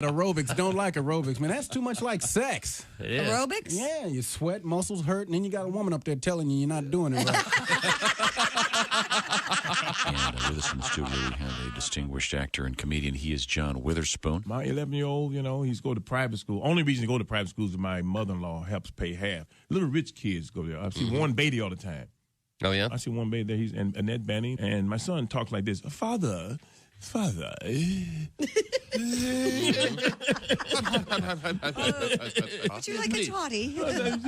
Aerobics don't like aerobics, man. That's too much like sex. It is. Aerobics? Yeah, you sweat, muscles hurt, and then you got a woman up there telling you you're not doing it right. And with us in the studio, we have a distinguished actor and comedian. He is John Witherspoon. My 11-year-old, he's go to private school. Only reason to go to private school is my mother-in-law helps pay half. Little rich kids go there. I see Warren Beatty all the time. Oh, yeah? I see Warren Beatty there. He's and Annette Bening. And my son talks like this. Father. Would you like a toddy?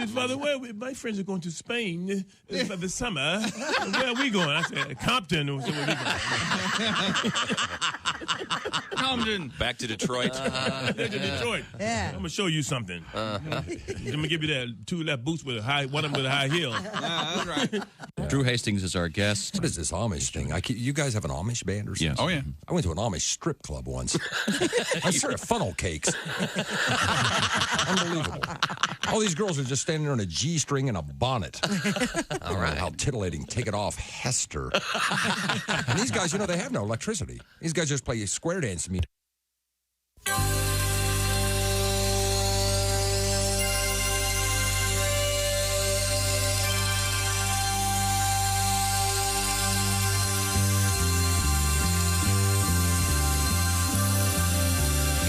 Father, my friends are going to Spain for the summer. Where are we going? I said, Compton. Where we going? Compton. Back to Detroit. Back to Detroit. Yeah. I'm going to show you something. I'm going to give you that 2 left boots with one of them with a high heel. That's right. Drew Hastings is our guest. What is this Amish thing? You guys have an Amish band or something? Yes. Oh, yeah. I went to an Amish strip club once. I served funnel cakes. Unbelievable. All these girls are just standing there in a G-string and a bonnet. All right. How titillating. Take it off, Hester. And these guys, they have no electricity. These guys just play square dance to me.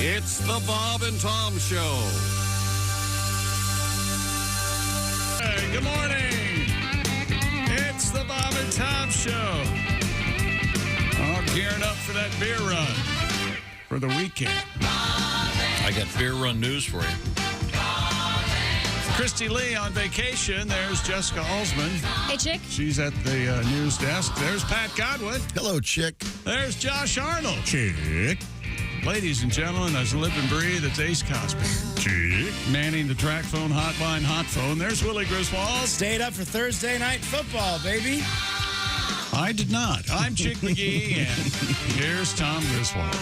It's the Bob and Tom Show. Hey, good morning. It's the Bob and Tom Show. All gearing up for that beer run for the weekend. I got beer run news for you. Christy Lee on vacation. There's Jessica Alsman. Hey, Chick. She's at the news desk. There's Pat Godwin. Hello, chick. There's Josh Arnold. Chick. Ladies and gentlemen, as I live and breathe, it's Ace Cosby. Chick. Manning the track phone hotline, hot phone. There's Willie Griswold. Stayed up for Thursday night football, baby. I did not. I'm Chick McGee, and here's Tom Griswold.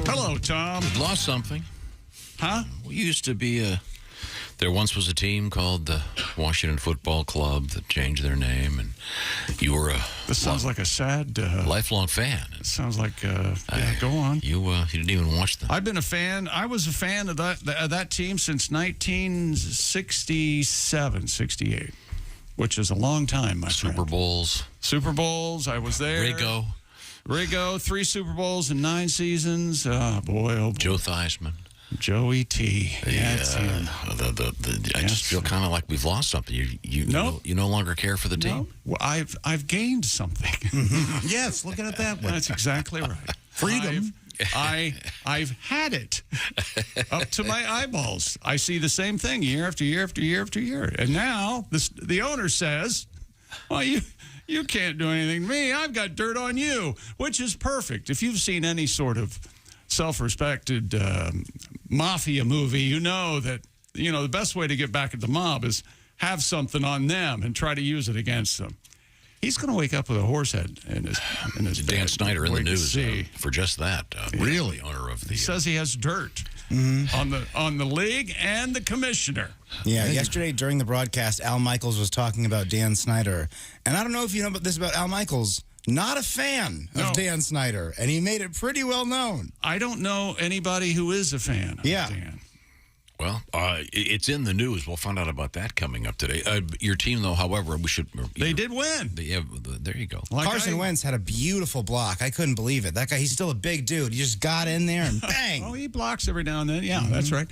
Hello, Tom. We lost something. Huh? We used to be there once was a team called the Washington Football Club that changed their name, and you were a... This sounds like a sad... lifelong fan. It sounds like... yeah, go on. You didn't even watch them. I've been a fan. I was a fan of that team since 1967, 68, which is a long time, my friend. Super Bowls. Super Bowls. I was there. Riggo. 3 Super Bowls in 9 seasons. Oh, boy. Oh, boy. Joe Theismann. Joey T. I just feel kind of like we've lost something. You no longer care for the team? No. Well, I've gained something. Yes, look at it that way. That's exactly right. Freedom. I've had it up to my eyeballs. I see the same thing year after year after year after year. And now the owner says, well, you can't do anything to me. I've got dirt on you, which is perfect. If you've seen any sort of self-respected mafia movie, you know that the best way to get back at the mob is have something on them and try to use it against them. He's going to wake up with a horse head in his Dan bed. Snyder in the news See. For just that. Really? Owner of the. He says he has dirt on the league and the commissioner. Yeah, yesterday during the broadcast, Al Michaels was talking about Dan Snyder. And I don't know if you know this about Al Michaels. Not a fan of Dan Snyder, and he made it pretty well known. I don't know anybody who is a fan of Dan. Well, it's in the news. We'll find out about that coming up today. Your team, though, however, we should... They did win. There you go. Carson Wentz had a beautiful block. I couldn't believe it. That guy, he's still a big dude. He just got in there and bang. Oh, he blocks every now and then. Yeah, that's right.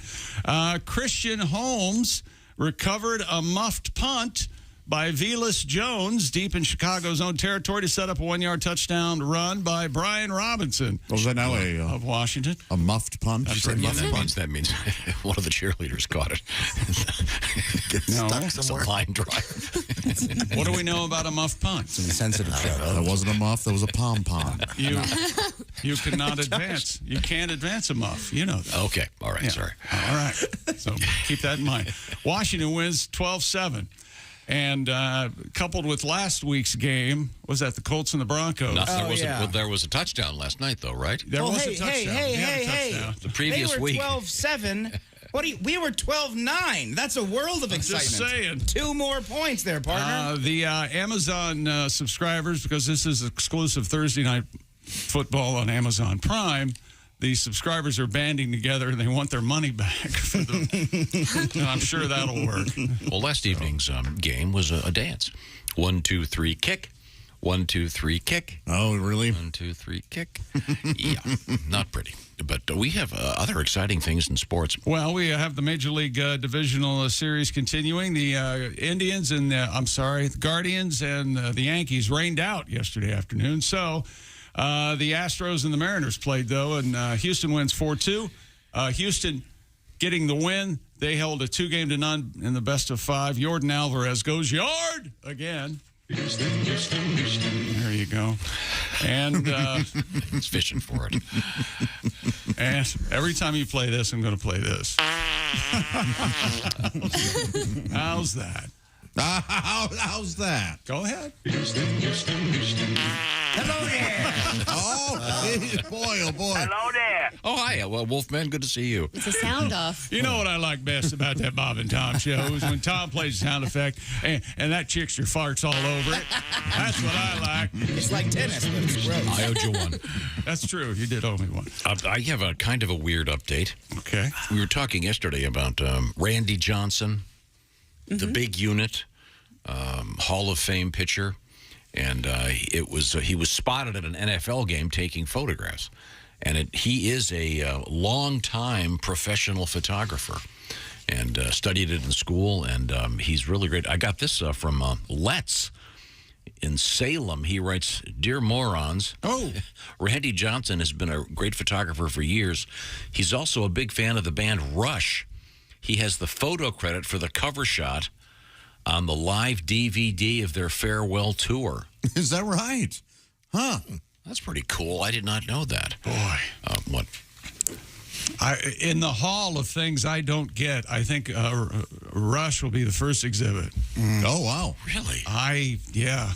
Christian Holmes recovered a muffed punt by Velas Jones deep in Chicago's own territory to set up a 1-yard touchdown run by Brian Robinson. Was that now of Washington? A muffed punt? That means one of the cheerleaders caught it. It's a line drive. What do we know about a muffed punt? It's a sensitive show. That wasn't a muff. That was a pom-pom. You cannot advance. You can't advance a muff. You know that. Okay. All right. Yeah. Sorry. All right. So keep that in mind. Washington wins 12-7. And coupled with last week's game, was that the Colts and the Broncos? There was a touchdown last night, though, right? There was a touchdown. Hey. The previous week. They were 12-7. We were 12-9. That's a world of excitement. Just saying. 2 more points there, partner. The Amazon subscribers, because this is exclusive Thursday night football on Amazon Prime, the subscribers are banding together and they want their money back. And I'm sure that'll work. Well, last evening's game was a dance. 1, 2, 3, kick. 1, 2, 3, kick. Oh, really? 1, 2, 3, kick. Yeah, not pretty. But we have other exciting things in sports. Well, we have the Major League Divisional Series continuing. The Indians and the Guardians and the Yankees rained out yesterday afternoon. So the Astros and the Mariners played, though, and Houston wins 4-2. Houston getting the win. They held a 2-0 in the best of 5. Jordan Alvarez goes yard again. Houston. There you go. And It's fishing for it. and every time you play this, I'm going to play this. How's that? How's that? Go ahead. Hello there. Oh, boy, oh, boy. Hello there. Oh, hi. Well, Wolfman, good to see you. It's a sound off. You know what I like best about that Bob and Tom show is when Tom plays the sound effect and that chickster farts all over it. That's what I like. It's like tennis, but it's gross. I owed you one. That's true. You did owe me one. I have a kind of a weird update. Okay. We were talking yesterday about Randy Johnson, the big unit, Hall of Fame pitcher, and he was spotted at an NFL game taking photographs, and he is a long-time professional photographer, and studied it in school, and he's really great. I got this from Let's in Salem. He writes, "Dear morons, Randy Johnson has been a great photographer for years. He's also a big fan of the band Rush. He has the photo credit for the cover shot on the live DVD of their farewell tour." Is that right? Huh. That's pretty cool. I did not know that. Boy. What? In the hall of things I don't get, I think Rush will be the first exhibit. Oh, wow. Really?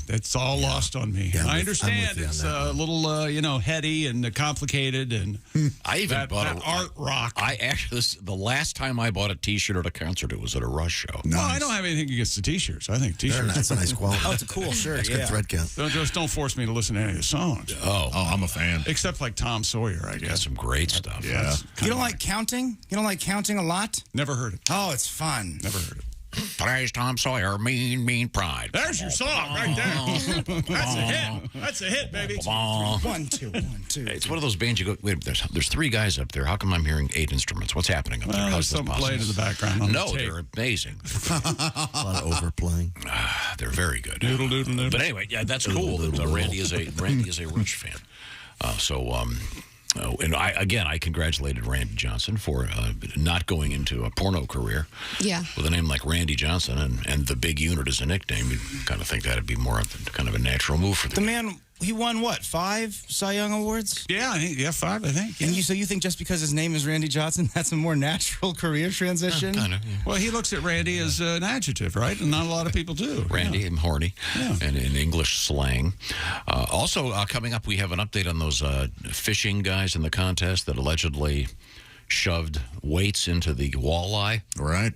That's all lost on me. Yeah, I understand it's a little, heady and complicated, and I even bought that art rock. I actually, the last time I bought a T-shirt at a concert, it was at a Rush show. Well, I don't have anything against the T-shirts. I think T-shirts. That's a nice quality. Oh, it's a cool shirt. That's good thread count. Don't force me to listen to any of the songs. Oh, I'm a fan. Except like Tom Sawyer, I got guess. some great stuff. Yeah. You don't like counting? You don't like counting a lot? Never heard it. Oh, it's fun. Never heard it. Today's Tom Sawyer, mean pride. There's your song right there. That's a hit. That's a hit, baby. 1, 2, 1, 2. It's one of those bands you go, wait, there's 3 guys up there. How come I'm hearing 8 instruments? What's happening up there? Well, How's there's this something possible? playing in the background. On No, the tape. they're amazing. A lot of overplaying. They're very good. Doodle, doodle, doodle. But anyway, yeah, that's cool. That, Randy is a Rush fan. And I congratulated Randy Johnson for not going into a porno career. Yeah. With a name like Randy Johnson and the big unit as a nickname, you'd kind of think that'd be more of kind of a natural move for The man, he won what, 5 Cy Young Awards? Yeah, 5, I think. Yeah. And so you think just because his name is Randy Johnson, that's a more natural career transition? Kind of, yeah. Well, he looks at Randy as an adjective, right? And not a lot of people do. Randy and horny, and in English slang. Also, coming up, we have an update on those fishing guys in the contest that allegedly shoved weights into the walleye. Right.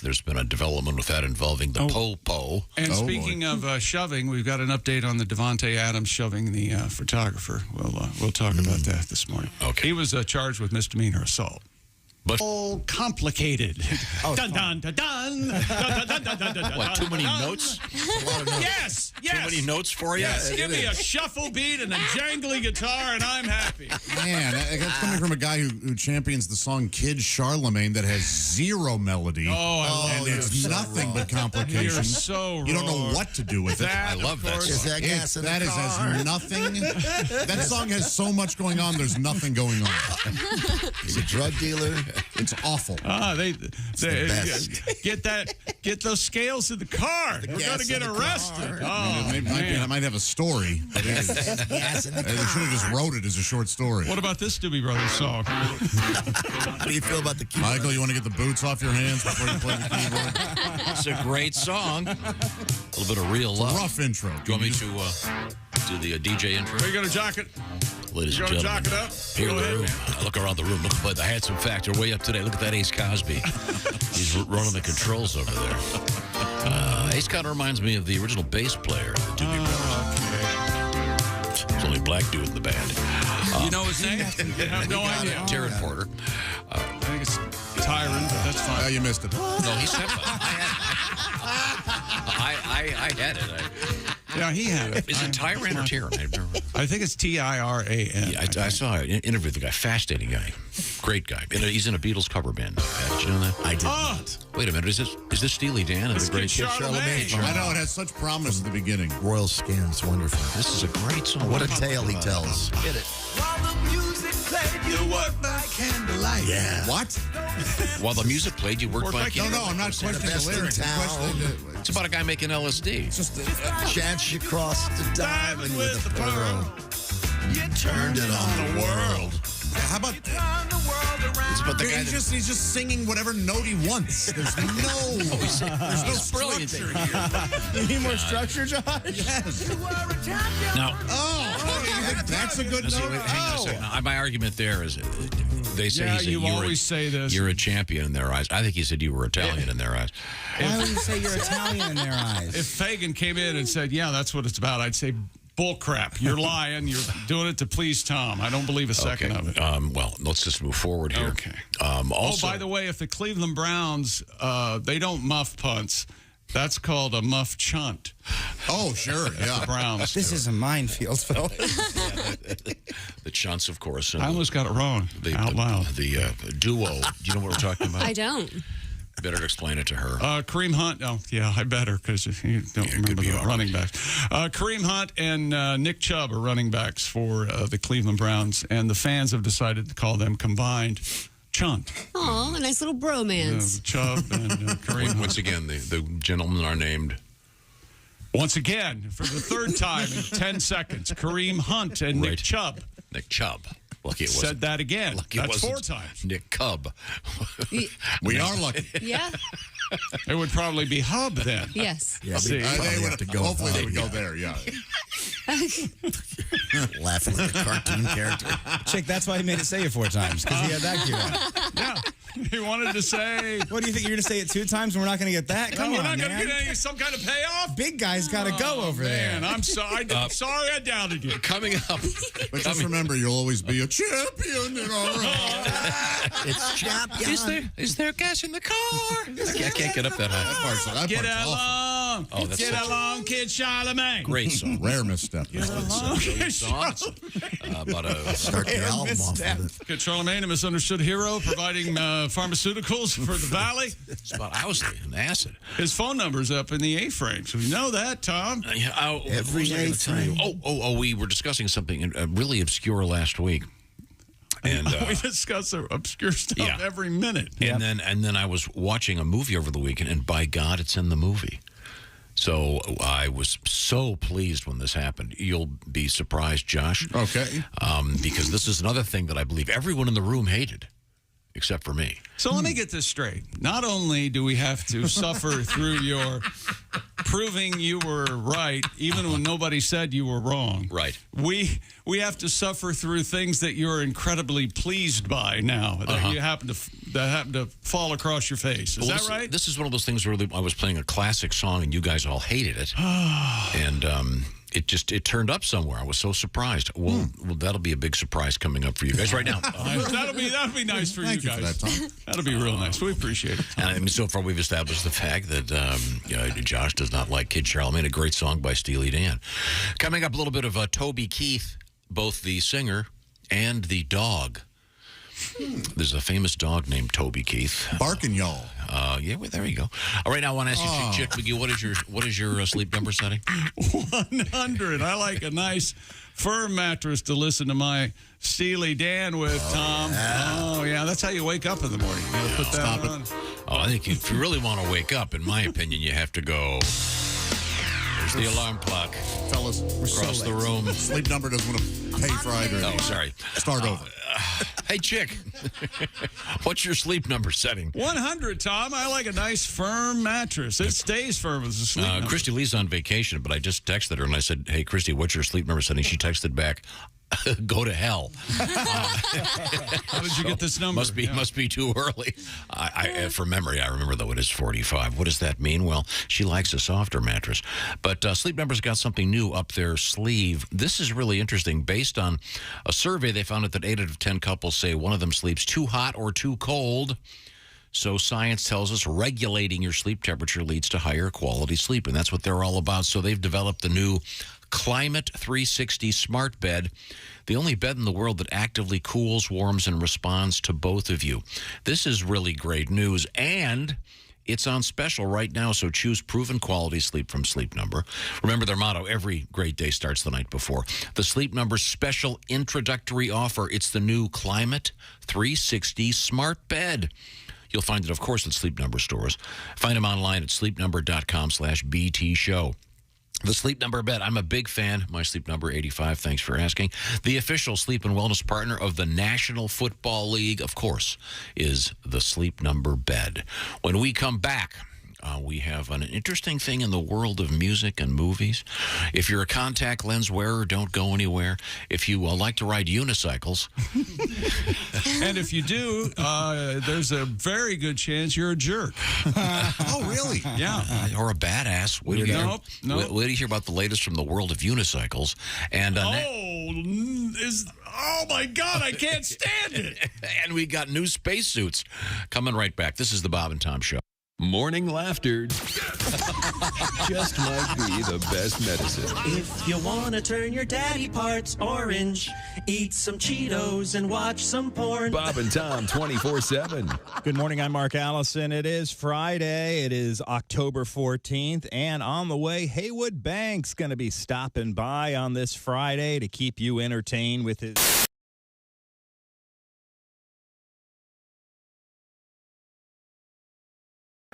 There's been a development with that involving the po-po. And speaking of shoving, we've got an update on the Devontae Adams shoving the photographer. We'll talk about that this morning. Okay. He was charged with misdemeanor assault. But all complicated. Dun, dun, dun, dun, dun, dun, dun, dun, dun, dun, what, too many dun. notes? Yes, yes. Too many notes for you? Yes, give me a shuffle beat and a jangly guitar, and I'm happy. Man, that's coming from a guy who champions the song Kid Charlemagne that has 0 melody. Oh, and it's nothing but complication. You're so wrong. You don't know what to do with it. I love that Is song. that gas in the car? Has nothing. That song has so much going on. There's nothing going on. He's a drug dealer. It's awful. They best. get those scales in the car. We're going to get arrested. Oh, I might have a story. But they should have just wrote it as a short story. What about this Doobie Brothers song? How do you feel about the keyboard? Michael, you want to get the boots off your hands before you play the keyboard? It's a great song. A little bit of real love. Rough intro. Do you want me to do the DJ intro? Are you going to jock it? Ladies You and gonna gentlemen, jock it up? here in Go the ahead, room. man. I look around the room. Look at the handsome factor way up today. Look at that Ace Cosby. He's running the controls over there. Ace kind of reminds me of the original bass player of the Doobie Brothers. There's only a black dude in the band. You know his name? I have no idea. Taryn Porter. I think it's Tyron, but that's fine. Oh, you missed it. No, he said I had it. Yeah, he had it. Is it Tyran or Tyran? I think it's Tiran. Yeah, I saw an interview with the guy. Fascinating guy. Great guy. He's in a Beatles cover band. Did you know that? I did not. Wait a minute. Is this Steely Dan and the great Charlemagne? I know, it has such promise at the beginning. Royal Skin's wonderful. This is a great song. What a tale he tells. Get it. While the music played, you work by candlelight. Yeah. What? While the music played, you worked by No, I'm not questioning the best in lyrics. town. It's about a guy making LSD. Just a chance you crossed a diamond with a pearl. You Turned it on the world. How about turn the world around. It's about the guy he's just singing whatever note he wants. There's no brilliant. structure here. You need more structure, Josh? Yes. You were a champion. Now, You think that's a good hang on a note? second. Now, my argument there is they say Yeah, he said you were always say this. You're a champion in their eyes. I think he said you were Italian in their eyes. Why would you say you're Italian in their eyes? If Fagan came in and said, yeah, that's what it's about, I'd say, bull crap. You're lying. You're doing it to please Tom. I don't believe a second of it. Well, let's just move forward here. Okay. Also, by the way, if the Cleveland Browns, they don't muff punts, that's called a muff chunt. Oh, sure, yeah. The Browns. This is a minefield, Phil. the chunts, of course. I almost got it wrong out loud. The duo. Do you know what we're talking about? I don't. Better explain it to her. Kareem Hunt. Oh, yeah, I better because you don't remember the running backs. Kareem Hunt and Nick Chubb are running backs for the Cleveland Browns, and the fans have decided to call them combined chunt. Oh, a nice little bromance. Chubb and Kareem Hunt. Once again, the gentlemen are named. Once again, for the third time in 10 seconds, Kareem Hunt and Nick Chubb. Nick Chubb. Lucky it wasn't. Said that again. Lucky it That's wasn't 4 times. Nick Cub. We are lucky. Yeah. It would probably be Hub then. Yes. Yeah, See, we probably have to go. Hopefully they would go there, yeah. Laughing like a cartoon character. Chick, that's why he made it say it 4 times, because he had that queued up. Yeah. He wanted to say. What do you think? You're going to say it 2 times and we're not going to get that? Come we're on, not going man. to get some kind of payoff? Big guy's got to go over Man, there. I'm sorry. Sorry I doubted you. Coming up. But just remember, you'll always be a champion in our heart. It's champion. Is there gas in the car? I can't get up that high. That Get part's awful. along. Oh, that's Get such a- along, Kid Charlemagne. Great song. Rare misstep. Get along, Kid Song. About a Start the album off with it. Kid Charlemagne, a misunderstood hero, providing pharmaceuticals for the valley. It's about Owsley and acid. His phone number's up in the A-frame, so you know that, Tom. Every what was I gonna tell you? We were discussing something really obscure last week. And We discuss obscure stuff yeah. every minute. and then I was watching a movie over the weekend, and by God, it's in the movie. So I was so pleased when this happened. You'll be surprised, Josh. Okay. Mm-hmm. Because this is another thing that I believe everyone in the room hated, except for me. So let me get this straight. Not only do we have to suffer through your proving you were right, even when nobody said you were wrong. Right. We have to suffer through things that you're incredibly pleased by now that you happen to fall across your face. Is that right? This is one of those things where I was playing a classic song and you guys all hated it, and it turned up somewhere. I was so surprised. Well, that'll be a big surprise coming up for you guys right now. That'll be nice for Thank you you guys. for that, Tom. That'll be real nice. We appreciate it. And I mean, so far we've established the fact that Josh does not like Kid Charlemagne, a great song by Steely Dan. Coming up, a little bit of Toby Keith, both the singer and the dog. There's a famous dog named Toby Keith. Barking y'all. Yeah, well, there you go. All right, now I want to ask you, Chick McGee, what is your sleep number setting? 100. I like a nice firm mattress to listen to my Steely Dan with, Tom. Oh, yeah, that's how you wake up in the morning. You gotta put that on. Oh, I think if you really want to wake up, in my opinion, you have to go. There's the alarm clock. Fellas, Across the room. Sleep number doesn't want to pay for either. Oh, sorry. Start over. Hey, Chick, what's your sleep number setting? 100, Tom. I like a nice firm mattress. It stays firm as a sleep number. Christy Lee's on vacation, but I just texted her and I said, hey, Christy, what's your sleep number setting? She texted back, go to hell. How did you get this number? Must be too early. From memory, I remember, though, it is 45. What does that mean? Well, she likes a softer mattress. But Sleep Number's got something new up their sleeve. This is really interesting. Based on a survey, they found that 8 out of 10 couples say one of them sleeps too hot or too cold. So science tells us regulating your sleep temperature leads to higher quality sleep, and that's what they're all about. So they've developed the new Climate 360 Smart Bed, the only bed in the world that actively cools, warms, and responds to both of you. This is really great news, and it's on special right now, so choose proven quality sleep from Sleep Number. Remember their motto, every great day starts the night before. The Sleep Number special introductory offer, it's the new Climate 360 Smart Bed. You'll find it, of course, at Sleep Number stores. Find them online at sleepnumber.com/BT show. The Sleep Number bed, I'm a big fan. My Sleep Number 85, thanks for asking. The official sleep and wellness partner of the National Football League, of course, is the Sleep Number bed. When we come back, we have an interesting thing in the world of music and movies. If you're a contact lens wearer, don't go anywhere. If you like to ride unicycles. And if you do, there's a very good chance you're a jerk. Oh, really? Yeah. Or a badass. Wait till you hear about the latest from the world of unicycles. And oh my God, I can't stand it. And we got new spacesuits coming right back. This is the Bob and Tom Show. Morning laughter just might be the best medicine. If you want to turn your daddy parts orange, eat some Cheetos and watch some porn. Bob and Tom 24/7. Good morning, I'm Mark Allison. It is Friday. It is October 14th. And on the way, Haywood Banks going to be stopping by on this Friday to keep you entertained with his...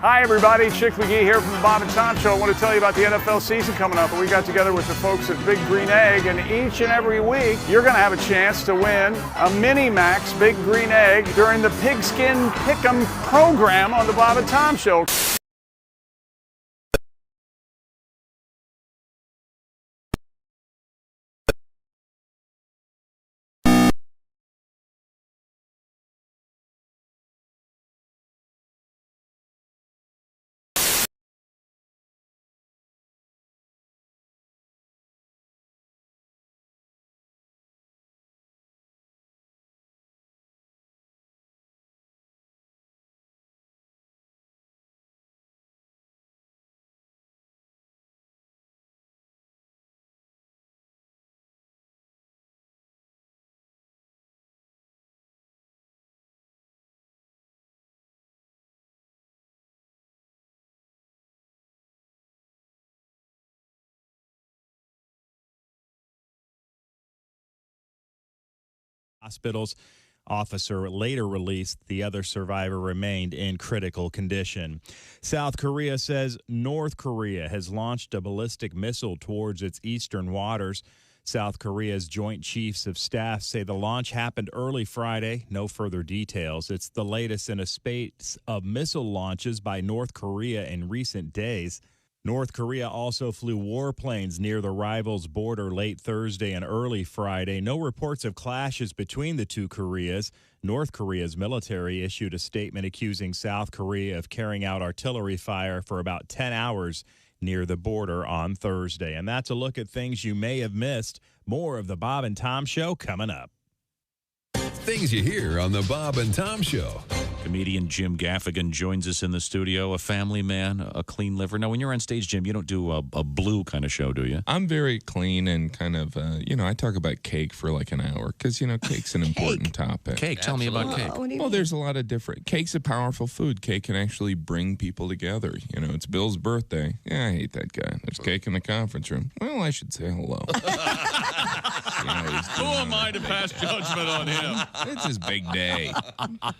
Hi, everybody. Chick McGee here from the Bob and Tom Show. I want to tell you about the NFL season coming up. We got together with the folks at Big Green Egg, and each and every week, you're going to have a chance to win a Mini Max Big Green Egg during the Pigskin Pick'em program on the Bob and Tom Show. Hospital's officer later released the other survivor remained in critical condition. South Korea says North Korea has launched a ballistic missile towards its eastern waters. South Korea's Joint Chiefs of Staff say the launch happened early Friday. No further details. It's the latest in a spate of missile launches by North Korea in recent days. North Korea also flew warplanes near the rivals' border late Thursday and early Friday. No reports of clashes between the two Koreas. North Korea's military issued a statement accusing South Korea of carrying out artillery fire for about 10 hours near the border on Thursday. And that's a look at things you may have missed. More of the Bob and Tom Show coming up. Things you hear on the Bob and Tom Show. Comedian Jim Gaffigan joins us in the studio, a family man, a clean liver. Now, when you're on stage, Jim, you don't do a blue kind of show, do you? I'm very clean and kind of, I talk about cake for like an hour because, cake's an important topic. Cake, tell me about cake. Well, there's a lot of different. Cake's a powerful food. Cake can actually bring people together. It's Bill's birthday. Yeah, I hate that guy. There's cake in the conference room. Well, I should say hello. Who am I to pass judgment on him? It's his big day.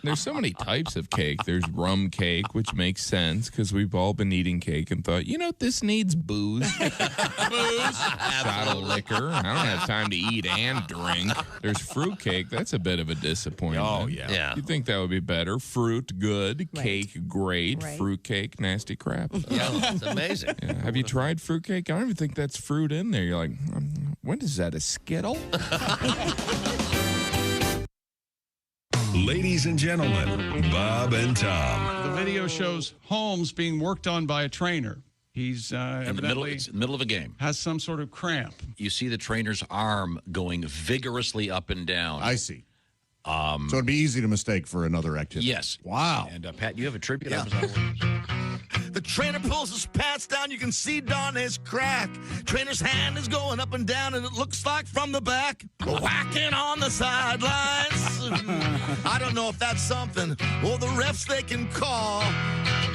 There's so many types of cake. There's rum cake, which makes sense because we've all been eating cake and thought, this needs booze. Shot of liquor. I don't have time to eat and drink. There's fruit cake. That's a bit of a disappointment. Oh, yeah. You'd think that would be better. Fruit, good. Right. Cake, great. Right. Fruit cake, nasty crap. Yeah, it's amazing. Yeah. Have you tried fruit cake? I don't even think that's fruit in there. You're like, What is that, a Skittle? Ladies and gentlemen, Bob and Tom. The video shows Holmes being worked on by a trainer. He's in the middle of a game. Has some sort of cramp. You see the trainer's arm going vigorously up and down. I see. So it'd be easy to mistake for another activity. Yes. Wow. And Pat, you have a tribute. Yeah. The trainer pulls his pants down. You can see Donnie's crack. Trainer's hand is going up and down, and it looks like from the back, whacking on the sidelines. I don't know if that's something or the refs they can call,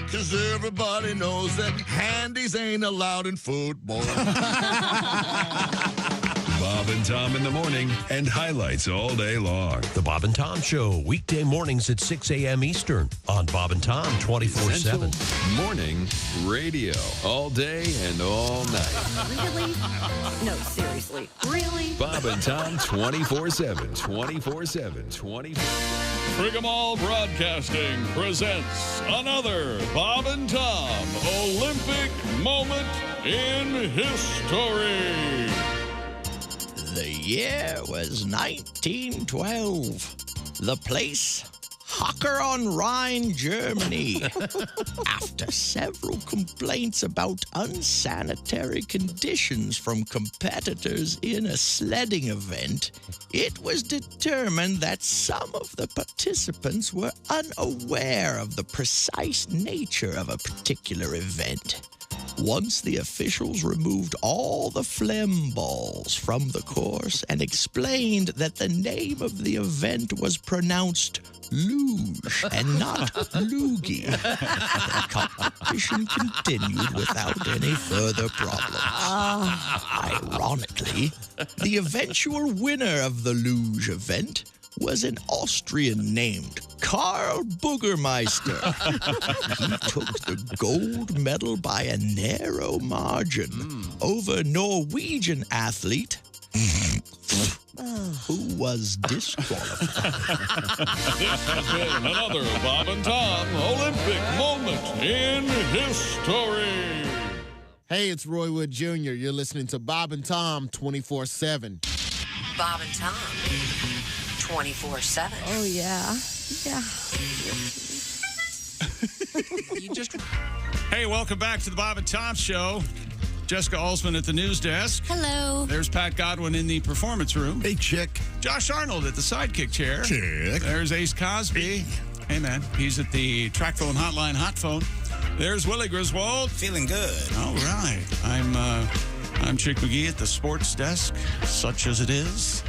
because everybody knows that handies ain't allowed in football. Bob and Tom in the morning and highlights all day long. The Bob and Tom Show, weekday mornings at 6 a.m. Eastern on Bob and Tom 24/7. Morning radio. All day and all night. Really? No, seriously. Really? Bob and Tom 24/7. 24/7. 24. Frivolous Broadcasting presents another Bob and Tom Olympic moment in history. The year was 1912. The place, Hocker on Rhine, Germany. After several complaints about unsanitary conditions from competitors in a sledding event, it was determined that some of the participants were unaware of the precise nature of a particular event. Once the officials removed all the phlegm balls from the course and explained that the name of the event was pronounced luge and not loogie, the competition continued without any further problems. Ironically, the eventual winner of the luge event was an Austrian named Karl Boogermeister. He took the gold medal by a narrow margin over Norwegian athlete who was disqualified. This has been another Bob and Tom Olympic moment in history. Hey, it's Roy Wood Jr. You're listening to Bob and Tom 24/7. Bob and Tom 24/7. Oh, yeah. Yeah. Hey, welcome back to the Bob and Tom Show. Jessica Alsman at the news desk. Hello. There's Pat Godwin in the performance room. Hey, chick. Josh Arnold at the sidekick chair. Chick. There's Ace Cosby. Hey, man. He's at the track phone hotline hot phone. There's Willie Griswold. Feeling good. All right. I'm Chick McGee at the sports desk, such as it is.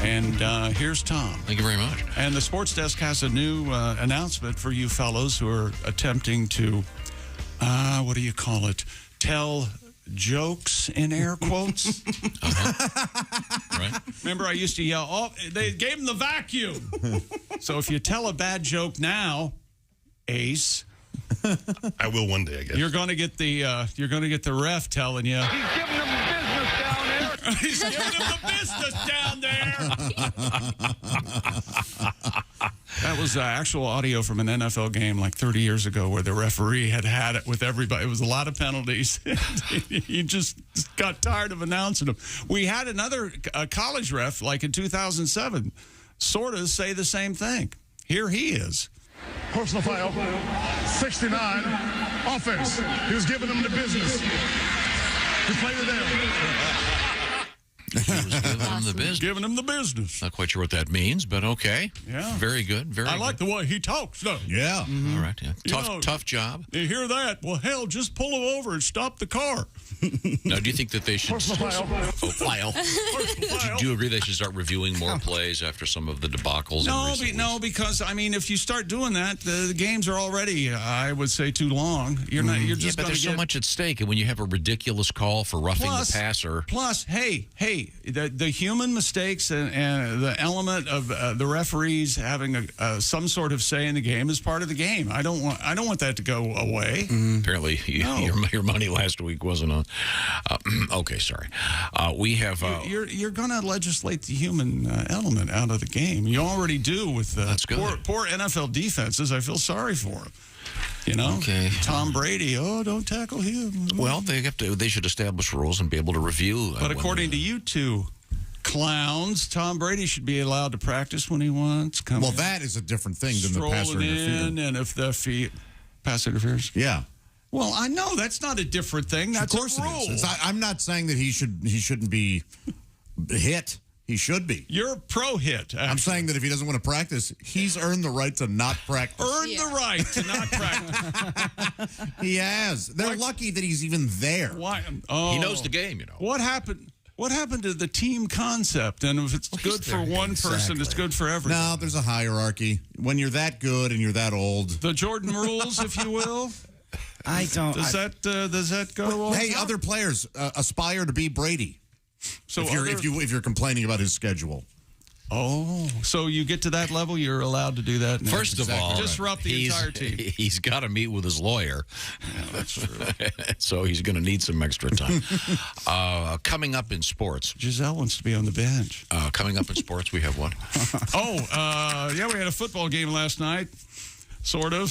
And here's Tom. Thank you very much. And the sports desk has a new announcement for you fellows who are attempting to, what do you call it? Tell jokes in air quotes. Right. Remember, I used to yell, "Oh, they gave him the vacuum." So if you tell a bad joke now, Ace, I will one day, I guess. you're going to get the ref telling you. He's giving him business down there. He's giving him the business down there. That was actual audio from an NFL game like 30 years ago where the referee had it with everybody. It was a lot of penalties. He just got tired of announcing them. We had another college ref like in 2007 sort of say the same thing. Here he is. Personal foul, 69, offense. He was giving them the business. He played it down. He was giving him the business. Giving him the business. Not quite sure what that means, but okay. Yeah. Very good. Very I good. like the way he talks, though. Yeah. Mm-hmm. All right. Yeah. Tough job. You hear that? Well, hell, just pull him over and stop the car. Now, do you think that they should... File. Do you agree they should start reviewing more plays after some of the debacles? No, because, I mean, if you start doing that, the games are already, I would say, too long. You're just but there's so much at stake, and when you have a ridiculous call for roughing the passer... Plus, hey, the human mistakes and the element of the referees having some sort of say in the game is part of the game. I don't want that to go away. Apparently, your money last week wasn't on. Okay, sorry. We have. You're going to legislate the human element out of the game. You already do with poor NFL defenses. I feel sorry for them. You know, Okay. Tom Brady. Oh, don't tackle him. Well, they should establish rules and be able to review. But according to you two clowns, Tom Brady should be allowed to practice when he wants. Well, that is a different thing than the passer interference. And if the pass interference. Yeah. Well, I know that's not a different thing. That's of course a rule. it is. I'm not saying that he shouldn't be hit. He should be. You're pro-hit. I'm saying that if he doesn't want to practice, he's earned the right to not practice. Earned the right to not practice. He has. They're lucky that he's even there. Why? He knows the game, you know. What happened? What happened to the team concept? And if it's good for one person, it's good for everyone. No, there's a hierarchy. When you're that good and you're that old. The Jordan rules, if you will. I don't. Does that go on? Hey, other players aspire to be Brady. So if you're complaining about his schedule. Oh, so you get to that level, you're allowed to do that now. First of all, disrupt the entire team. He's got to meet with his lawyer. Yeah, that's true. So he's going to need some extra time. Coming up in sports. Giselle wants to be on the bench. Coming up in sports, we have what? Yeah, we had a football game last night. Sort of.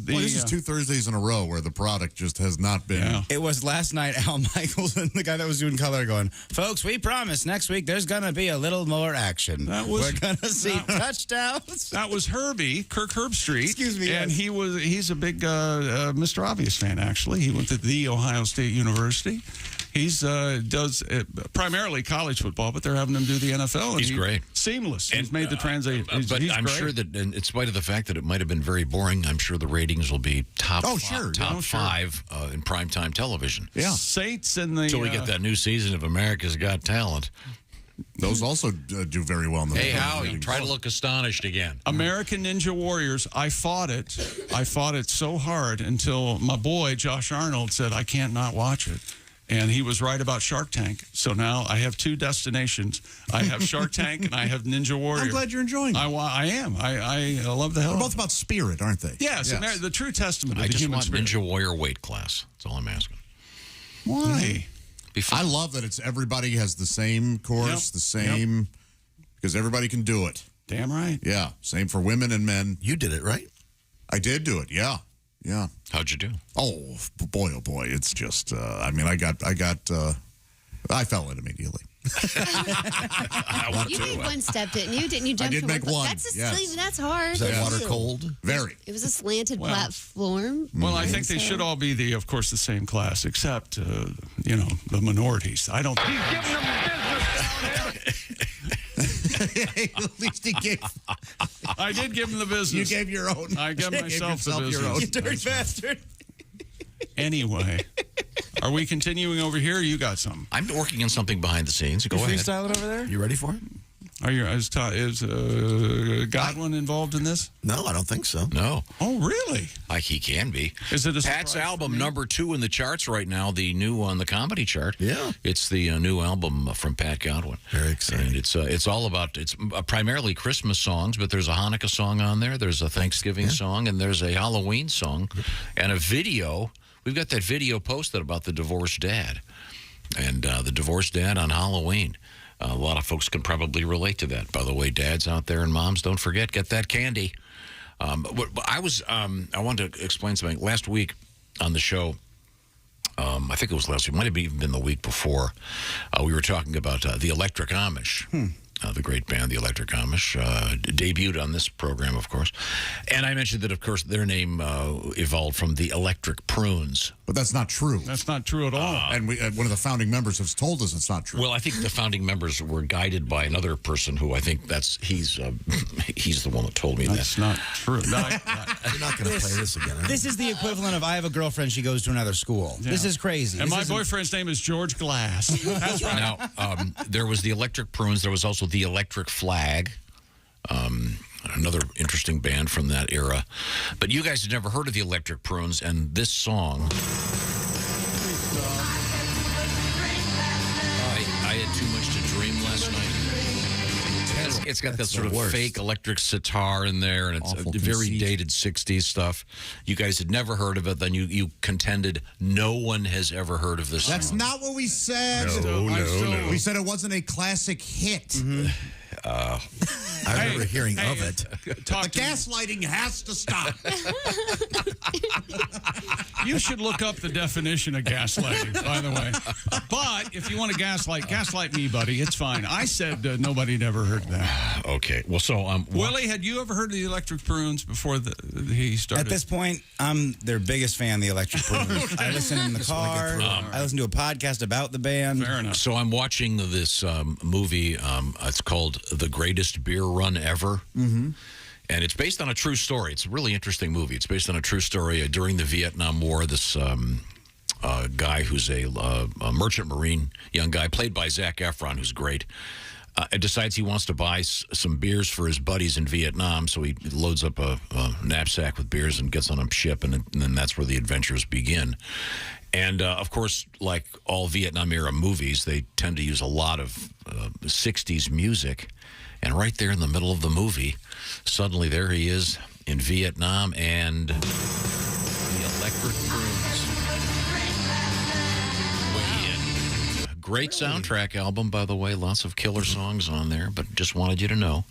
This is 2 Thursdays in a row where the product just has not been. Yeah. It was last night, Al Michaels and the guy that was doing color going, folks, we promise next week there's going to be a little more action. We're going to see touchdowns. That was Herbie, Kirk Herbstreit. Excuse me. And he's a big Mr. Obvious fan, actually. He went to the Ohio State University. He's does primarily college football, but they're having him do the NFL. And He's great. Seamless. He's made the transition. But he's I'm great. sure that, in spite of the fact that it might have been very boring, I'm sure the ratings will be top five in primetime television. Yeah. Saints and the... Until we get that new season of America's Got Talent. Those also do very well in the Hey, Howie, try to look astonished again. American Ninja Warriors, I fought it so hard until my boy, Josh Arnold, said, I can't not watch it. And he was right about Shark Tank. So now I have 2 destinations. I have Shark Tank and I have Ninja Warrior. I'm glad you're enjoying it. I am. I love the hell. They're both about spirit, aren't they? Yes. The true testament of I the just human want spirit. Ninja Warrior weight class. That's all I'm asking. Why? I love that it's everybody has the same course, the same, because everybody can do it. Damn right. Yeah. Same for women and men. You did it, right? I did do it. Yeah. Yeah. How'd you do? Oh boy! It's just. I fell in immediately. You made one step, didn't you? Didn't you jump? I did from make one. That's hard. Is that water cold? Very. It was a slanted platform. Well, I think they should all be of course, the same class, except the minorities. I don't. He's giving them business. At least he gave. I did give him the business. You gave your own. I gave myself the business. Your own. You dirty bastard. Anyway, are we continuing over here? Or you got something? I'm working on something behind the scenes. Go ahead. Freestyling over there? You ready for it? Is Godwin involved in this? No, I don't think so. No. Oh, really? He can be. Is it a Pat's surprise album for me? number 2 in the charts right now, the new on the comedy chart. Yeah. It's the new album from Pat Godwin. Very exciting. And it's all about, it's primarily Christmas songs, but there's a Hanukkah song on there, there's a Thanksgiving song, and there's a Halloween song, and a video. We've got that video posted about the divorced dad, and the divorced dad on Halloween. A lot of folks can probably relate to that. By the way, dads out there and moms, don't forget, get that candy. I wanted to explain something. Last week on the show, I think it was last week, might have even been the week before, we were talking about the Electric Amish. The great band, the Electric Amish, debuted on this program, of course. And I mentioned that, of course, their name evolved from the Electric Prunes. But that's not true. That's not true at all. And one of the founding members has told us it's not true. Well, I think the founding members were guided by another person who I think he's the one that told me that's not true. You're not going to play this again. This is the equivalent of I have a girlfriend, she goes to another school. Yeah. This is crazy. And my boyfriend's name is George Glass. That's right. Now, there was the Electric Prunes. There was also the Electric Flag, another interesting band from that era. But you guys had never heard of the Electric Prunes, and this song... I had too much to dream last night. It's got that sort of fake electric sitar in there, and it's very dated 60s stuff. You guys had never heard of it. Then you contended no one has ever heard of this That's song. not what we said. No. We said it wasn't a classic hit. I remember hearing of it. The gaslighting has to stop. You should look up the definition of gaslighting, by the way. But if you want to gaslight me, buddy. It's fine. I said nobody had ever heard that. Okay. Well, so Willie, had you ever heard of the Electric Prunes before he started? At this point, I'm their biggest fan, the Electric Prunes. I listen in the car. I listen to a podcast about the band. Fair enough. So I'm watching this movie. It's called The Greatest Beer Run Ever. Mm-hmm. And it's based on a true story. It's a really interesting movie. It's based on a true story. During the Vietnam War, this guy who's a merchant marine, young guy, played by Zac Efron, who's great, decides he wants to buy some beers for his buddies in Vietnam. So he loads up a knapsack with beers and gets on a ship, and then that's where the adventures begin. And, of course, like all Vietnam-era movies, they tend to use a lot of 60s music. And right there in the middle of the movie, suddenly there he is in Vietnam and the Electric Prunes weigh in. Great soundtrack album, by the way. Lots of killer songs on there. But just wanted you to know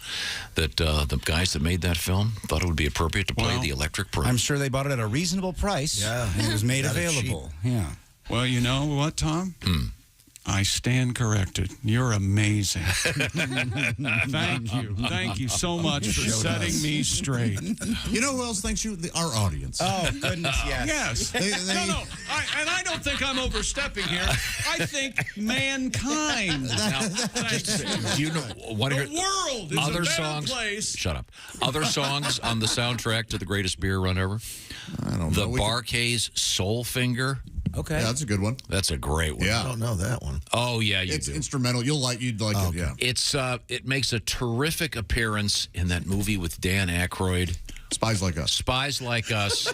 that the guys that made that film thought it would be appropriate to play the Electric Prunes. I'm sure they bought it at a reasonable price. Yeah. And it was made available. Yeah. Well, you know what, Tom? I stand corrected. You're amazing. Thank you. Thank you so much for setting me straight. You know who else thinks you? Our audience. Oh, goodness, yes. Yes. No. And I don't think I'm overstepping here. I think mankind. Do you know what the world is other a better songs? place. Shut up. Other songs on the soundtrack to The Greatest Beer Run Ever? I don't know. The We Bar-Kays Soul Finger. Okay. Yeah, that's a good one. That's a great one. Yeah. I don't know that one. Oh, yeah, It's do. instrumental. You'd like it, yeah. It's it makes a terrific appearance in that movie with Dan Aykroyd. Spies Like Us. Spies Like Us.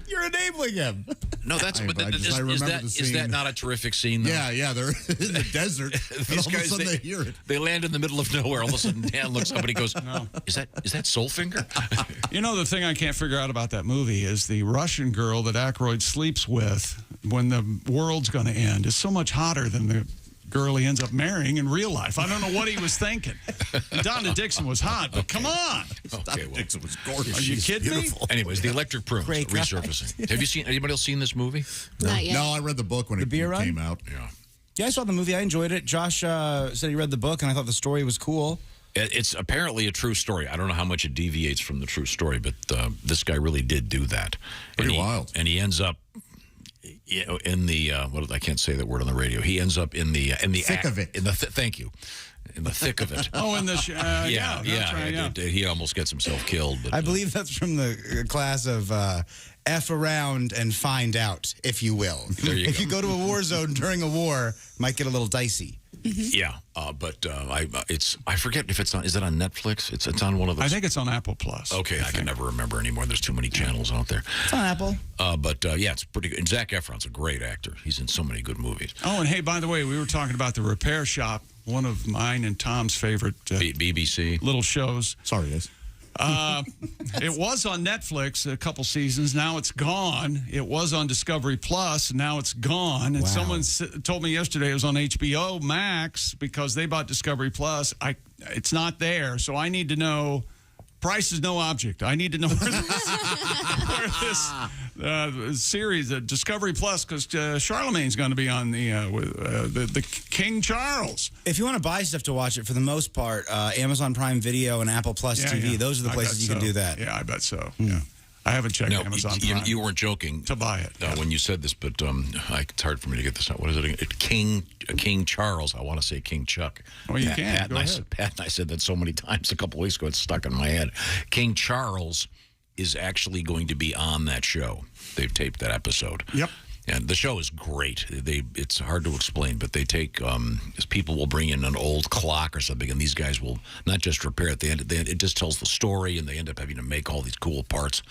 You're enabling him. No, that's I remember the is scene. that not a terrific scene? Though? Yeah, they're in the desert. And all These of a guys, sudden they hear it. They land in the middle of nowhere. All of a sudden, Dan looks up and he goes, No. "Is that Soul Finger?" You know, the thing I can't figure out about that movie is the Russian girl that Aykroyd sleeps with when the world's going to end is so much hotter than the girl he ends up marrying in real life. I don't know what he was thinking. Donna Dixon was hot, but come on. Okay, well, Dixon was gorgeous. Are you kidding me? Anyways, the Electric Prunes Great guy. resurfacing. Have you seen? Anybody else seen this movie? Not yet. No, I read the book when it Beer Run? came out. Yeah. Yeah, I saw the movie. I enjoyed it. Josh said he read the book, and I thought the story was cool. It's apparently a true story. I don't know how much it deviates from the true story, but this guy really did do that. Pretty wild. And he ends up in the I can't say that word on the radio. He ends up in the Thick of it. Thank you. In the thick of it. Oh, in the yeah. that's right, yeah. He almost gets himself killed. But, I believe that's from the class of F around and find out, if you will. There you if go. you go to a war zone during a war, might get a little dicey. Yeah, but I forget if it's on. Is it on Netflix? It's on one of those. I think it's on Apple Plus. Okay, I can never remember anymore. There's too many channels out there. It's on Apple. But yeah, it's pretty good. And Zac Efron's a great actor. He's in so many good movies. Oh, and hey, by the way, we were talking about the Repair Shop, one of mine and Tom's favorite BBC little shows. Sorry, guys. It was on Netflix a couple seasons. Now it's gone. It was on Discovery Plus. Now it's gone. And Wow. someone told me yesterday it was on HBO Max because they bought Discovery Plus. It's not there. So I need to know. Price is no object. I need to know where this series, Discovery Plus, because Charlemagne's going to be on the King Charles. If you want to buy stuff to watch it, for the most part, Amazon Prime Video and Apple Plus TV, Yeah. those are the places you can do that. Yeah, I bet so. Yeah. I haven't checked Amazon Prime. You weren't joking to buy it when you said this, but it's hard for me to get this out. What is it? King Charles. I want to say King Chuck. Oh, you can. Pat Go ahead. Pat and I said that so many times a couple weeks ago. It's stuck in my head. King Charles is actually going to be on that show. They've taped that episode. Yep. And the show is great. It's hard to explain, but they take people will bring in an old clock or something, and these guys will not just repair it. It just tells the story, and they end up having to make all these cool parts.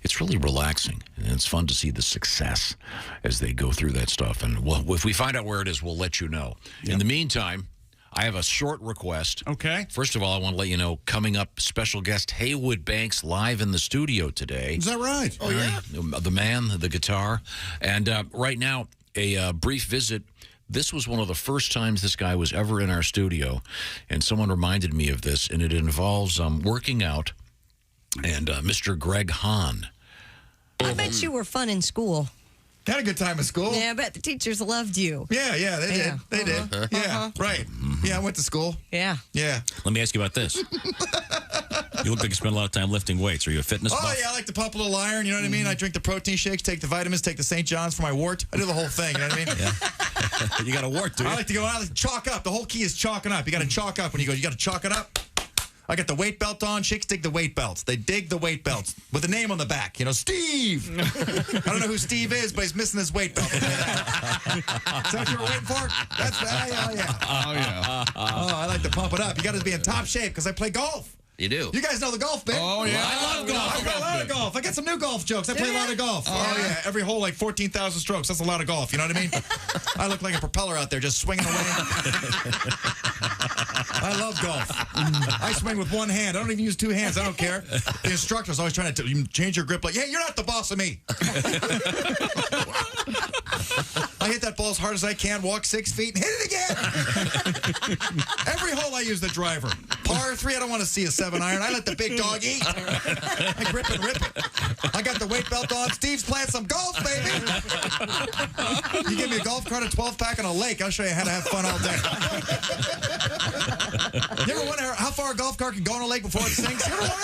It's really relaxing, and it's fun to see the success as they go through that stuff. And if we find out where it is, we'll let you know. Yep. In the meantime, I have a short request. Okay. First of all, I want to let you know, coming up, special guest Haywood Banks live in the studio today. Is that right? Oh, yeah. The man, the guitar. And right now, a brief visit This was one of the first times this guy was ever in our studio, and someone reminded me of this, and it involves working out and Mr. Greg Hahn. I bet you were fun in school. Had a good time at school. Yeah, I bet the teachers loved you. Yeah, they did. They did. Yeah, right. Yeah, I went to school. Yeah. Yeah. Let me ask you about this. You look like you spend a lot of time lifting weights. Are you a fitness buff? Oh, yeah, I like to pump a little iron, you know what I mean? I drink the protein shakes, take the vitamins, take the St. John's for my wart. I do the whole thing, you know what I mean? Yeah. You got a wart, dude. I like to go out and chalk up. The whole key is chalking up. You got to chalk up when you go. You got to chalk it up. I got the weight belt on. Chicks dig the weight belts. They dig the weight belts with a name on the back. You know, Steve. I don't know who Steve is, but he's missing his weight belt. Is that what you were waiting for? That's yeah. Oh, yeah. Oh, I like to pump it up. You got to be in top shape because I play golf. You do? You guys know the golf bit. Oh, yeah. I love golf. I got a lot of golf. I got some new golf jokes. I play a lot of golf. Oh, yeah. Every hole, like 14,000 strokes. That's a lot of golf. You know what I mean? I look like a propeller out there just swinging away. I love golf. I swing with one hand. I don't even use two hands. I don't care. The instructor's always trying to change your grip. Like, yeah, you're not the boss of me. I hit that ball as hard as I can, walk 6 feet, and hit it again. Every hole I use the driver. Par 3, I don't want to see a 7-iron. I let the big dog eat. I grip and rip it. I got the weight belt on. Steve's playing some golf, baby. You give me a golf cart, a 12-pack, and a lake, I'll show you how to have fun all day. You ever wonder how far a golf cart can go on a lake before it sinks? You ever wonder?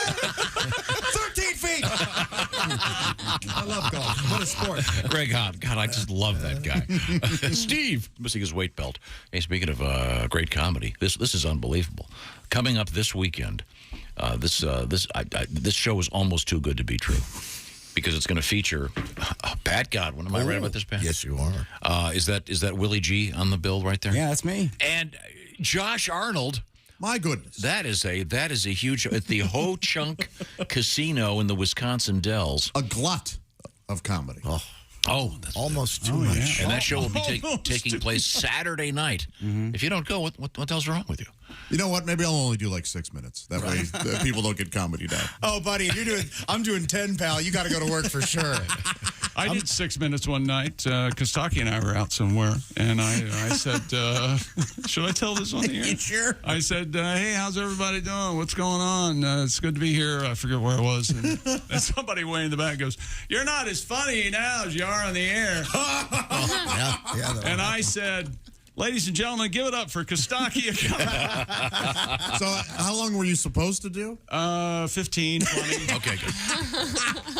13 feet. I love golf. What a sport. Greg Hahn. God, I just love that guy. Steve, missing his weight belt. Hey, speaking of great comedy, this is unbelievable. Coming up this weekend, this show is almost too good to be true because it's going to feature Pat Godwin. Am I right about this, Pat? Yes, you are. Is that Willie G on the bill right there? Yeah, that's me. And Josh Arnold. My goodness. That is a huge at the Ho Chunk Casino in the Wisconsin Dells. A glut of comedy. Oh, that's almost too much. Yeah. And that show will be taking place Saturday night. Mm-hmm. If you don't go, what the hell's wrong with you? You know what? Maybe I'll only do like 6 minutes. That way people don't get comedy down. Oh, buddy, if I'm doing 10, pal. You got to go to work for sure. I did 6 minutes one night. Kostaki and I were out somewhere, and I said, should I tell this on the air? Sure. I said, hey, how's everybody doing? What's going on? It's good to be here. I forget where I was. And somebody way in the back goes, you're not as funny now as you are on the air. And I said, ladies and gentlemen, give it up for Kostaki. So how long were you supposed to do? 15, 20. Okay, good.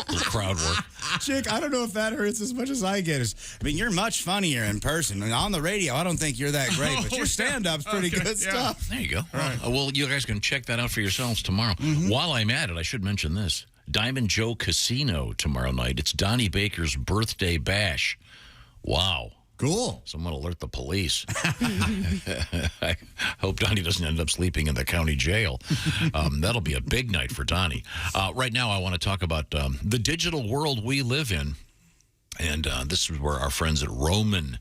Little crowd work. Chick, I don't know if that hurts as much as I get. I mean, you're much funnier in person. On the radio, I don't think you're that great, but your stand-up's pretty good stuff. There you go. Right. Well, you guys can check that out for yourselves tomorrow. Mm-hmm. While I'm at it, I should mention this. Diamond Joe Casino tomorrow night. It's Donnie Baker's birthday bash. Wow. Cool. Someone alert the police. I hope Donnie doesn't end up sleeping in the county jail. That'll be a big night for Donnie. Right now, I want to talk about the digital world we live in. And this is where our friends at Roman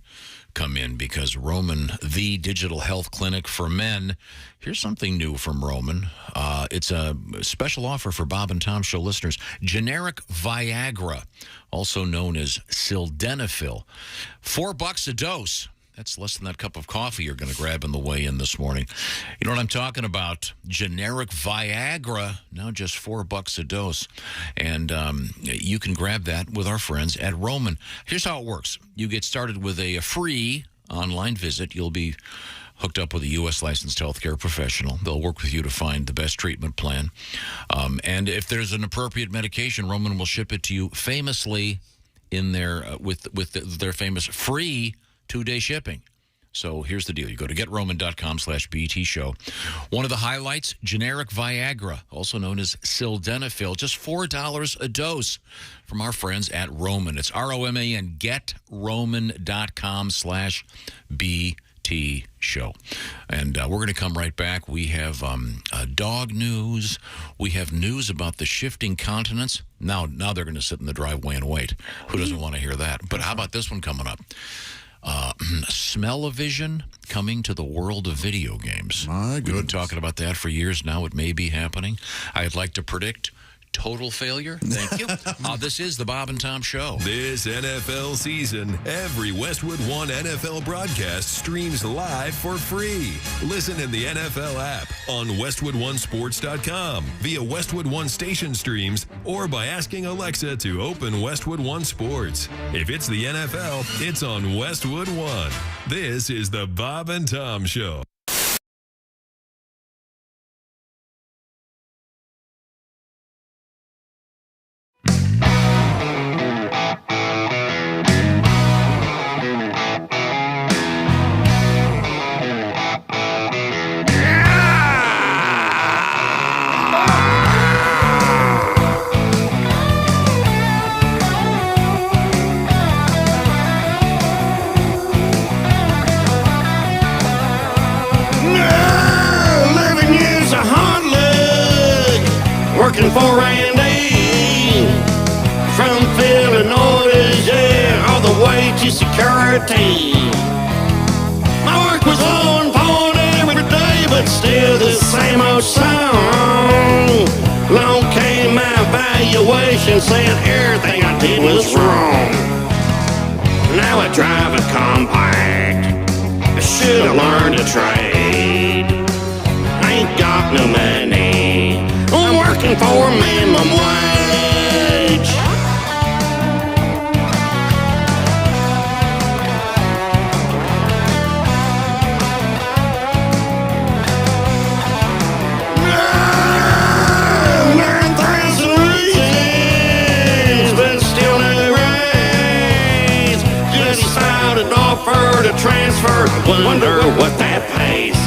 come in, because Roman, the digital health clinic for men. Here's something new from Roman. It's a special offer for Bob and Tom Show listeners. Generic Viagra, also known as sildenafil. $4 a dose. That's less than that cup of coffee you're going to grab on the way in this morning. You know what I'm talking about? Generic Viagra, now just $4 a dose. And you can grab that with our friends at Roman. Here's how it works. You get started with a free online visit. You'll be hooked up with a U.S. licensed healthcare professional. They'll work with you to find the best treatment plan. And if there's an appropriate medication, Roman will ship it to you famously in their with their famous free 2-day shipping. So here's the deal. You go to GetRoman.com/BT show. One of the highlights, generic Viagra, also known as sildenafil, just $4 a dose from our friends at Roman. It's ROMAN, GetRoman.com/BT show. And we're going to come right back. We have dog news. We have news about the shifting continents. Now they're going to sit in the driveway and wait. Who doesn't want to hear that? But how about this one coming up? Smell-o-vision coming to the world of video games. My goodness. We've been talking about that for years now. It may be happening. I'd like to predict Total failure? Thank you. This is the Bob and Tom Show. This NFL season, every Westwood One NFL broadcast streams live for free. Listen in the NFL app, on WestwoodOneSports.com, via Westwood One station streams, or by asking Alexa to open Westwood One Sports. If it's the NFL, it's on Westwood One. This is the Bob and Tom Show. Working for Randy from Illinois, yeah, all the way to security. My work was on point every day, but still the same old song. Long came my evaluation saying everything I did was wrong. Now I drive a compact. I should have learned a trade. I ain't got no money. I'm working for minimum wage. To transfer, wonder what that pays.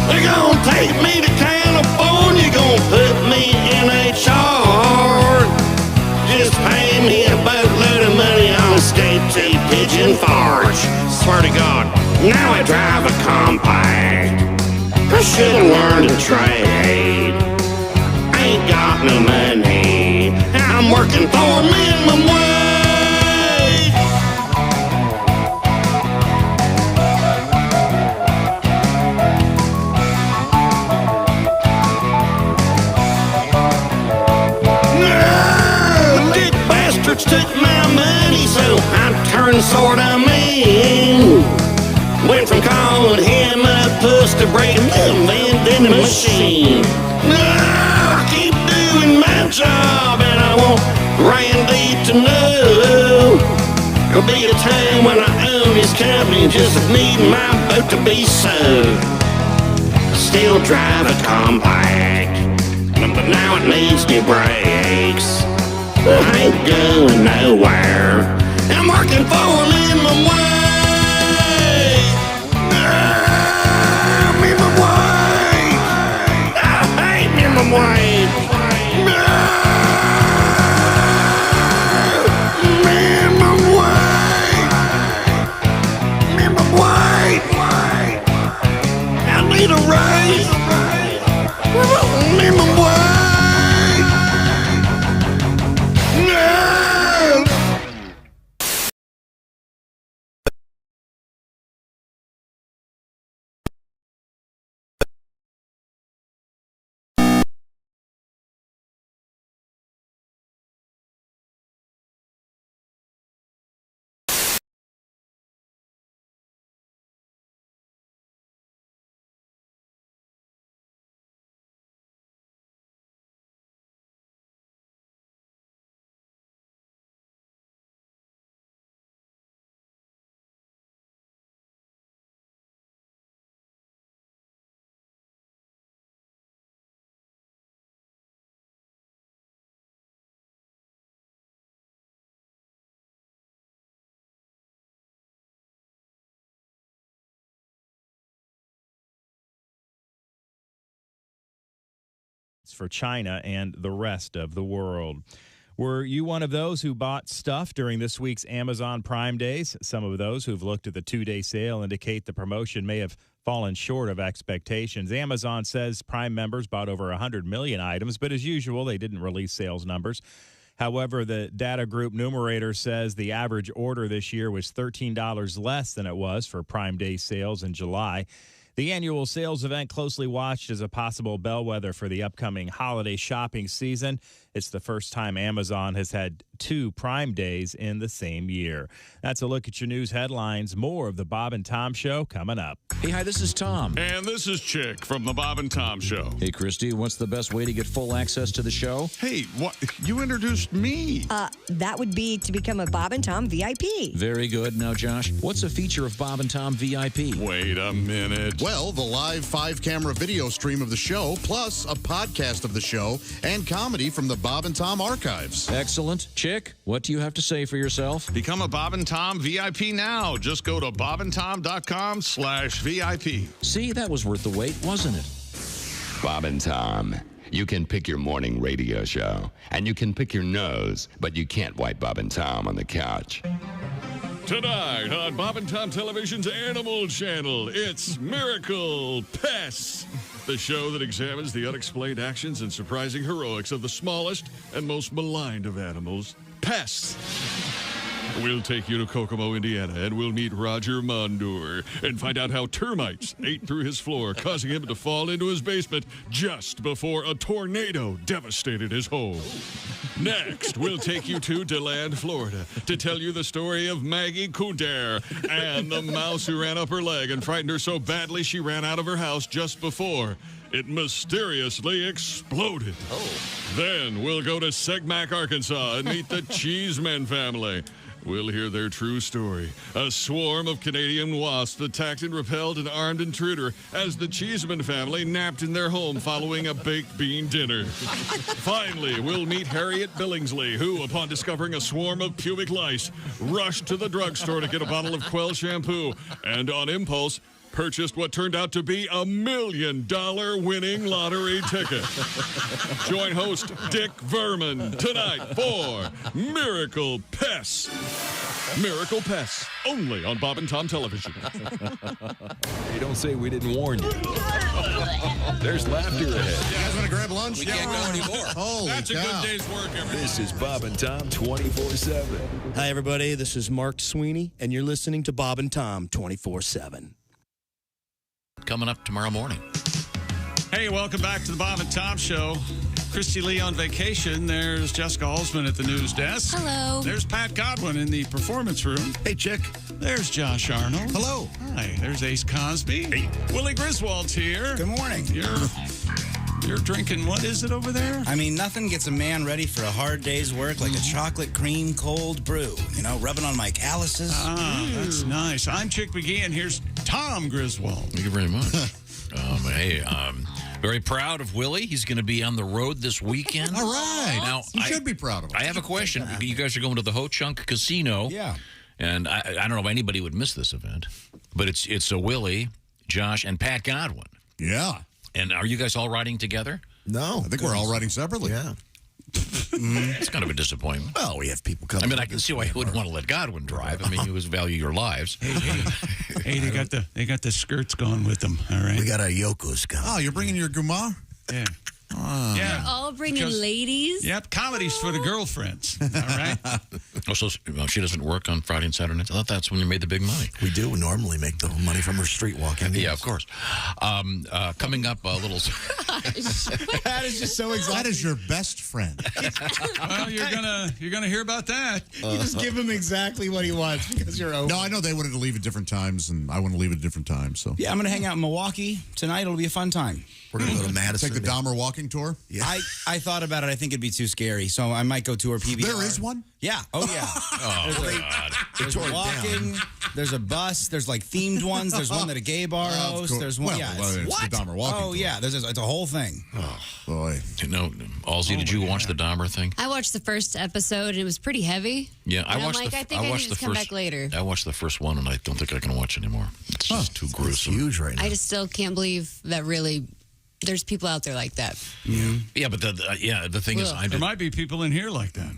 They're gonna take me to California, gonna put me in HR. Just pay me a boatload of money on skate to pigeon forge. Swear to God, now I drive a compact. I should've learned a trade. Ain't got no money. I'm working for minimum wage. Took my money, so I turned sorta mean. Went from calling him a puss to breaking the vending machine. No, I keep doing my job, and I want Randy to know. There'll be a time when I own his company, just need my boat to be sold. Still drive a compact, but now it needs new brakes. I ain't going nowhere. I'm working for minimum wage. Minimum wage. I hate minimum wage. Minimum wage. Minimum wage. I need a raise. Minimum wage. For China and the rest of the world. Were you one of those who bought stuff during this week's Amazon Prime Days? Some of those who've looked at the two-day sale indicate the promotion may have fallen short of expectations. Amazon says Prime members bought over 100 million items, but as usual, they didn't release sales numbers. However, the data group Numerator says the average order this year was $13 less than it was for Prime Day sales in July. The annual sales event closely watched as a possible bellwether for the upcoming holiday shopping season. It's the first time Amazon has had 2 Prime Days in the same year. That's a look at your news headlines. More of the Bob and Tom Show coming up. Hey, hi, this is Tom. And this is Chick from the Bob and Tom Show. Hey, Christy, what's the best way to get full access to the show? Hey, what? You introduced me. That would be to become a Bob and Tom VIP. Very good. Now, Josh, what's a feature of Bob and Tom VIP? Wait a minute. Well, the live 5-camera video stream of the show, plus a podcast of the show and comedy from the Bob and Tom archives. Excellent. Chick, what do you have to say for yourself? Become a Bob and Tom VIP now. Just go to bobandtom.com/VIP. See, that was worth the wait, wasn't it? Bob and Tom. You can pick your morning radio show, and you can pick your nose, but you can't wipe Bob and Tom on the couch. Tonight on Bob and Tom Television's Animal Channel, it's Miracle Pests, the show that examines the unexplained actions and surprising heroics of the smallest and most maligned of animals, pests. We'll take you to Kokomo, Indiana, and we'll meet Roger Mondor and find out how termites ate through his floor, causing him to fall into his basement just before a tornado devastated his home. Next, we'll take you to DeLand, Florida, to tell you the story of Maggie Couder and the mouse who ran up her leg and frightened her so badly she ran out of her house just before it mysteriously exploded. Then we'll go to Segmack, Arkansas, and meet the Cheeseman family. We'll hear their true story. A swarm of Canadian wasps attacked and repelled an armed intruder as the Cheeseman family napped in their home following a baked bean dinner. Finally, we'll meet Harriet Billingsley, who, upon discovering a swarm of pubic lice, rushed to the drugstore to get a bottle of Quell shampoo and, on impulse, purchased what turned out to be $1 million winning lottery ticket. Join host Dick Verman tonight for Miracle Pests. Miracle Pests, only on Bob and Tom Television. Hey, don't say we didn't warn you. There's laughter ahead. You guys want to grab lunch? We can't go anymore. Holy That's cow. a good day's work, everybody. This is Bob and Tom 24/7. Hi, everybody. This is Mark Sweeney, and you're listening to Bob and Tom 24/7. Coming up tomorrow morning. Hey, welcome back to the Bob and Tom Show. Christy Lee on vacation. There's Jessica Holzman at the news desk. Hello. There's Pat Godwin in the performance room. Hey, Chick. There's Josh Arnold. Hello. Hi. There's Ace Cosby. Hey. Willie Griswold's here. Good morning. You're drinking, what is it over there? I mean, nothing gets a man ready for a hard day's work like a chocolate cream cold brew. You know, rubbing on my calluses. That's nice. I'm Chick McGee, and here's Tom Griswold. Thank you very much. Very proud of Willie. He's going to be on the road this weekend. All right. Now, You should be proud of him. I have a question. You guys are going to the Ho Chunk Casino. Yeah. And I don't know if anybody would miss this event, but it's a Willie, Josh, and Pat Godwin. Yeah. And are you guys all riding together? No. I think we're all riding separately. Yeah. It's kind of a disappointment. Well, we have people coming. I mean, I can see why you wouldn't want to let Godwin drive. I mean, you always value your lives. Hey, they got the skirts going with them. All right. We got our Yokos coming. Oh, you're bringing your Guma? Yeah. You're all bringing ladies. Yep, comedy's for the girlfriends. All right. Oh, so she doesn't work on Friday and Saturday nights? I thought that's when you made the big money. We do normally make the money from her street walking. Yeah, of course. Coming up a little... That is just so exciting. That is your best friend. Well, you're gonna hear about that. You just give him exactly what he wants because you're over. No, I know they wanted to leave at different times, and I want to leave at different times. So Yeah, I'm going to hang out in Milwaukee tonight. It'll be a fun time. We're going to go to Madison. Take the Dahmer walking tour? Yeah. I thought about it. I think it'd be too scary, so I might go tour PBR. There is one? Yeah. Oh, yeah. Oh, God. There's walking. There's a bus. There's like themed ones. There's one that a gay bar hosts. There's one. Well, Yeah. it's What? the Dahmer walking Oh, tour. yeah. It's a whole thing. Oh, boy. No, Halsey, did you watch the Dahmer thing? I watched the first episode and it was pretty heavy. Yeah, And I'm like, I think I need to come back later. I watched the first one, and I don't think I can watch anymore. It's just too gruesome. It's huge right now. I just still can't believe that really there's people out there like that. Yeah, but the thing is, There might be people in here like that.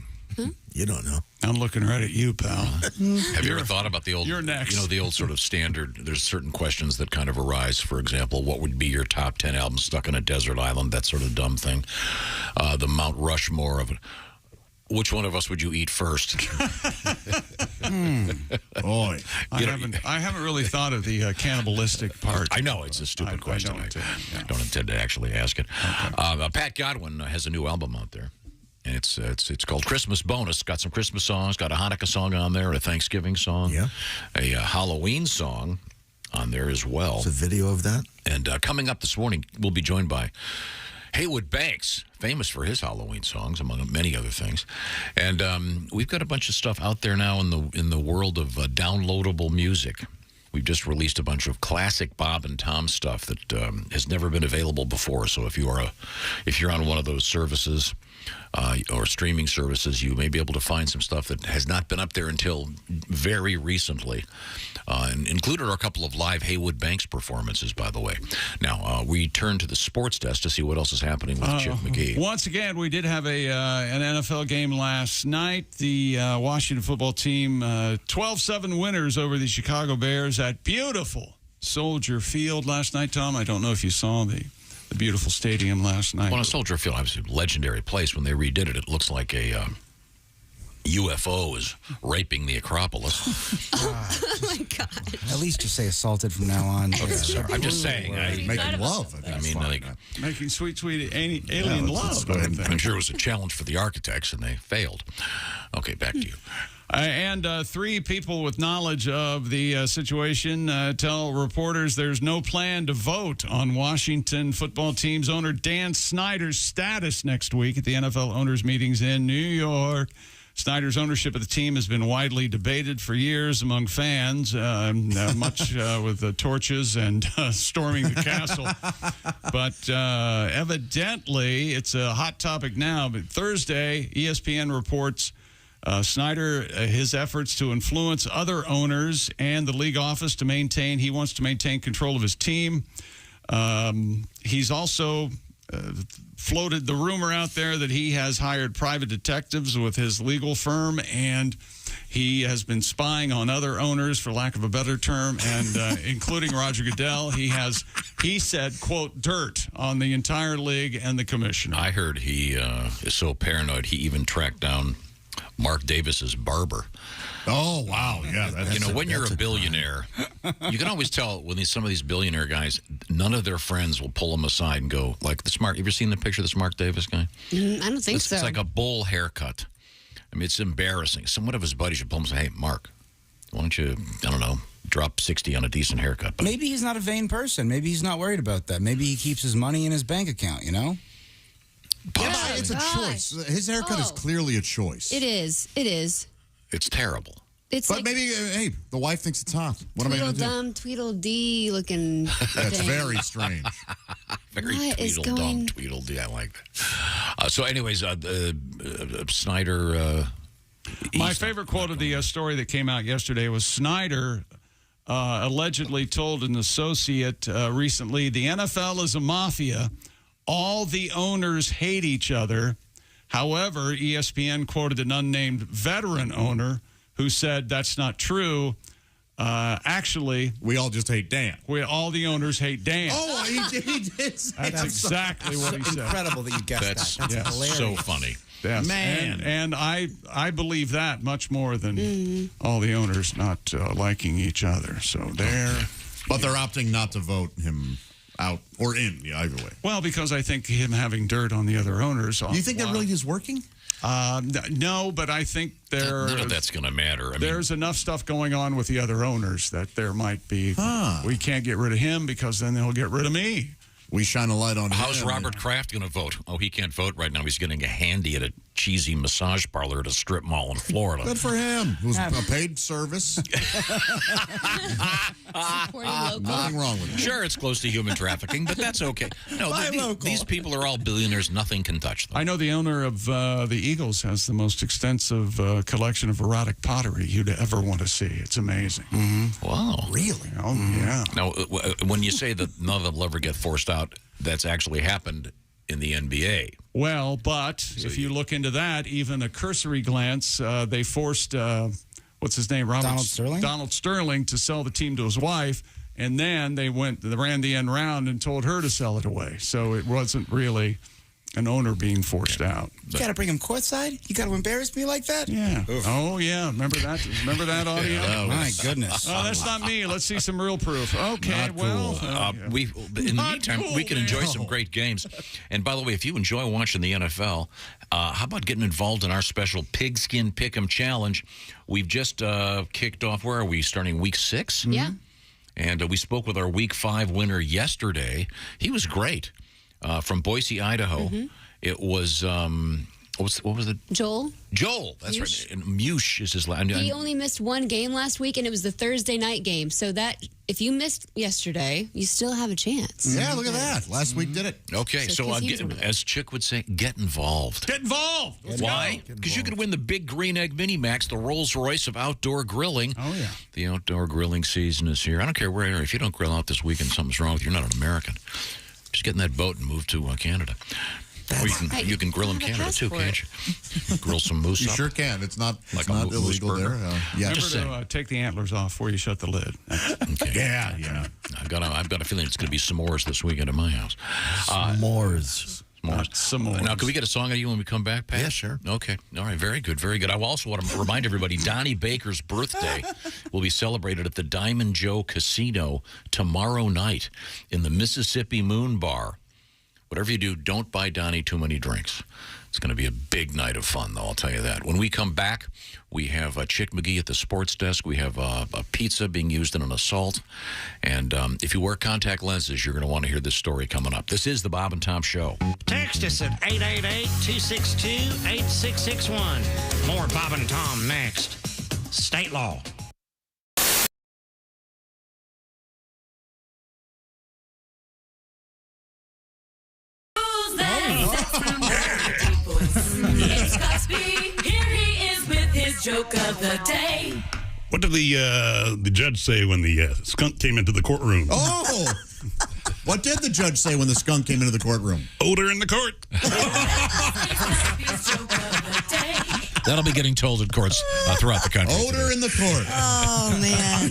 You don't know. I'm looking right at you, pal. Have you ever thought about the old? You're next. You know, the old sort of standard. There's certain questions that kind of arise. For example, what would be your top 10 albums stuck on a desert island? That sort of dumb thing. The Mount Rushmore of. Which one of us would you eat first? Boy, I haven't really thought of the cannibalistic part. I know it's a stupid question. I don't intend to actually ask it. Okay. Pat Godwin has a new album out there, and it's called Christmas Bonus. Got some Christmas songs, got a Hanukkah song on there, a Thanksgiving song, a Halloween song on there as well. There's a video of that. And coming up this morning, we'll be joined by Haywood Banks, famous for his Halloween songs, among many other things. And we've got a bunch of stuff out there now in the world of downloadable music. We've just released a bunch of classic Bob and Tom stuff that has never been available before. So if you're on one of those services or streaming services, you may be able to find some stuff that has not been up there until very recently. And included are a couple of live Haywood Banks performances, by the way. Now, we turn to the sports desk to see what else is happening with Chip McGee. Once again, we did have an NFL game last night. The Washington football team, 12-7 winners over the Chicago Bears at beautiful Soldier Field last night, Tom. I don't know if you saw the beautiful stadium last night. Well, Soldier Field, obviously a legendary place. When they redid it, it looks like a UFO is raping the Acropolis. Oh, my God. At least just say assaulted from now on. I'm just saying. Making love. I mean, like, making sweet alien love. I'm sure it was a challenge for the architects, and they failed. Okay, back to you. And three people with knowledge of the situation tell reporters there's no plan to vote on Washington football team's owner Dan Snyder's status next week at the NFL owners' meetings in New York. Snyder's ownership of the team has been widely debated for years among fans, much with torches and storming the castle. But evidently, it's a hot topic now. But Thursday, ESPN reports Snyder, his efforts to influence other owners and the league office he wants to maintain control of his team. He's also floated the rumor out there that he has hired private detectives with his legal firm, and he has been spying on other owners, for lack of a better term, and including Roger Goodell. He said, quote, dirt on the entire league and the commissioner. I heard he is so paranoid he even tracked down Mark Davis's barber. Oh, wow. Yeah. When you're a billionaire, you can always tell when some of these billionaire guys, none of their friends will pull them aside and go, like have you ever seen the picture of this Mark Davis guy? I don't think so. It's like a bull haircut. I mean, it's embarrassing. One of his buddies should pull him and say, hey, Mark, why don't you, drop 60 on a decent haircut? But maybe he's not a vain person. Maybe he's not worried about that. Maybe he keeps his money in his bank account, Yeah, it's a choice. His haircut is clearly a choice. It is. It's terrible. But maybe, the wife thinks it's hot. What am I going to do? Tweedledee looking That's very strange. Very Tweedledee. I like that. So anyways, Snyder... My favorite quote of the story that came out yesterday was Snyder allegedly told an associate recently, the NFL is a mafia. All the owners hate each other. However, ESPN quoted an unnamed veteran owner who said that's not true. Actually, we all just hate Dan. All the owners hate Dan. Oh, he did. That's exactly what he said. Incredible that you guessed that. That's hilarious. So funny. Yes. Man. And I believe that much more than all the owners not liking each other. So But they're opting not to vote him out or in, either way. Well, because I think him having dirt on the other owners. Do you think that really is working? No, but I think none of that's going to matter. There's enough stuff going on with the other owners that there might be. We can't get rid of him because then they'll get rid of me. We shine a light on him. How's Robert Kraft going to vote? Oh, he can't vote right now. He's getting a handy at a cheesy massage parlor at a strip mall in Florida. Good for him. It was a paid service. Nothing wrong with it. Sure, it's close to human trafficking, but that's okay. No, these people are all billionaires. Nothing can touch them. I know the owner of the Eagles has the most extensive collection of erotic pottery you'd ever want to see. It's amazing. Mm-hmm. Wow. Really? Oh, yeah. Now, when you say that none of them will ever get forced out, that's actually happened in the NBA. Well, but if you look into that, even a cursory glance, they forced, what's his name? Donald Sterling to sell the team to his wife, and then they ran the end round and told her to sell it away. So it wasn't really an owner being forced out. You got to bring him courtside? You got to embarrass me like that? Yeah. Oof. Oh, yeah. Remember that? Remember that audio? Oh, my goodness. Oh, that's not me. Let's see some real proof. Okay, Not well. cool. In the meantime, we can enjoy some great games. And by the way, if you enjoy watching the NFL, how about getting involved in our special Pigskin Pick'em Challenge? We've just kicked off. Where are we? Starting week 6? Yeah. And we spoke with our week 5 winner yesterday. He was great. From Boise, Idaho. It was, what was it? Joel. Joel, that's Mush. right. And Mush is his last. He only missed one game last week, and it was the Thursday night game. So that if you missed yesterday, you still have a chance. Yeah, look at that. Last week did it. Okay, so as Chick would say, get involved. Get involved. Why? Because you could win the Big Green Egg Mini Max, the Rolls Royce of outdoor grilling. Oh, yeah. The outdoor grilling season is here. I don't care where you are. If you don't grill out this weekend, something's wrong with you. You're not an American. Just get in that boat and move to Canada. Or you can grill in Canada too, can't you? Grill some moose You up. sure can. It's not Like it's a not moose illegal burger. there. Yeah. Remember Just to take the antlers off before you shut the lid. Okay. Yeah. I've got a feeling it's going to be s'mores this weekend at my house. S'mores. S'mores. Now, can we get a song out of you when we come back, Pat? Yeah, sure. Okay. All right. Very good. Very good. I also want to remind everybody, Donnie Baker's birthday will be celebrated at the Diamond Joe Casino tomorrow night in the Mississippi Moon Bar. Whatever you do, don't buy Donnie too many drinks. It's going to be a big night of fun, though, I'll tell you that. When we come back, we have Chick McGee at the sports desk. We have a pizza being used in an assault. And if you wear contact lenses, you're going to want to hear this story coming up. This is the Bob and Tom Show. Text us at 888-262-8661. More Bob and Tom next. State law. It's Cosby. Here he is with his joke of the day. What did the judge say when the skunk came into the courtroom? Oh! What did the judge say when the skunk came into the courtroom? Odor in the court. That'll be getting told in courts throughout the country. Odor in the court. Oh, man.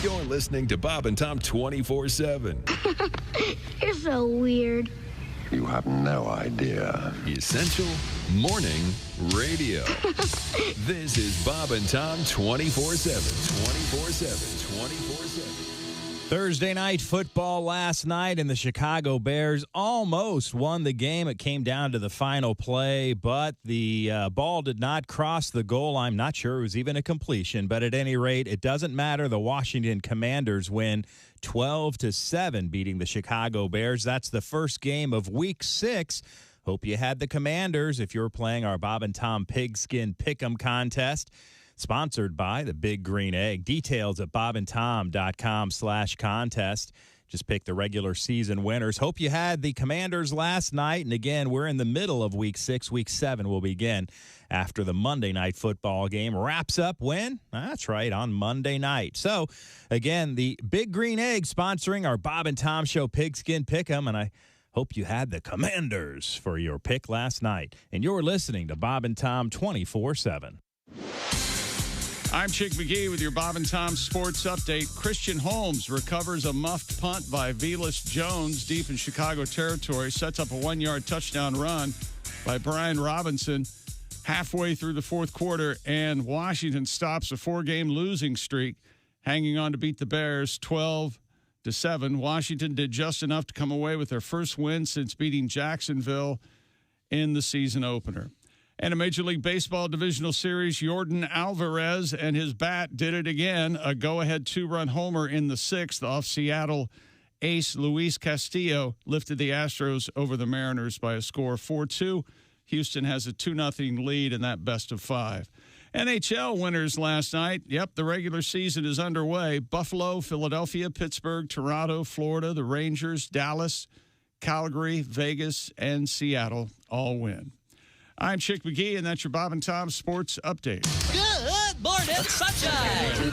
You're listening to Bob and Tom 24/7. You're so weird. You have no idea. Essential Morning Radio. This is Bob and Tom 24/7. 24/7. 24/7. Thursday night football last night, and the Chicago Bears almost won the game. It came down to the final play, but the ball did not cross the goal line. I'm not sure it was even a completion, but at any rate, it doesn't matter. The Washington Commanders win 12-7, beating the Chicago Bears. That's the first game of Week 6. Hope you had the Commanders if you're playing our Bob and Tom Pigskin Pick'em contest. Sponsored by the Big Green Egg. Details at bobandtom.com/contest. Just pick the regular season winners. Hope you had the Commanders last night. And again, we're in the middle of Week 6. Week 7 will begin after the Monday night football game wraps up when? That's right, on Monday night. So, again, the Big Green Egg sponsoring our Bob and Tom Show Pigskin Pick'em. And I Hope you had the Commanders for your pick last night. And you're listening to Bob and Tom 24/7. I'm Chick McGee with your Bob and Tom Sports Update. Christian Holmes recovers a muffed punt by Velus Jones deep in Chicago territory, sets up a 1-yard touchdown run by Brian Robinson halfway through the fourth quarter, and Washington stops a 4-game losing streak, hanging on to beat the Bears 12-7. Washington did just enough to come away with their first win since beating Jacksonville in the season opener. And a Major League Baseball divisional series, Yordan Alvarez and his bat did it again. A go-ahead 2-run homer in the 6th off Seattle ace Luis Castillo lifted the Astros over the Mariners by a score of 4-2. Houston has a 2-0 lead in that best of 5. NHL winners last night. Yep, the regular season is underway. Buffalo, Philadelphia, Pittsburgh, Toronto, Florida, the Rangers, Dallas, Calgary, Vegas, and Seattle all win. I'm Chick McGee, and that's your Bob and Tom Sports Update. Good morning, sunshine.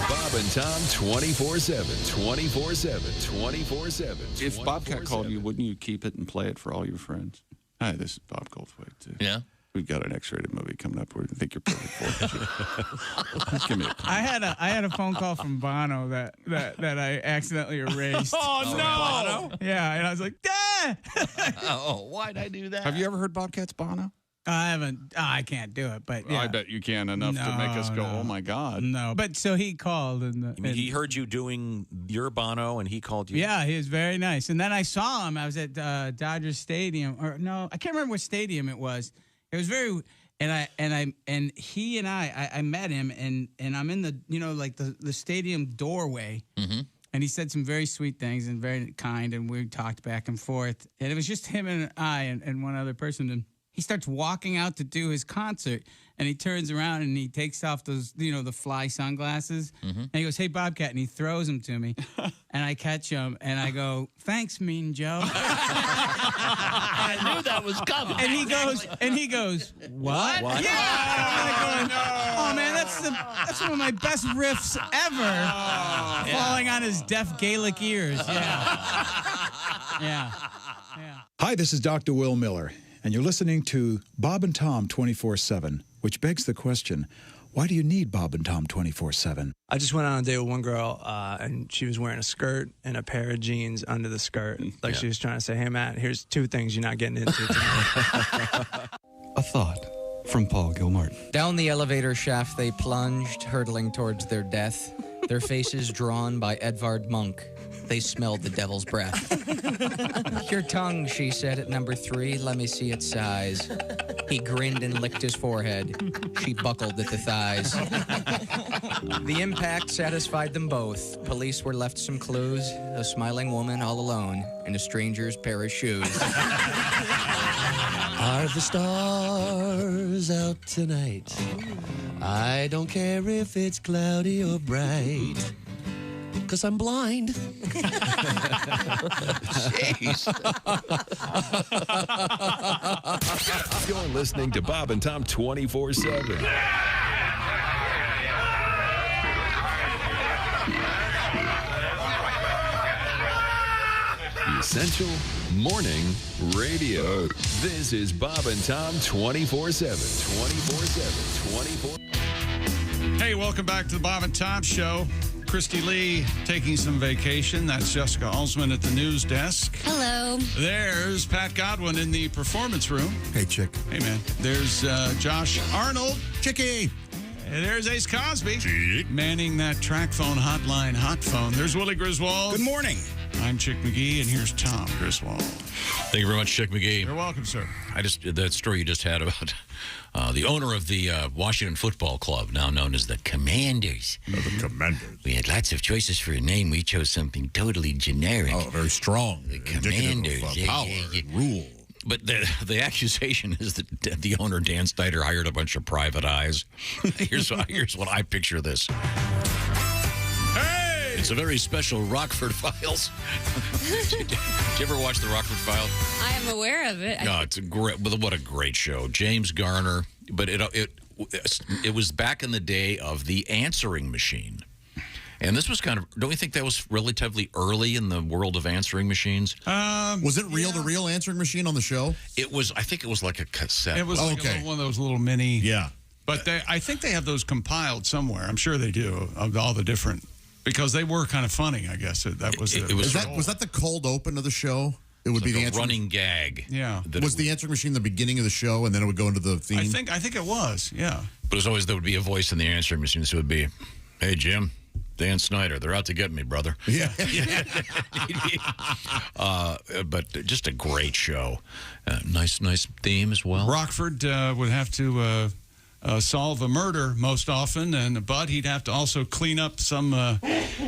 Bob and Tom 24/7, 24/7, 24/7. If Bobcat called you, wouldn't you keep it and play it for all your friends? Hi, this is Bob Goldthwait, too. Yeah? We've got an X-rated movie coming up where I think you're perfect for it. Give me a call. I had a phone call from Bono that I accidentally erased. Oh, no! Bono? Yeah, and I was like, ah! Oh, why'd I do that? Have you ever heard Bobcat's Bono? I haven't. I can't do it, but yeah. I bet you can enough to make us go, oh, my God. No, but so he called. And You mean he heard you doing your Bono and he called you? Yeah, he was very nice. And then I saw him. I was at Dodger Stadium. Or no, I can't remember what stadium it was. It was very, and he and I met him, and I'm in the, like the stadium doorway, and he said some very sweet things and very kind, and we talked back and forth, and it was just him and I and one other person, and he starts walking out to do his concert, and he turns around and he takes off those, the fly sunglasses, and he goes, "Hey, Bobcat," and he throws them to me, and I catch him, and I go, "Thanks, Mean Joe." I knew that was coming. And he goes, "What?" Yeah. And I'm going, "Oh man, that's one of my best riffs ever." Falling on his deaf Gaelic ears. Yeah. Hi, this is Dr. Will Miller, and you're listening to Bob and Tom 24/7, which begs the question, why do you need Bob and Tom 24/7? I just went on a date with one girl, and she was wearing a skirt and a pair of jeans under the skirt. Like she was trying to say, "Hey, Matt, here's 2 things you're not getting into tonight." A thought from Paul Gilmartin. Down the elevator shaft they plunged, hurtling towards their death, their faces drawn by Edvard Munch. They smelled the devil's breath. "Your tongue," she said at number 3. "Let me see its size." He grinned and licked his forehead. She buckled at the thighs. The impact satisfied them both. Police were left some clues. A smiling woman all alone in a stranger's pair of shoes. Are the stars out tonight? I don't care if it's cloudy or bright, 'cause I'm blind. Jeez. You're listening to Bob and Tom 24/7. Essential Morning Radio. This is Bob and Tom 24/7. 24/7. 24. Hey, welcome back to the Bob and Tom Show. Christy Lee taking some vacation. That's Jessica Alsman at the news desk. Hello. There's Pat Godwin in the performance room. Hey, Chick. Hey, man. There's Josh Arnold. Chickie. And there's Ace Cosby. Manning that track phone hotline hot phone. There's Willie Griswold. Good morning. I'm Chick McGee, and here's Tom Griswold. Thank you very much, Chick McGee. You're welcome, sir. That story you just had about the owner of the Washington Football Club, now known as the Commanders. The Commanders. We had lots of choices for a name. We chose something totally generic. Oh, very strong. The Commanders. Of, power and rule. But the accusation is that the owner, Dan Snyder, hired a bunch of private eyes. Here's what I picture this. Hey! It's a very special Rockford Files. Did you ever watch the Rockford Files? I am aware of it. No, it's a great. What a great show. James Garner. But it was back in the day of the answering machine. And this was kind of, don't we think that was relatively early in the world of answering machines? Was it reel-to-reel answering machine on the show? It was, I think it was like a cassette. It was like one of those little mini. Yeah. But I think they have those compiled somewhere. I'm sure they do, of all the different, because they were kind of funny, I guess. That was was that the cold open of the show? It would be like the a answering running gag. Yeah. Was the answering machine the beginning of the show, and then it would go into the theme? I think it was, yeah. But as always, there would be a voice in the answering machine. So it would be, "Hey, Jim, Dan Snyder, they're out to get me, brother." Yeah. But just a great show. Nice theme as well. Rockford would have to solve a murder most often, but he'd have to also clean up some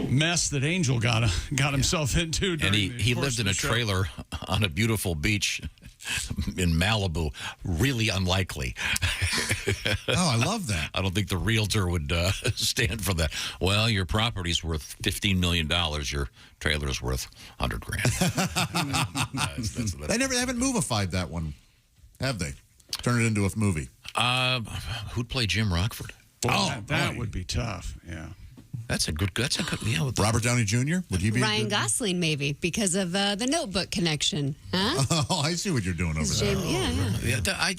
mess that Angel got himself into. And he lived in a trailer on a beautiful beach in Malibu. Really unlikely. Oh, I love that. I don't think the realtor would stand for that. Well, your property's worth $15 million. Your trailer's worth $100,000. They haven't movified that one, have they? Turn it into a movie. Who'd play Jim Rockford? Well, that would be tough. Yeah. That's a good. Yeah. Robert Downey Jr. Would he be? Ryan Gosling, maybe, because of the Notebook connection. Huh? Oh, I see what you're doing over there.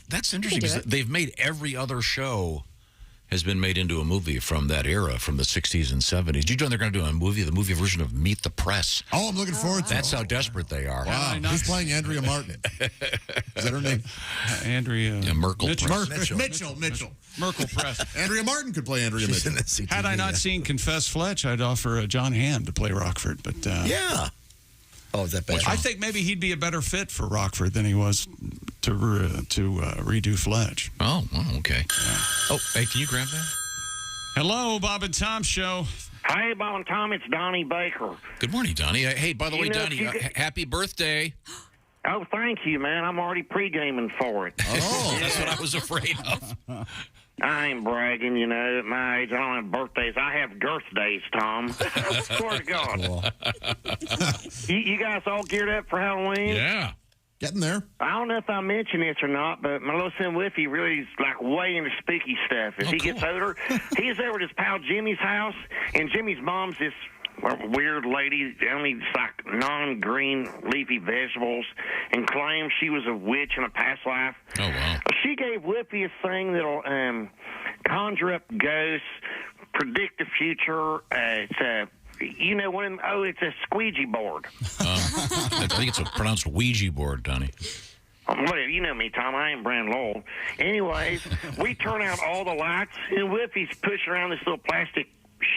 That's interesting because they've made every other show has been made into a movie from that era, from the 60s and 70s. Did you know they're going to do the movie version of Meet the Press? Oh, I'm looking forward to it. That's how desperate they are. Wow. Who's playing Andrea Martin? Is that her name? Andrea Merkel. Mitchell. Merkel Press. Andrea Martin could play Andrea Mitchell. Had I not seen Confess Fletch, I'd offer John Hamm to play Rockford. But yeah. Oh, is that better? I think maybe he'd be a better fit for Rockford than he was to redo Fletch. Oh, okay. Yeah. Oh, hey, can you grab that? Hello, Bob and Tom Show. Hey, Bob and Tom, it's Donnie Baker. Good morning, Donnie. Hey, by the way, Donnie, happy birthday. Oh, thank you, man. I'm already pre-gaming for it. Oh, that's what I was afraid of. I ain't bragging, at my age. I don't have birthdays. I have girth days, Tom. Swear to God. Cool. You guys all geared up for Halloween? Yeah. Getting there. I don't know if I mentioned this or not, but my little son Whiffy really is like way into spooky stuff. As he gets older, he's over at his pal Jimmy's house, and Jimmy's mom's this weird lady, only eats like non-green leafy vegetables, and claims she was a witch in a past life. Oh, wow. She gave Whippy a thing that'll conjure up ghosts, predict the future. It's a it's a squeegee board. I think it's pronounced Ouija board, Donnie. Whatever, you know me, Tom. I ain't Brand Lowell. Anyways, we turn out all the lights, and Whippy's pushing around this little plastic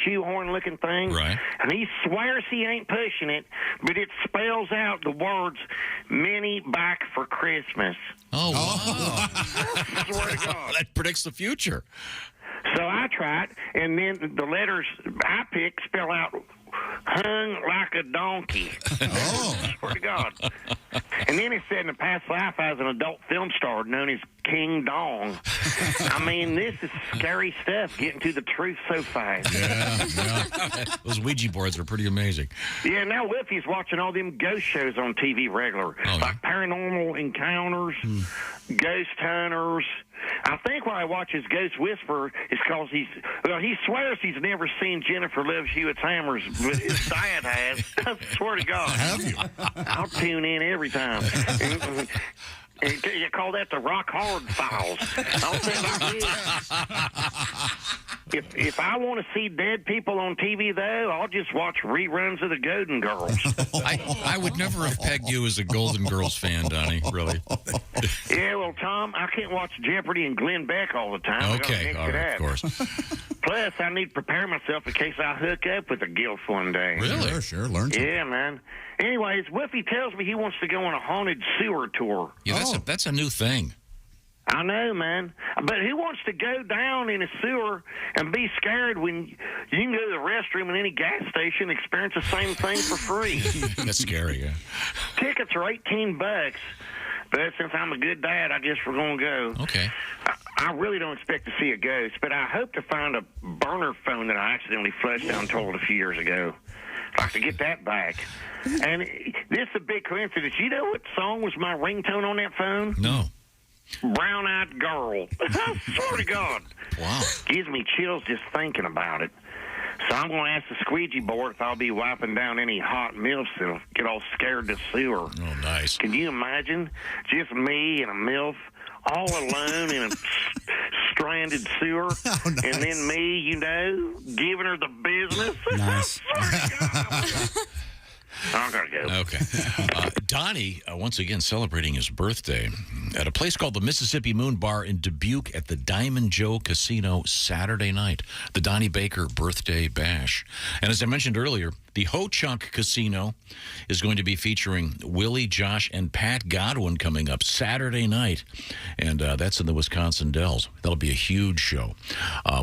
shoehorn-looking thing. Right. And he swears he ain't pushing it, but it spells out the words, "Minnie back for Christmas." Oh, wow. Swear to God. That predicts the future. So I tried, and then the letters I picked spell out "hung like a donkey." Oh. Swear to God. And then it said in the past life I was an adult film star known as King Dong. I mean, this is scary stuff, getting to the truth so fast. Yeah. Those Ouija boards are pretty amazing. Yeah, now Whiffy's watching all them ghost shows on TV regular, like Paranormal Encounters, Ghost Hunters. I think why I watch his Ghost Whisperer is because he swears he's never seen Jennifer Love Hewitt's Hammers, but his dad has. I swear to God. Have you? I'll tune in every time. You call that the Rock Hard Files. I'll say like this. If I want to see dead people on TV, though, I'll just watch reruns of the Golden Girls. I would never have pegged you as a Golden Girls fan, Donnie, really. Yeah, well, Tom, I can't watch Jeopardy and Glenn Beck all the time. Okay, all right, of course. Plus, I need to prepare myself in case I hook up with a gilf one day. Really? Sure. Learn something. Yeah, man. Anyways, Whiffy tells me he wants to go on a haunted sewer tour. Yeah, that's a new thing. I know, man. But who wants to go down in a sewer and be scared when you can go to the restroom in any gas station and experience the same thing for free? That's scary, yeah. Tickets are $18. But since I'm a good dad, I guess we're going to go. Okay. I really don't expect to see a ghost, but I hope to find a burner phone that I accidentally flushed down the toilet a few years ago. I'd like to get that back. And this is a big coincidence. You know what song was my ringtone on that phone? No. Brown-Eyed Girl. I swear to God. Wow. Gives me chills just thinking about it. So I'm going to ask the squeegee board if I'll be wiping down any hot MILFs that'll get all scared to sewer. Oh, nice. Can you imagine just me and a MILF all alone in a stranded sewer, and then me, giving her the business? Nice. I'm going to go. Okay. Donnie, once again, celebrating his birthday at a place called the Mississippi Moon Bar in Dubuque at the Diamond Joe Casino Saturday night. The Donnie Baker Birthday Bash. And as I mentioned earlier, the Ho-Chunk Casino is going to be featuring Willie, Josh, and Pat Godwin coming up Saturday night. And that's in the Wisconsin Dells. That'll be a huge show.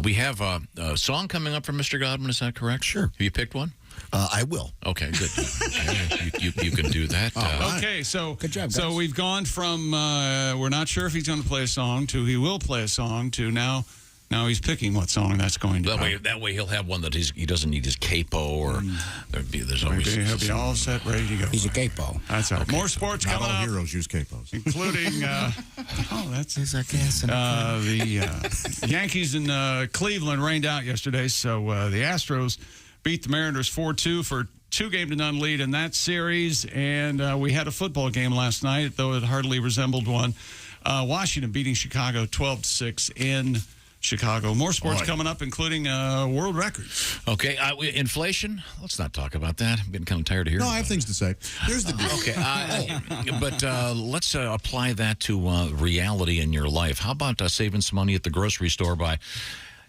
We have a song coming up from Mr. Godwin. Is that correct? Sure. Have you picked one? I will. Okay, good. you can do that. Okay, so good job, guys. So we've gone from we're not sure if he's going to play a song to he will play a song to now he's picking what song that's going to be. That way he'll have one that he doesn't need his capo or there's always he'll be all set, ready to go. He's a capo. That's all right. More sports Not coming all up, heroes use capos. including There's our gas in the Yankees in Cleveland rained out yesterday, so the Astros beat the Mariners 4-2 for 2-0 lead in that series. And we had a football game last night, though it hardly resembled one. Washington beating Chicago 12-6 in Chicago. More sports coming up, including world records. Okay, inflation. Let's not talk about that. I'm getting kind of tired of hearing. No, I have things to say. Here's the deal. Okay, but let's apply that to reality in your life. How about saving some money at the grocery store by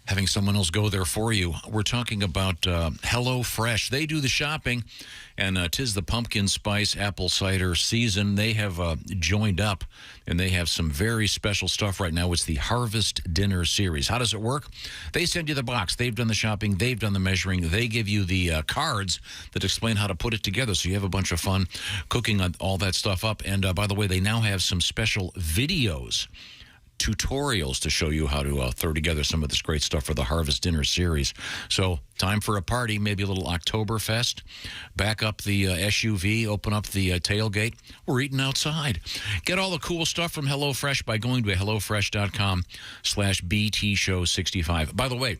having someone else go there for you? We're talking about HelloFresh. They do the shopping, and 'tis the pumpkin spice apple cider season. They have joined up, and they have some very special stuff right now. It's the Harvest Dinner Series. How does it work? They send you the box. They've done the shopping. They've done the measuring. They give you the cards that explain how to put it together, so you have a bunch of fun cooking all that stuff up. And by the way, they now have some special videos, tutorials to show you how to throw together some of this great stuff for the Harvest Dinner Series. So time for a party, maybe a little Oktoberfest. Back up the SUV, open up the tailgate. We're eating outside. Get all the cool stuff from HelloFresh by going to HelloFresh.com/BTShow65. By the way,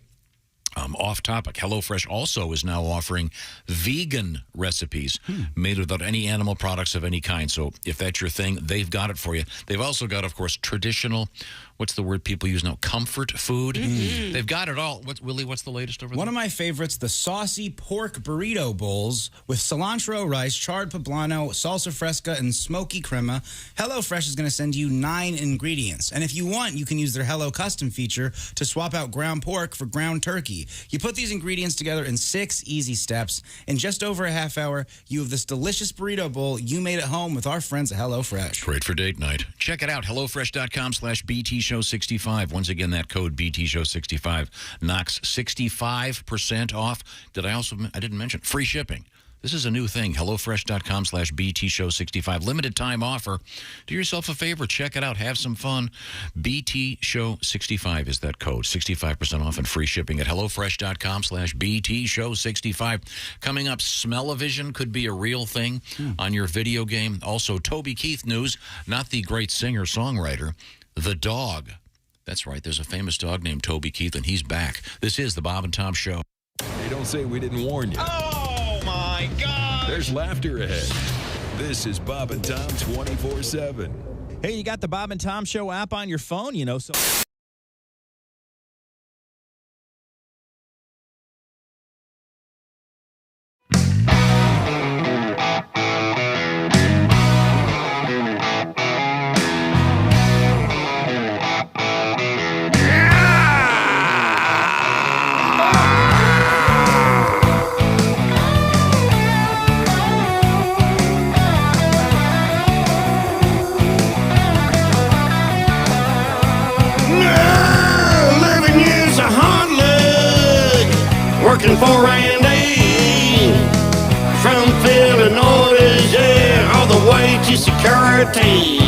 off topic, HelloFresh also is now offering vegan recipes made without any animal products of any kind. So if that's your thing, they've got it for you. They've also got, of course, traditional, what's the word people use now? Comfort food. They've got it all. Willie, what's the latest over there? One of my favorites, the saucy pork burrito bowls with cilantro rice, charred poblano, salsa fresca, and smoky crema. HelloFresh is going to send you 9 ingredients. And if you want, you can use their Hello Custom feature to swap out ground pork for ground turkey. You put these ingredients together in 6 easy steps. In just over a half hour, you have this delicious burrito bowl you made at home with our friends at HelloFresh. Great for date night. Check it out, HelloFresh.com/BTShow65. Once again, that code BTShow65 knocks 65% off. I didn't mention free shipping. This is a new thing, HelloFresh.com/BTShow65. Limited time offer. Do yourself a favor. Check it out. Have some fun. BTShow65 is that code. 65% off and free shipping at HelloFresh.com/BTShow65. Coming up, smell-o-vision could be a real thing on your video game. Also, Toby Keith news, not the great singer-songwriter, the dog. That's right. There's a famous dog named Toby Keith, and he's back. This is the Bob and Tom Show. Hey, don't say we didn't warn you. Oh, my God. There's laughter ahead. This is Bob and Tom 24/7. Hey, you got the Bob and Tom Show app on your phone, so... Working for Randy from Illinois, yeah, all the way to security.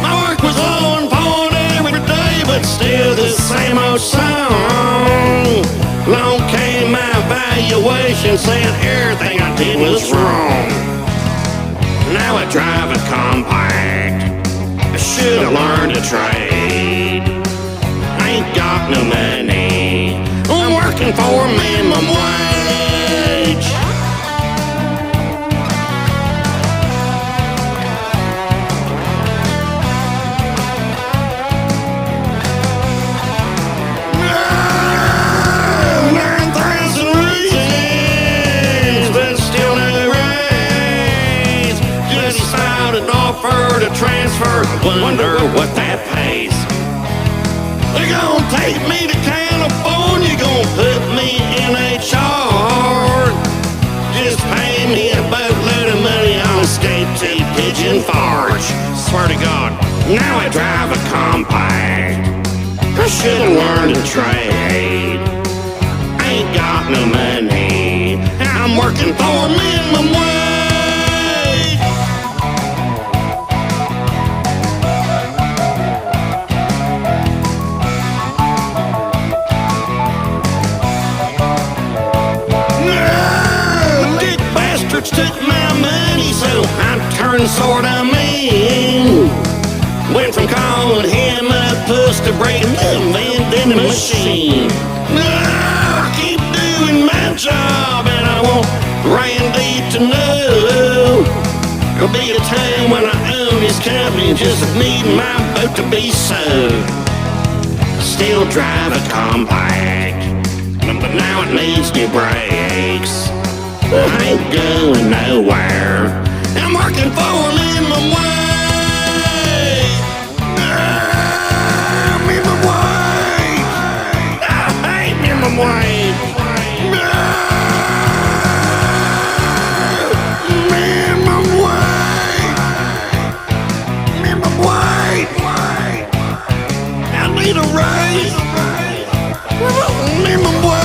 My work was on point every day, but still the same old song. Long came my evaluation saying everything I did was wrong. Now I drive a compact. I should have learned a trade. I ain't got no money. I'm working for me. wonder what that pays. They're gonna take me to California, gonna put me in HR. Just pay me a boatload of money on skate to pigeon forge. Swear to God, now I drive a compact. I should've learned a trade. Ain't got no money, I'm working for minimum wage. Dick bastards took my money, so I turned sorta mean. Went from calling him a puss to breaking the vending machine. I keep doing my job, and I want Randy to know there'll be a time when I own his company, just need my boat to be sold. Still drive a compact, but now it needs new brakes. I ain't going nowhere, I'm working for minimum wage. Minimum wage. I hate minimum wage. Minimum wage. Minimum wage. I need a raise. Minimum wage.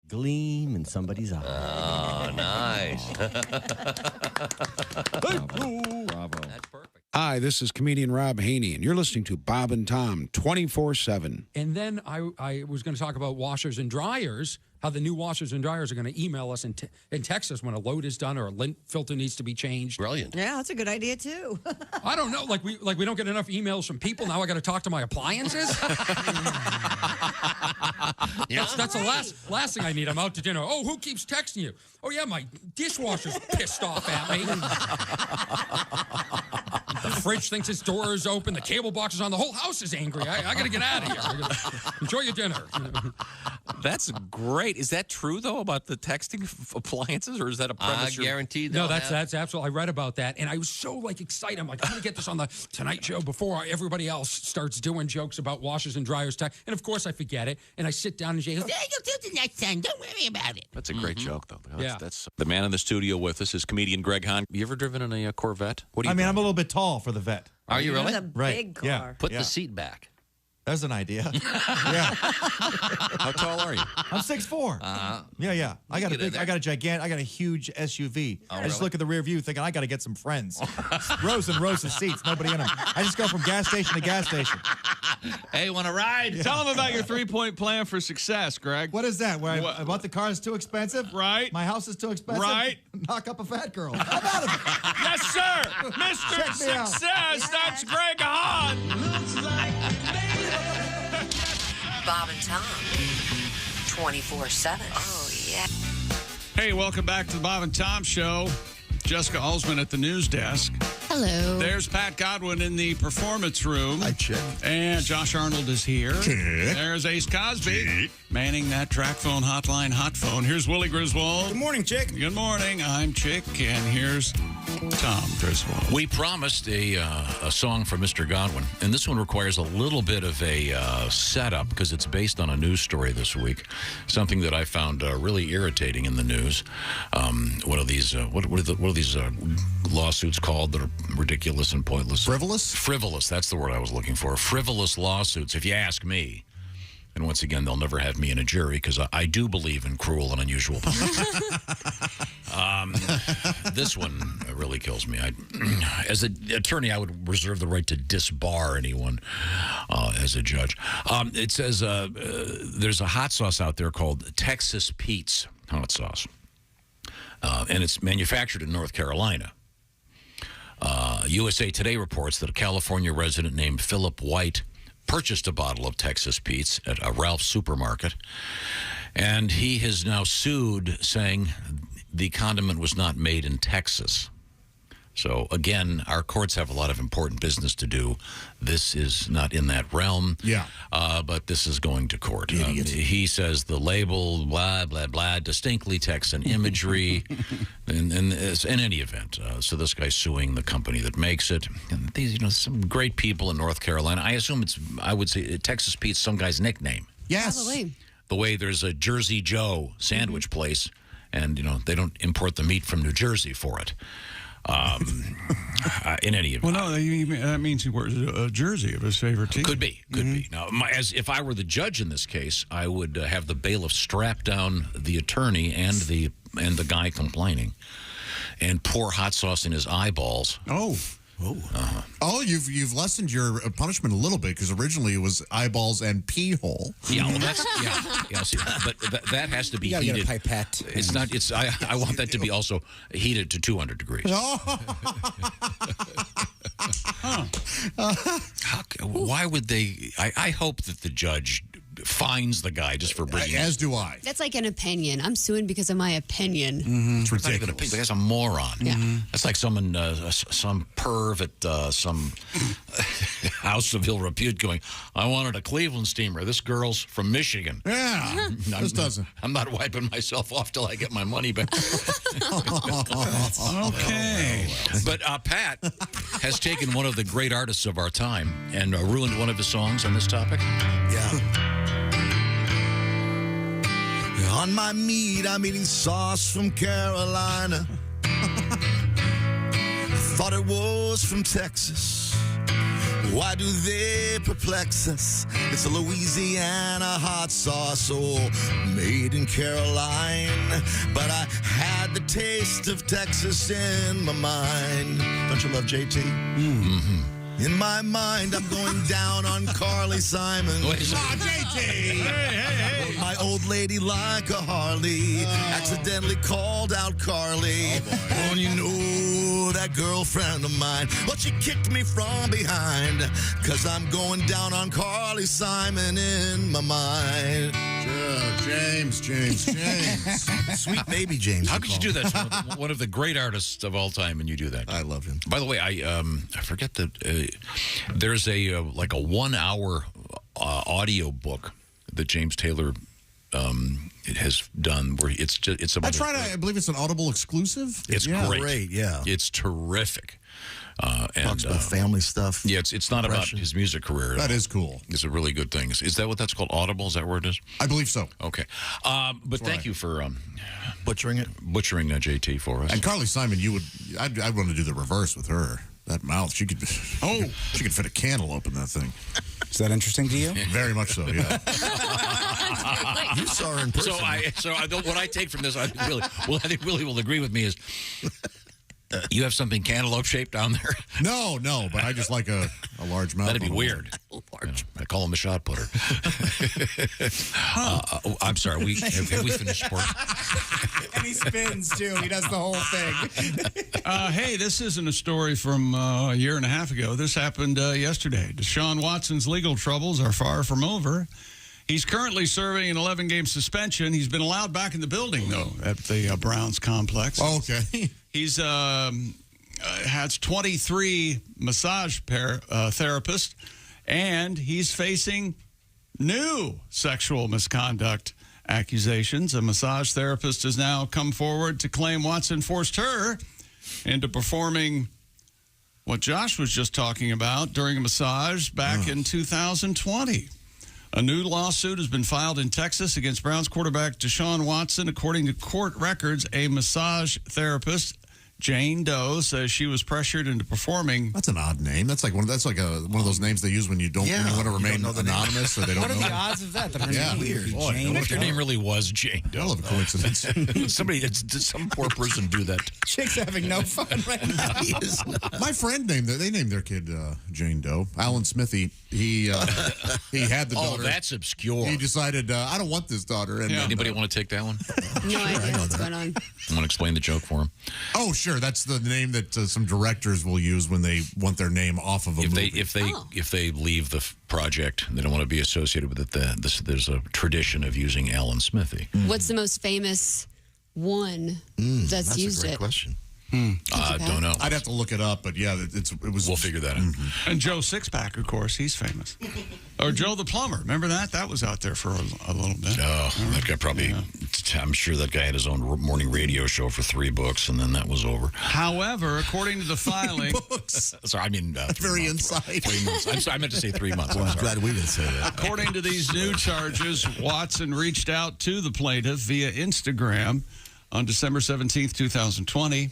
Gleam in somebody's eye. Oh, nice. Bravo. That's perfect. Hi, this is comedian Rob Haney, and you're listening to Bob and Tom 24/7. And then I was going to talk about washers and dryers, how the new washers and dryers are going to email us and text us when a load is done or a lint filter needs to be changed. Brilliant. Yeah, that's a good idea too. I don't know, like we don't get enough emails from people. Now I got to talk to my appliances. That's the last thing I need. I'm out to dinner. Oh, who keeps texting you? Oh yeah, my dishwasher's pissed off at me. The fridge thinks its door is open. The cable box is on. The whole house is angry. I got to get out of here. Enjoy your dinner. That's great. Is that true, though, about the texting appliances, or is that a premise? I guarantee No, that's absolutely. I read about that, and I was so excited. I'm like, I'm going to get this on the Tonight Show before everybody else starts doing jokes about washers and dryers. And of course, I forget it, and I sit down and Jay goes, "Yeah, you'll do it next time. Don't worry about it." That's a great joke, though. Yeah. That's the man in the studio with us is comedian Greg Hahn. You ever driven in a Corvette? What do you? I mean, I'm a little bit tall for the vet. Are you really? It's a big car. Yeah. Put the seat back. There's an idea. Yeah. How tall are you? I'm 6'4". Yeah. I got a huge SUV. I just look at the rear view thinking I got to get some friends. Rows and rows of seats, nobody in them. I just go from gas station to gas station. Hey, want to ride? Yeah. Tell them about your 3-point plan for success, Greg. What is that? Where I bought the car is too expensive? Right. My house is too expensive? Right. Knock up a fat girl. How about it? Yes, sir. Mr. Check me out. Success. That's Greg Hahn. Bob and Tom, 24/7. Oh, yeah. Hey, welcome back to the Bob and Tom Show. Jessica Alsman at the news desk. Hello. There's Pat Godwin in the performance room. Hi, Chick. And Josh Arnold is here. Chick. There's Ace Cosby. Manning that track phone hotline hot phone. Here's Willie Griswold. Good morning, Chick. Good morning. I'm Chick. And here's Tom Griswold. We promised a song for Mr. Godwin, and this one requires a little bit of a setup because it's based on a news story this week, something that I found really irritating in the news. What are these? What are these lawsuits called that are ridiculous and pointless? Frivolous? Frivolous. That's the word I was looking for. Frivolous lawsuits, if you ask me. And once again, they'll never have me in a jury because I do believe in cruel and unusual punishment. This one really kills me. As an attorney, I would reserve the right to disbar anyone as a judge. It says there's a hot sauce out there called Texas Pete's hot sauce. And it's manufactured in North Carolina. USA Today reports that a California resident named Philip White purchased a bottle of Texas Pete's at a Ralph's supermarket, and he has now sued, saying the condiment was not made in Texas. So, again, our courts have a lot of important business to do. This is not in that realm. Yeah. But this is going to court. He says the label, blah, blah, blah, distinctly Texan imagery, and in any event. So this guy's suing the company that makes it. And these, some great people in North Carolina. I would say Texas Pete's some guy's nickname. Yes. Probably. The way there's a Jersey Joe sandwich place, and, they don't import the meat from New Jersey for it. In any event. Well, no, that means he wears a jersey of his favorite team. Could be. Now, as if I were the judge in this case, I would have the bailiff strap down the attorney and the guy complaining, and pour hot sauce in his eyeballs. Oh, you've lessened your punishment a little bit because originally it was eyeballs and pee hole. Yeah, well, that's see, but that has to be You gotta heated. get a pipette. It's not. It's I want that to be also heated to 200 degrees. Why would they? I hope that the judge fines the guy just for bringing. As do I. That's like an opinion. I'm suing because of my opinion. It's ridiculous. The guy's a moron. Yeah. That's like someone, some perv at some house of ill repute going, I wanted a Cleveland steamer. This girl's from Michigan. Yeah. This doesn't. I'm not wiping myself off till I get my money back. Okay. But Pat has taken one of the great artists of our time and ruined one of his songs on this topic. Yeah. On my meat, I'm eating sauce from Carolina. Thought it was from Texas. Why do they perplex us? It's a Louisiana hot sauce, made in Caroline. But I had the taste of Texas in my mind. Don't you love JT? Mm-hmm. In my mind, I'm going down on Carly Simon. JT! Hey. My old lady like a Harley accidentally called out Carly. Oh, you know that girlfriend of mine. Well, she kicked me from behind because I'm going down on Carly Simon in my mind. James. Sweet baby James. How could you do that to one of the great artists of all time, and you do that? I love him. By the way, I forget that there's a like a 1 hour audio book that James Taylor has done where it's about. I believe it's an Audible exclusive. It's great. Yeah. It's terrific. Talks about family stuff. Yeah, it's not about his music career. That is cool. It's a really good thing. Is that what that's called? Audible? Is that where it is? I believe so. Okay. But thank you for butchering JT for us. And Carly Simon, I'd want to do the reverse with her. That mouth, she could fit a cantaloupe in that thing. Is that interesting to you? Very much so, yeah. You saw her in person. So what I take from this, I think Willie will agree with me is you have something cantaloupe shaped down there. No, but I just like a large mouth. That'd be weird. I call him the shot putter. I'm sorry. Have we finished sport? And he spins too. He does the whole thing. Hey, this isn't a story from a year and a half ago. This happened yesterday. DeShaun Watson's legal troubles are far from over. He's currently serving an 11-game suspension. He's been allowed back in the building, though, at the Browns complex. Oh, okay. He's has 23 massage therapists, and he's facing new sexual misconduct accusations. A massage therapist has now come forward to claim Watson forced her into performing what Josh was just talking about during a massage back in 2020. A new lawsuit has been filed in Texas against Browns quarterback DeShaun Watson. According to court records, a massage therapist, Jane Doe, says she was pressured into performing. That's an odd name. That's like one of those names they use when you don't want to remain anonymous or they don't know. What are the odds of that? Weird. Boy, what if your name really was Jane Doe? Hell of a coincidence. Some poor person do that. Chick's having no fun right now. My friend named their kid Jane Doe. Alan Smithy. He had the daughter. Oh, that's obscure. He decided I don't want this daughter. And Anybody want to take that one? No idea what's going on. I'm going to explain the joke for him. Oh, sure. That's the name that some directors will use when they want their name off of a movie. If they leave the project, they don't want to be associated with it. There's a tradition of using Alan Smithy. What's the most famous one that's used a great it? question. Don't know. I'd have to look it up, but yeah, it was. We'll figure that out. And Joe Sixpack, of course, he's famous. Or Joe the Plumber. Remember that? That was out there for a little bit. Oh, that guy probably, I'm sure that guy had his own morning radio show for 3 books, and then that was over. However, according to the filing. Sorry, I mean, very inside. 3 months. I'm sorry, I meant to say 3 months. Well, I'm glad we didn't say that. According to these new charges, Watson reached out to the plaintiff via Instagram on December 17th, 2020.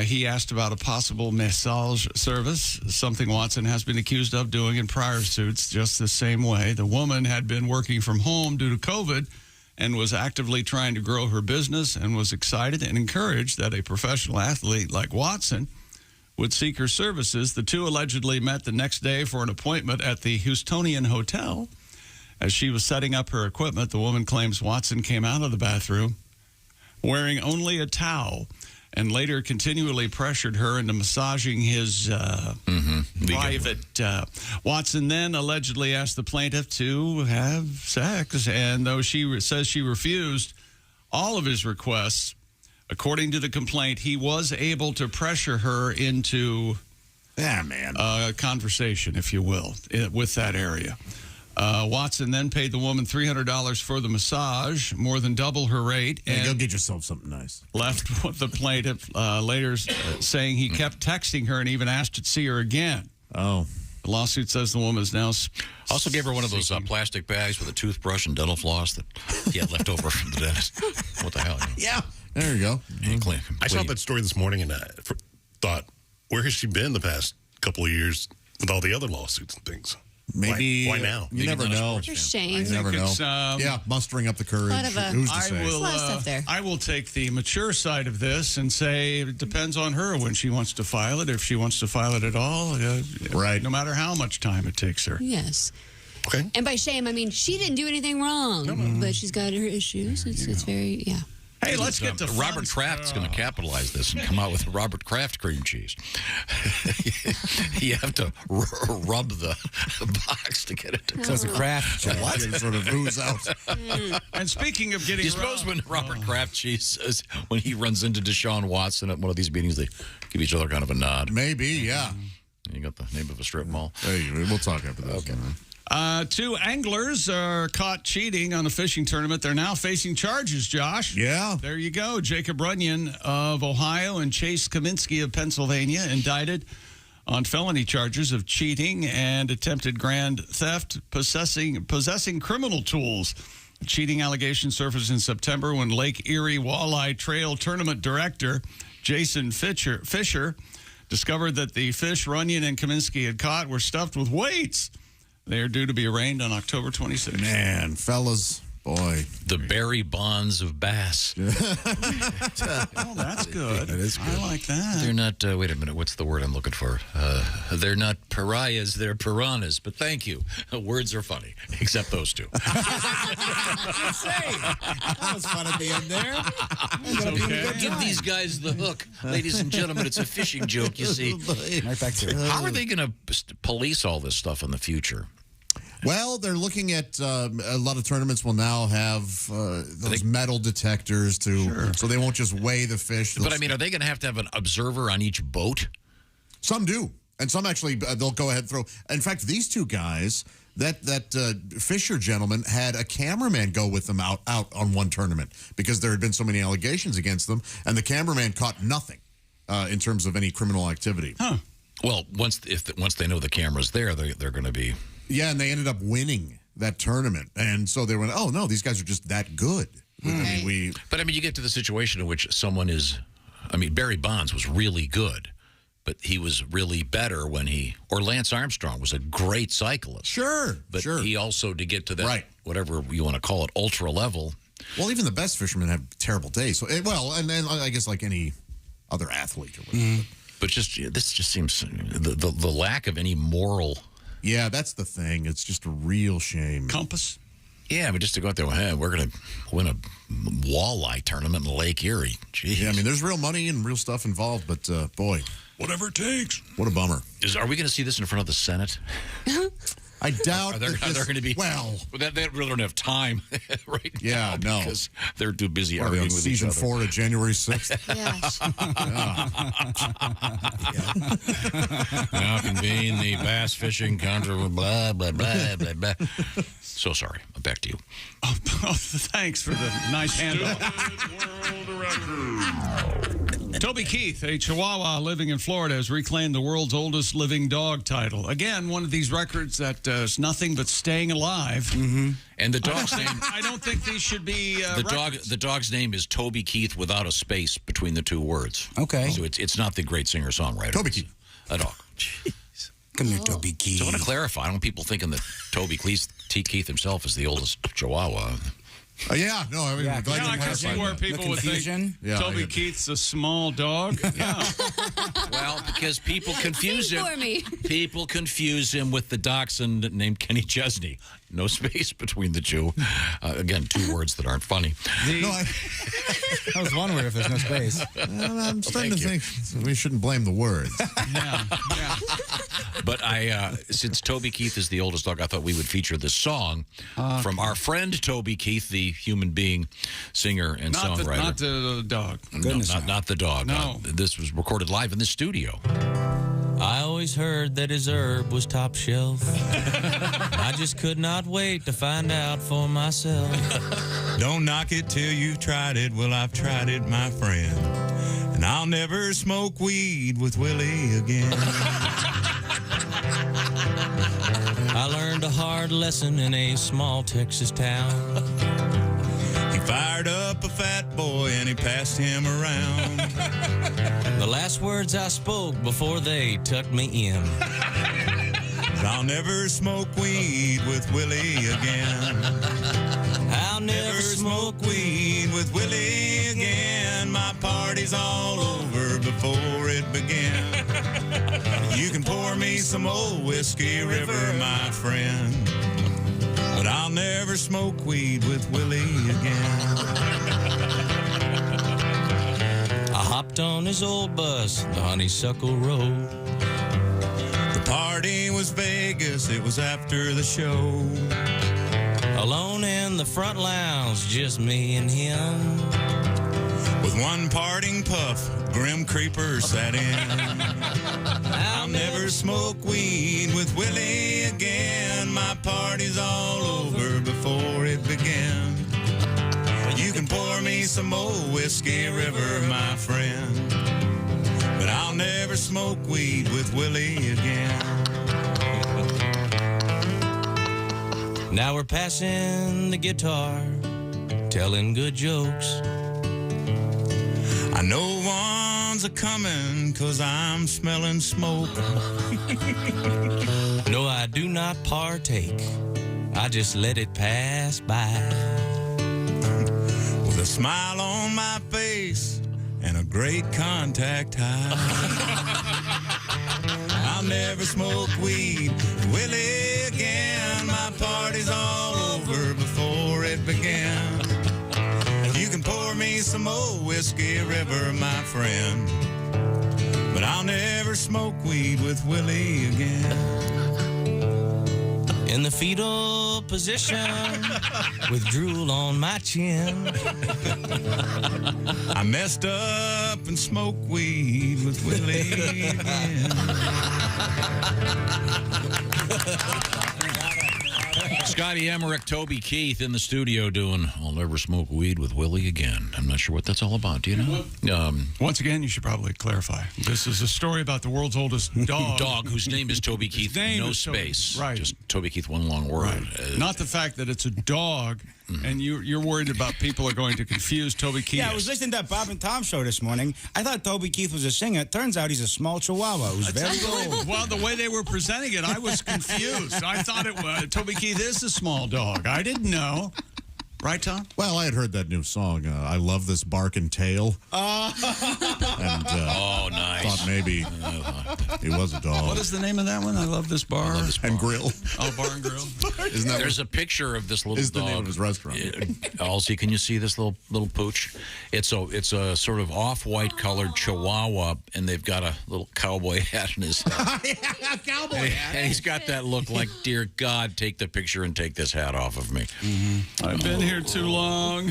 He asked about a possible massage service, something Watson has been accused of doing in prior suits just the same way. The woman had been working from home due to COVID and was actively trying to grow her business and was excited and encouraged that a professional athlete like Watson would seek her services. The two allegedly met the next day for an appointment at the Houstonian Hotel. As she was setting up her equipment, the woman claims Watson came out of the bathroom wearing only a towel and later continually pressured her into massaging his private. Watson then allegedly asked the plaintiff to have sex, and though she says she refused all of his requests, according to the complaint, he was able to pressure her into a conversation, if you will, with that area. Watson then paid the woman $300 for the massage, more than double her rate. Hey, and go get yourself something nice. Left with the plaintiff later saying he kept texting her and even asked to see her again. Oh. The lawsuit says the woman is now... Also gave her one of those plastic bags with a toothbrush and dental floss that he had left over from the dentist. What the hell? Yeah. There you go. I saw that story this morning and thought, where has she been the past couple of years with all the other lawsuits and things? Maybe. Why now? You never know. It's a shame. You never know. Mustering up the courage. Who's to say? There's a lot of stuff there. I will take the mature side of this and say it depends on her when she wants to file it. If she wants to file it at all, right. No matter how much time it takes her. Yes. Okay. And by shame, I mean she didn't do anything wrong, but she's got her issues. It's very, Hey, let's get to Robert Kraft's going to capitalize this and come out with Robert Kraft cream cheese. You have to rub the box to get it to So it's a Kraft joke. What? It sort of ooze out. And speaking of getting... You suppose when Robert Kraft cheese says, when he runs into DeShaun Watson at one of these meetings, they give each other kind of a nod. Maybe, yeah. You got the name of a strip mall. Hey, we'll talk after this. Okay. Two anglers are caught cheating on a fishing tournament. They're now facing charges, Josh. Yeah. There you go. Jacob Runyon of Ohio and Chase Kaminsky of Pennsylvania indicted on felony charges of cheating and attempted grand theft, possessing criminal tools. The cheating allegation surfaced in September when Lake Erie Walleye Trail Tournament Director Jason Fisher discovered that the fish Runyon and Kaminsky had caught were stuffed with weights. They are due to be arraigned on October 26th. Man, fellas, boy. The Barry Bonds of bass. Oh, that's good. That is good. I like that. They're not, wait a minute, what's the word I'm looking for? They're not pariahs, they're piranhas, but thank you. Words are funny, except those two. That was fun at the end there. Give these guys the hook. Ladies and gentlemen, it's a fishing joke, you see. Right back to it. How are they going to police all this stuff in the future? Well, they're looking at a lot of tournaments will now have those metal detectors so they won't just weigh the fish. But I mean, are they going to have an observer on each boat? Some do, and some actually they'll go ahead and throw. In fact, these two guys, that Fisher gentleman had a cameraman go with them out on one tournament because there had been so many allegations against them, and the cameraman caught nothing. in terms of any criminal activity. Huh. Well, once they know the camera's there, they're going to be. Yeah, and they ended up winning that tournament, and so they went, "Oh no, these guys are just that good." I mean, But I mean, you get to the situation in which someone is. I mean, Barry Bonds was really good, but he was really better when or Lance Armstrong was a great cyclist. Sure, but he also, to get to that, whatever you want to call it, ultra level. Well, even the best fishermen have terrible days. So, and then I guess like any other athlete or whatever. But this just seems the lack of any moral. Yeah, that's the thing. It's just a real shame. Compass. Yeah, but just to go out there, hey, we're going to win a walleye tournament in Lake Erie. Jeez. Yeah, I mean, there's real money and real stuff involved, but boy. Whatever it takes. What a bummer. Are we going to see this in front of the Senate? I doubt Are there going to be? Well, they really don't have time right now. No. Because they're too busy Are we arguing on with each season other. 4 of January 6th? Now convene the bass fishing contra blah, blah, blah, blah, blah. So sorry. Back to you. Oh, thanks for the nice handoff. Toby Keith, a Chihuahua living in Florida, has reclaimed the world's oldest living dog title. Again, one of these records that is nothing but staying alive. Mm-hmm. And the dog's name. I don't think these should be The dog's name is Toby Keith without a space between the two words. Okay. So it's not the great singer-songwriter. Toby Keith. A dog. Come here, Toby Keith. So I want to clarify. I don't want people thinking that Toby Keith himself is the oldest Chihuahua. Yeah, no, I mean, I can see where people would think Toby Keith's a small dog. Yeah. Well, because people confuse Sing him. for me. People confuse him with the dachshund named Kenny Chesney. No space between the two. Again, two words that aren't funny. That was one word if there's no space. I'm starting to think we shouldn't blame the words. Yeah. But since Toby Keith is the oldest dog, I thought we would feature this song from our friend Toby Keith, the human being, singer, and songwriter. Not the dog. No, not the dog. No. This was recorded live in the studio. I always heard that his herb was top shelf. I just could not wait to find out for myself. Don't knock it till you've tried it. Well, I've tried it, my friend. And I'll never smoke weed with Willie again. I learned a hard lesson in a small Texas town. He fired up a fat boy and he passed him around. The last words I spoke before they tucked me in. I'll never smoke weed with Willie again. I'll never smoke weed with Willie again. My party's all over before it began. You can pour me some old Whiskey River, my friend, but I'll never smoke weed with Willie again. I hopped on his old bus, the Honeysuckle Road. The party was Vegas, it was after the show. Alone in the front lounge, just me and him. With one parting puff, Grim Creeper sat in. I'll never smoke weed with Willie again. My party's all over before it began. You can pour me some old Whiskey River, my friend, but I'll never smoke weed with Willie again. Now we're passing the guitar, telling good jokes. I know one's a-coming 'cause I'm smelling smoke. No, I do not partake. I just let it pass by. With a smile on my face and a great contact high. I'll never smoke weed, Willie again. My party's all over before it began. You can pour me some old Whiskey River, my friend, but I'll never smoke weed with Willie again. In the fetal position, with drool on my chin. I messed up and smoked weed with Willie again. Scotty Emmerich, Toby Keith in the studio doing I'll Never Smoke Weed with Willie Again. I'm not sure what that's all about. Do you know? Once again, you should probably clarify. This is a story about the world's oldest dog. Dog whose name is Toby Keith, no space. Right. Just Toby Keith, one long word. Right. Not the fact that it's a dog, and you're worried about people are going to confuse Toby Keith. Yeah, I was listening to that Bob and Tom show this morning. I thought Toby Keith was a singer. It turns out he's a small chihuahua who's very old. Well, the way they were presenting it, I was confused. I thought it was Toby Keith is a small dog. I didn't know. Right, Tom? Well, I had heard that new song, I Love This Bark and Tail. And oh, nice. Thought maybe he was a dog. What is the name of that one? I Love This Bar. And Grill. Oh, Bar and Grill. Isn't that There's a picture of this little is dog. the name of his restaurant. Halsey, can you see this little pooch? It's a sort of off-white colored Chihuahua, and they've got a little cowboy hat in his head. Yeah, cowboy hat. And he's got that look like, dear God, take the picture and take this hat off of me. I've been here too long.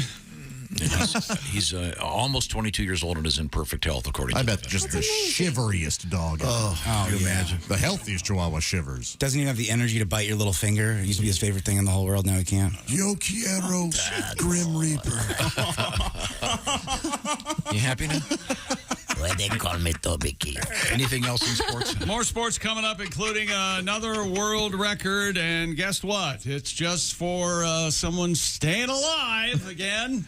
He's almost 22 years old and is in perfect health, according to I bet just the shiveriest dog. Can you imagine? The healthiest Chihuahua shivers. Doesn't even have the energy to bite your little finger. It used to be his favorite thing in the whole world. Now he can't. Yo quiero Grim Reaper. You happy now? Well, they call me Toby Keith. Anything else in sports? More sports coming up, including another world record. And guess what? It's just for someone staying alive again.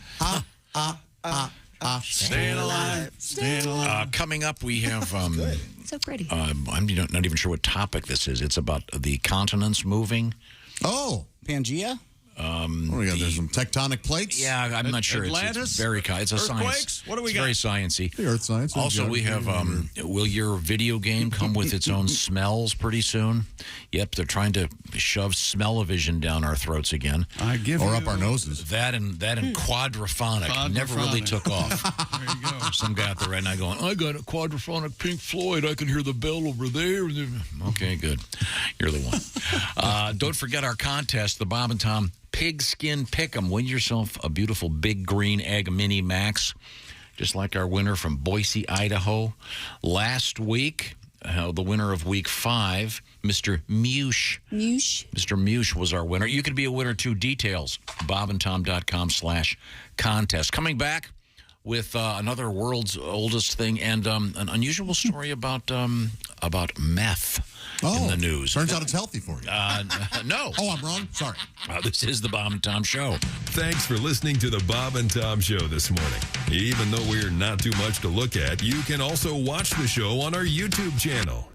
Staying alive. Staying alive. Coming up, we have... So pretty. I'm not even sure what topic this is. It's about the continents moving. Oh. Pangea? What do we got? There's some tectonic plates? Yeah, I'm not sure. Atlantis? It's very... It's a science. What do we it's got? very sciencey. The earth science. Also, we have... will your video game come with its own smells pretty soon? Yep, they're trying to shove smell-o-vision down our throats again. Or up our noses. That and quadraphonic never really took off. There you go. Some guy out there right now going, I got a quadraphonic Pink Floyd. I can hear the bell over there. Okay, good. You're the one. Don't forget our contest, the Bob and Tom Pigskin Pick'em. Win yourself a beautiful Big Green Egg Mini Max, just like our winner from Boise, Idaho. Last week, the winner of week 5, Mr. Mush. Mr. Mush was our winner. You could be a winner too. Details, bobandtom.com/contest. Coming back with another world's oldest thing and an unusual story about meth in the news. Turns out it's healthy for you. No. Oh, I'm wrong? Sorry. This is the Bob and Tom Show. Thanks for listening to the Bob and Tom Show this morning. Even though we're not too much to look at, you can also watch the show on our YouTube channel.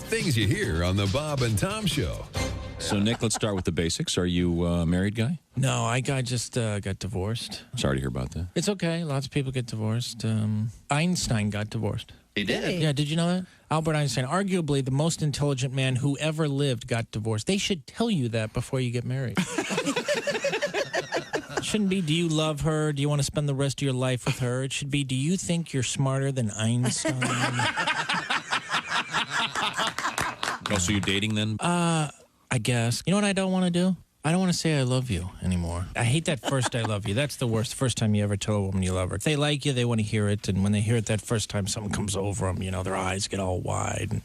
Things you hear on the Bob and Tom Show. So, Nick, let's start with the basics. Are you a married guy? No, I just got divorced. Sorry to hear about that. It's okay. Lots of people get divorced. Einstein got divorced. He did? Yeah, did you know that? Albert Einstein, arguably the most intelligent man who ever lived, got divorced. They should tell you that before you get married. It shouldn't be, do you love her? Do you want to spend the rest of your life with her? It should be, do you think you're smarter than Einstein? Oh, so you're dating then? I guess. You know what I don't want to do? I don't want to say I love you anymore. I hate that first I love you. That's the worst. First time you ever tell a woman you love her. If they like you, they want to hear it. And when they hear it that first time, something comes over them. You know, their eyes get all wide and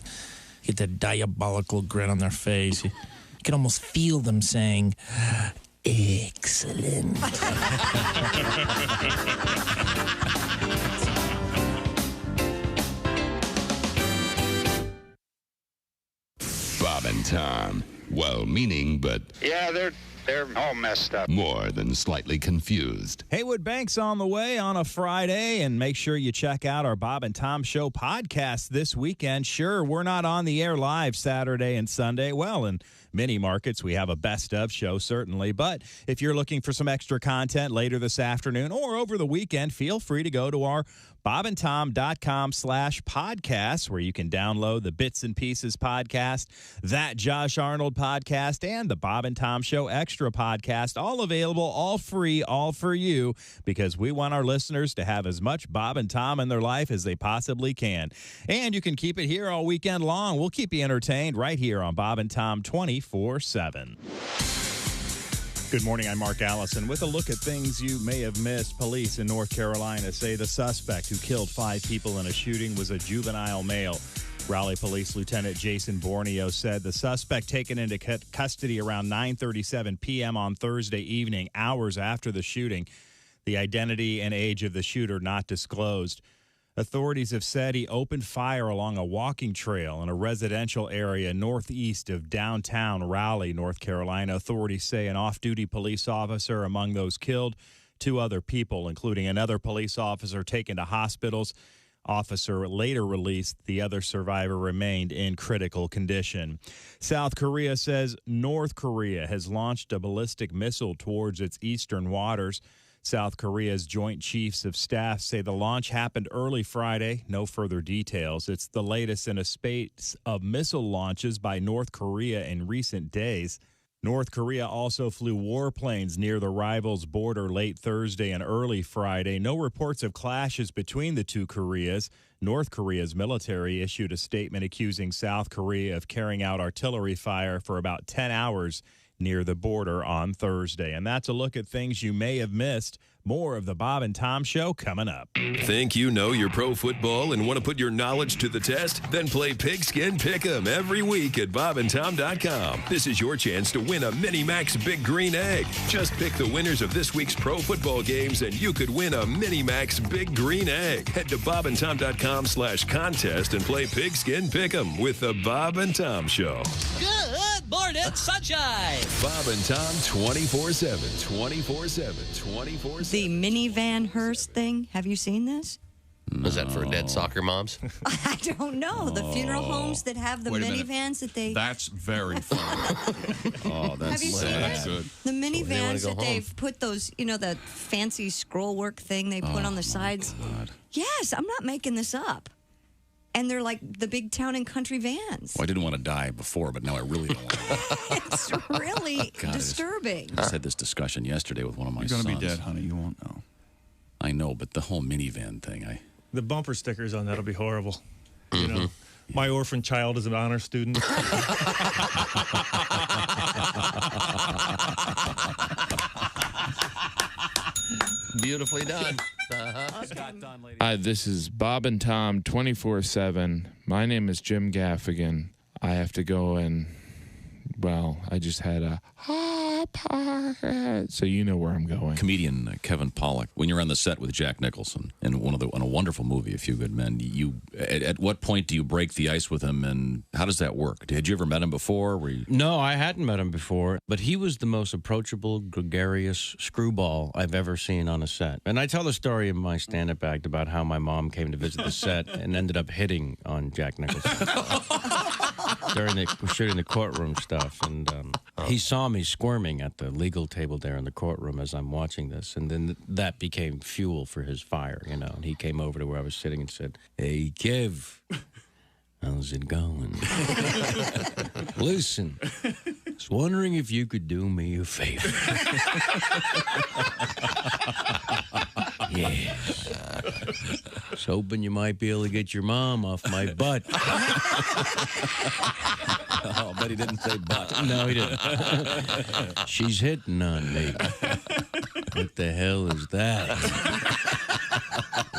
get that diabolical grin on their face. You can almost feel them saying, excellent. Bob and Tom. well-meaning, but Yeah, they're all messed up. more than slightly confused. Haywood Banks on the way on a Friday, and make sure you check out our Bob and Tom Show podcast this weekend. Sure, we're not on the air live Saturday and Sunday. Well, in many markets, we have a best of show, certainly. But if you're looking for some extra content later this afternoon or over the weekend, feel free to go to our bobandtom.com/podcast, where you can download the Bits and Pieces podcast, that Josh Arnold podcast, and the Bob and Tom Show Extra podcast, all available, all free, all for you, because we want our listeners to have as much Bob and Tom in their life as they possibly can. And you can keep it here all weekend long. We'll keep you entertained right here on Bob and Tom 24/7. Good morning, I'm Mark Allison with a look at things you may have missed. Police in North Carolina say the suspect who killed 5 people in a shooting was a juvenile male. Raleigh Police Lieutenant Jason Borneo said the suspect taken into custody around 9:37 p.m. on Thursday evening, hours after the shooting. The identity and age of the shooter not disclosed. Authorities have said he opened fire along a walking trail in a residential area northeast of downtown Raleigh, North Carolina. Authorities say an off-duty police officer among those killed, 2 other people, including another police officer, taken to hospitals. Officer later released. The other survivor remained in critical condition. South Korea says North Korea has launched a ballistic missile towards its eastern waters. South Korea's Joint Chiefs of Staff say the launch happened early Friday. No further details. It's the latest in a spate of missile launches by North Korea in recent days. North Korea also flew warplanes near the rivals' border late Thursday and early Friday. No reports of clashes between the two Koreas. North Korea's military issued a statement accusing South Korea of carrying out artillery fire for about 10 hours near the border on Thursday. And that's a look at things you may have missed. More of the Bob and Tom Show coming up. Think you know your pro football and want to put your knowledge to the test? Then play Pigskin Pick'em every week at bobandtom.com. This is your chance to win a Mini Max Big Green Egg. Just pick the winners of this week's pro football games and you could win a Mini Max Big Green Egg. Head to bobandtom.com/contest and play Pigskin Pick'em with the Bob and Tom Show. Good morning, sunshine. Bob and Tom 24/7, 24/7, 24/7. The minivan hearse thing. Have you seen this? Was that for dead soccer moms? I don't know. The funeral homes that have the Wait a minute. minivans that they... That's very funny. Have you seen that's it? good. The They wanna minivans go that they've put those, the fancy scroll work thing they put on the sides. Yes, I'm not making this up. And they're like the big town and country vans. Well, I didn't want to die before, but now I really don't want to. It's really disturbing. I just had this discussion yesterday with one of my You're sons. going to be dead, honey. You won't know. I know, but the whole minivan thing, The bumper stickers on that'll be horrible. You know, my orphan child is an honor student. Beautifully done. Hi, this is Bob and Tom 24/7. My name is Jim Gaffigan. I have to go and, I just had a so you know where I'm going. Comedian Kevin Pollak, when you're on the set with Jack Nicholson in a wonderful movie, A Few Good Men, at what point do you break the ice with him, and how does that work? Had you ever met him before? No, I hadn't met him before, but he was the most approachable, gregarious screwball I've ever seen on a set. And I tell the story in my stand-up act about how my mom came to visit the set and ended up hitting on Jack Nicholson during shooting the courtroom stuff. And he saw me squirming at the legal table there in the courtroom as I'm watching this. And then that became fuel for his fire, And he came over to where I was sitting and said, "Hey, Kev, how's it going? Listen, I was wondering if you could do me a favor." Yes. I was hoping you might be able to get your mom off my butt. Oh, but he didn't say butt. No, he didn't. She's hitting on me. What the hell is that?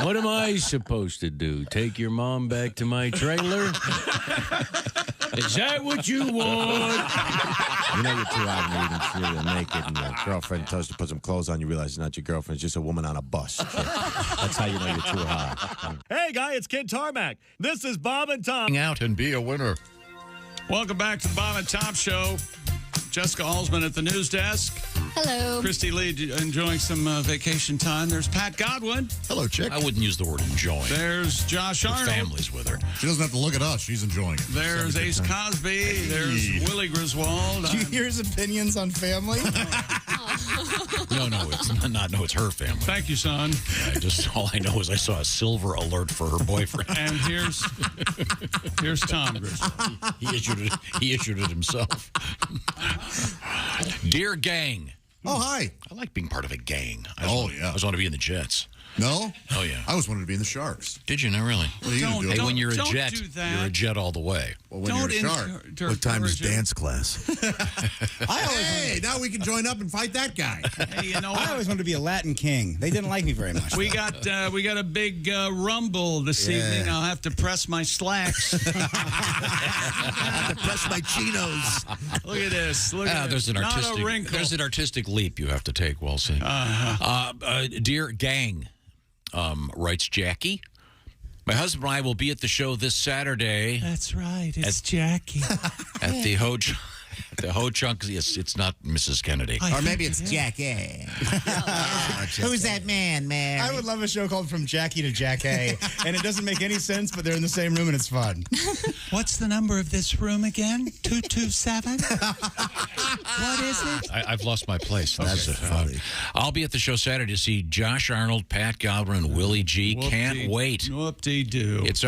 What am I supposed to do? Take your mom back to my trailer? Is that what you want? You know you're too hot when you're eating cereal naked and your girlfriend tells you to put some clothes on, you realize it's not your girlfriend, it's just a woman on a bus. So that's how you know you're too hot. Hey, guy, it's Kid Tarmac. This is Bob and Tom. Out and be a winner. Welcome back to the Bob and Tom Show. Jessica Alsman at the news desk. Hello. Christy Lee enjoying some vacation time. There's Pat Godwin. Hello, chick. I wouldn't use the word enjoying. There's Josh Arnold. The family's with her. She doesn't have to look at us. She's enjoying it. There's Ace Cosby. There's Willie Griswold. Did you hear his opinions on family? No, it's not. No, it's her family. Thank you, son. All I know is I saw a silver alert for her boyfriend. And here's Tom Griswold. He issued it himself. Dear gang. Oh, hi. I like being part of a gang. I just want to be in the Jets. No? Oh, yeah. I always wanted to be in the Sharks. Did you? No, really? What are you gonna do? When you're a don't Jet, do that. you're a Jet all the way. Well, when you're a Shark. What time is dance class? Hey, now we can join up and fight that guy. Hey, you know I always wanted to be a Latin king. They didn't like me very much. We got a big rumble this evening. I'll have to press my slacks. I have to press my chinos. Look at this. Look at there's this. an Not artistic. a wrinkle. There's an artistic leap you have to take, Wilson. Dear gang, writes Jackie. My husband and I will be at the show this Saturday. That's right. It's Jackie. At the Ho Chunk. Yes, it's not Mrs. Kennedy. Or maybe it's Jackie. Who's that man? I would love a show called From Jackie to Jack A. And it doesn't make any sense, but they're in the same room and it's fun. What's the number of this room again? 227? What is it? I've lost my place. That's funny. I'll be at the show Saturday to see Josh Arnold, Pat Godwin, and Willie G. Can't wait. Whoop-de-doo. It's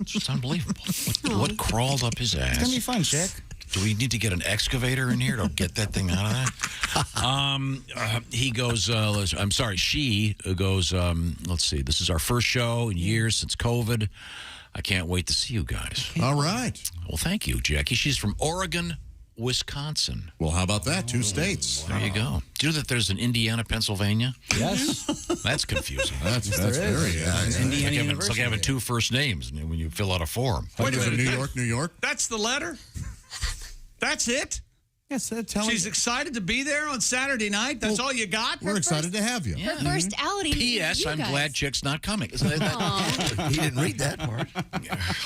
just unbelievable. What crawled up his ass? It's going to be fun, chick. Do we need to get an excavator in here to get that thing out of there? He goes, I'm sorry, she goes, let's see, this is our first show in years since COVID. I can't wait to see you guys. All right. Well, thank you, Jackie. She's from Oregon, Wisconsin. Well, how about that? 2 states. There you go. Do you know that there's an Indiana, Pennsylvania? Yes. That's confusing. That's very Indiana it's like having 2 first names when you fill out a form. Wait a minute. New York? That's the letter? That's it? Yes, tell She's excited to be there on Saturday night? That's all you got? We're excited to have you. Her first outing. P.S. I'm glad Chick's not coming. He didn't read that part.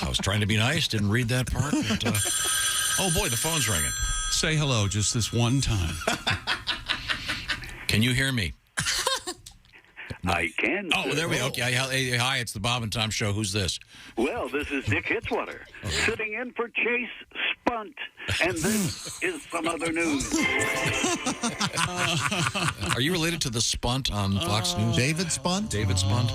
I was trying to be nice, didn't read that part. But, oh, boy, the phone's ringing. Say hello just this one time. Can you hear me? I can. Oh, there we go. Okay. Hi, it's the Bob and Tom Show. Who's this? Well, this is Dick Hitzwater, sitting in for Chase Spunt, and this is some other news. Are you related to the Spunt on Fox News? David Spunt? David Spunt?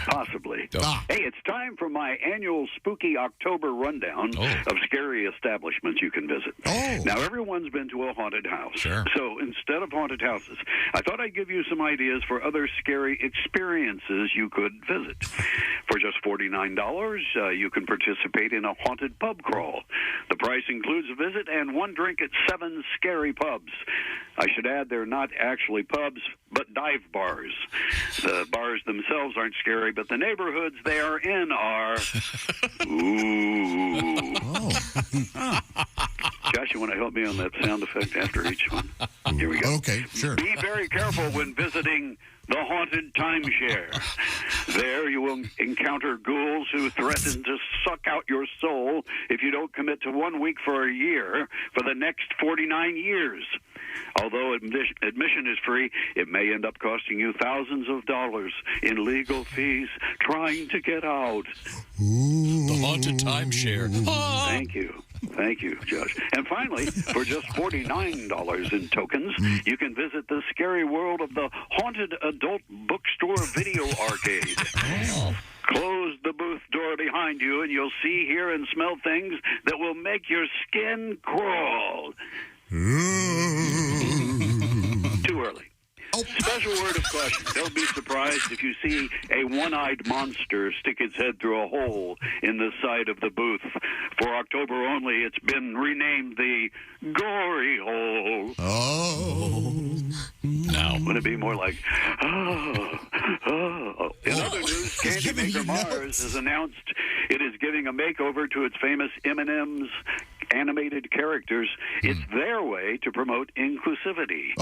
Possibly. Hey, it's time for my annual spooky October rundown of scary establishments you can visit. Now, everyone's been to a haunted house. Sure. So instead of haunted houses, I thought I'd give you some ideas for other scary experiences you could visit. For just $49, you can participate in a haunted pub crawl. The price includes a visit and 1 drink at 7 scary pubs. I should add they're not actually pubs, but dive bars. The bars themselves aren't scary, but the neighborhoods they are in are. Ooh. Josh, you want to help me on that sound effect after each one? Here we go. Okay, sure. Be very careful when visiting the haunted timeshare. There you will encounter ghouls who threaten to suck out your soul if you don't commit to 1 week for a year for the next 49 years. Although admission is free, it may end up costing you thousands of dollars in legal fees trying to get out. The haunted timeshare. Thank you, Josh. And finally, for just $49 in tokens, you can visit the scary world of the haunted adult bookstore video arcade. Close the booth door behind you, and you'll see, hear, and smell things that will make your skin crawl. Too early. Special word of caution. Don't be surprised if you see a one-eyed monster stick its head through a hole in the side of the booth. For October only, it's been renamed the Gory Hole. No. Would it be more like, In other news, Candy Maker Mars has announced it is giving a makeover to its famous M&M's animated characters. It's their way to promote inclusivity.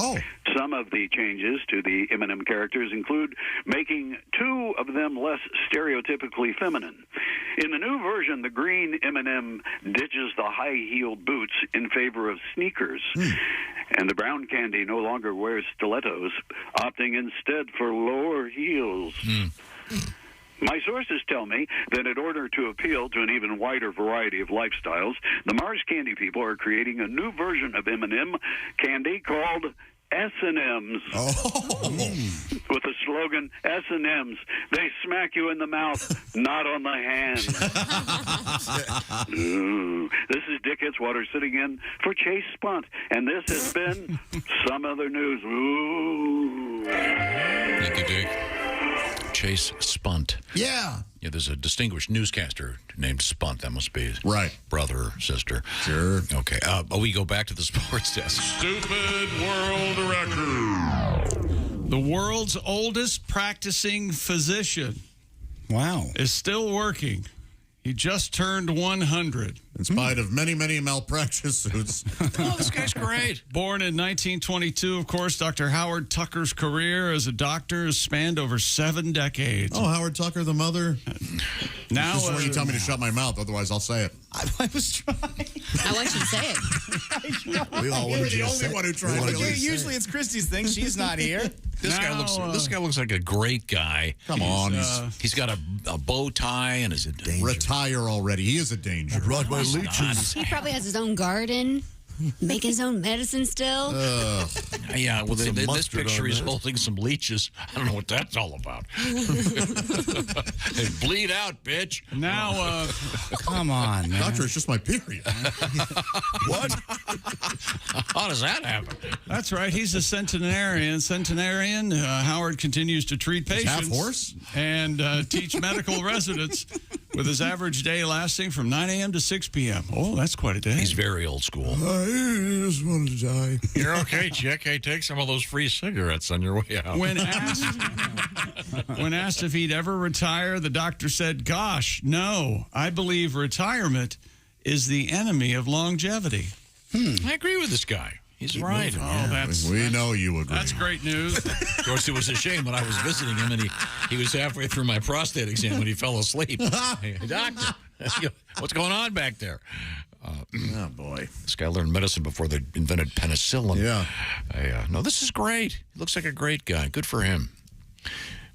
Some of the changes to the M&M characters include making 2 of them less stereotypically feminine In the new version, the green M&M ditches the high-heeled boots in favor of sneakers. And the brown candy no longer wears stilettos, opting instead for lower heels. My sources tell me that in order to appeal to an even wider variety of lifestyles, the Mars Candy people are creating a new version of M&M candy called S&M's. With the slogan, S&M's, they smack you in the mouth, not on the hand. This is Dick Hitzwater sitting in for Chase Spunt, and this has been Some Other News. Ooh. Thank you, Dick. Chase Spunt. Yeah. Yeah, there's a distinguished newscaster named Spunt. That must be his brother or sister. Sure. Okay. We go back to the sports desk. Stupid world record. The world's oldest practicing physician. Wow. Is still working. He just turned 100. In spite of many, many malpractice suits. Oh, this guy's great. Born in 1922, of course, Dr. Howard Tucker's career as a doctor has spanned over 7 decades. Oh, Howard Tucker, the mother? Now, this is where you tell me to shut my mouth, otherwise I'll say it. I was trying. I want you to say it. We all wanted you to say it. One who tried. Usually it's Christy's thing. She's not here. This guy looks like a great guy. Come on. He's got a bow tie and is a danger. Retire already. He is a danger. Broadway leeches. He probably has his own garden, making his own medicine still. Yeah, well, in this mustard picture, on he's that. holding some leeches. I don't know what that's all about. Hey, bleed out, bitch. Now, come on, man. Doctor, it's just my period. What? How does that happen? That's right. He's a centenarian. Howard continues to treat patients. half horse? And teach medical residents with his average day lasting from 9 a.m. to 6 p.m. Oh, that's quite a day. He's very old school. I just wanted to die. You're okay, chick. Hey, take some of those free cigarettes on your way out. When asked if he'd ever retire, the doctor said, "Gosh, no. I believe retirement is the enemy of longevity." I agree with this guy. He's right. We know you agree. That's great news. Of course, it was a shame when I was visiting him and he was halfway through my prostate exam when he fell asleep. Hey, doctor, what's going on back there? Oh, boy. This guy learned medicine before they invented penicillin. Yeah. No, this is great. He looks like a great guy. Good for him.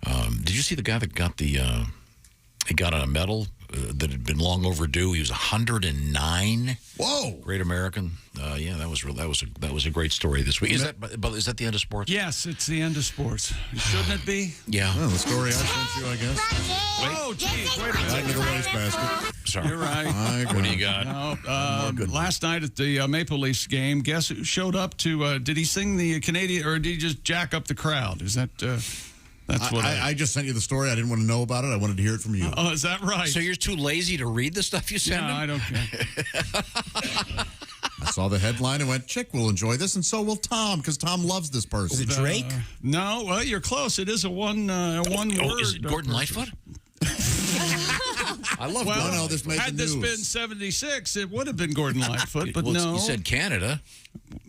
Did you see the guy that got he got a medal that had been long overdue? He was 109. Whoa! Great American. Yeah, that was a great story this week. Is that the end of sports? Yes, it's the end of sports. Shouldn't it be? Yeah. Well, the story I sent you, I guess. Oh, geez, wait a minute. Back to the wastebasket. Sorry. You're right. What do you got? No, last night at the Maple Leafs game, guess who showed up to? Did he sing the Canadian, or did he just jack up the crowd? Is that? That's what I just sent you the story. I didn't want to know about it. I wanted to hear it from you. Oh, is that right? So you're too lazy to read the stuff you send him? I don't care. I saw the headline and went, Chick will enjoy this, and so will Tom, because Tom loves this person. Is it Drake? No, well, you're close. It is a one word. Is it Gordon Lightfoot? I love Gordon. No, this made had the this news. been 76, it would have been Gordon Lightfoot, but no. You said Canada.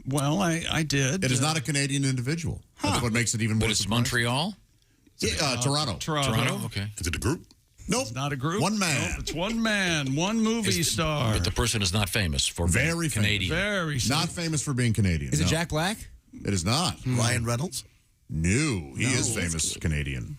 Well, I did. It is not a Canadian individual. That's what makes it even more But it's surprising. Montreal? Yeah, Toronto. Toronto. Okay. Is it a group? Nope. It's not a group. One man. Nope, it's one man, one movie star. But the person is not famous for Very being Canadian. Very Not famous for being Canadian. Is it no. Jack Black? It is not. Ryan Reynolds? No, he is famous Canadian.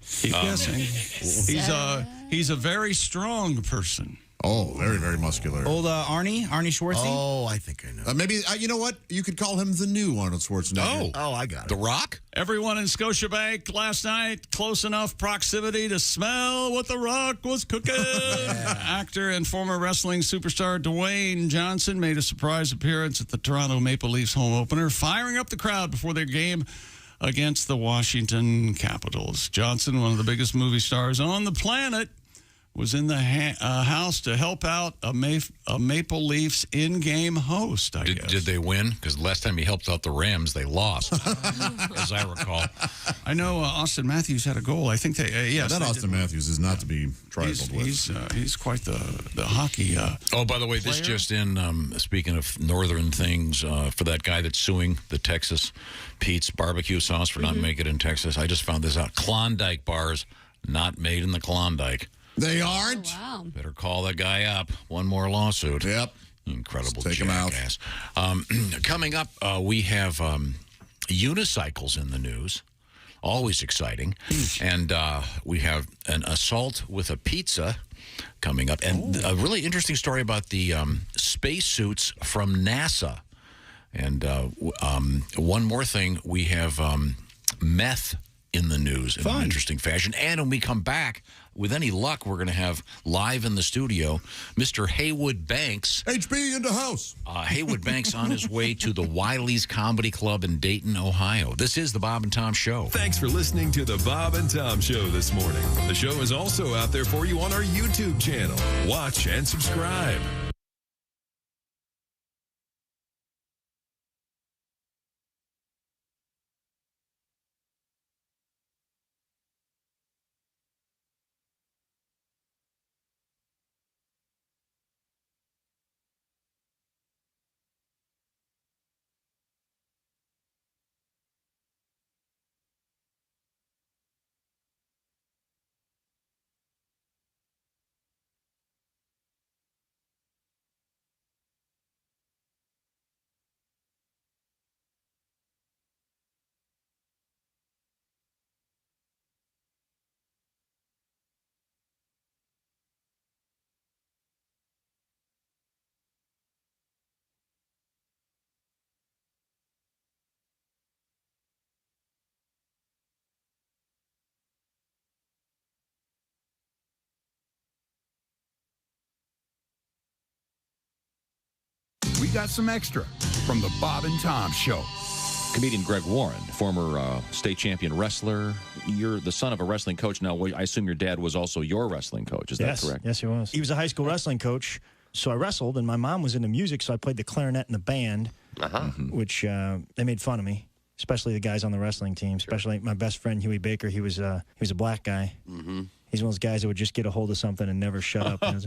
Keep guessing. He's a very strong person. Oh, very, very muscular. Old Arnie Schwartzy? Oh, I think I know. Maybe, you know what? You could call him the new Arnold Schwarzenegger. Oh, I got it. The Rock? Everyone in Scotiabank last night, close enough proximity to smell what The Rock was cooking. Actor and former wrestling superstar Dwayne Johnson made a surprise appearance at the Toronto Maple Leafs home opener, firing up the crowd before their game against the Washington Capitals. Johnson, one of the biggest movie stars on the planet, was in the house to help out a Maple Leafs in-game host, I guess. Did they win? Because last time he helped out the Rams, they lost, as I recall. I know Austin Matthews had a goal. I think they, yes. That Austin Matthews is not to be trifled with. He's quite the hockey Oh, by the way, this just in, speaking of northern things, for that guy that's suing the Texas Pete's barbecue sauce for not making it in Texas, I just found this out. Klondike bars, not made in the Klondike. They aren't? Wow. Better call that guy up. One more lawsuit. Yep. Incredible Let's take him out. jackass. Coming up, we have unicycles in the news. Always exciting. And we have an assault with a pizza coming up. And a really interesting story about the spacesuits from NASA. And one more thing, we have meth in the news in an interesting fashion. And when we come back, with any luck, we're going to have live in the studio Mr. Haywood Banks. HB in the house. Haywood Banks on his way to the Wiley's Comedy Club in Dayton, Ohio. This is the Bob and Tom Show. Thanks for listening to the Bob and Tom Show this morning. The show is also out there for you on our YouTube channel. Watch and subscribe. We got some extra from the Bob and Tom Show. Comedian Greg Warren, former state champion wrestler. You're the son of a wrestling coach. Now, I assume your dad was also your wrestling coach. Is that correct? Yes, he was. He was a high school wrestling coach, so I wrestled, and my mom was into music, so I played the clarinet in the band, which they made fun of me, especially the guys on the wrestling team, especially my best friend, Huey Baker. He was a black guy. He's one of those guys that would just get a hold of something and never shut up. And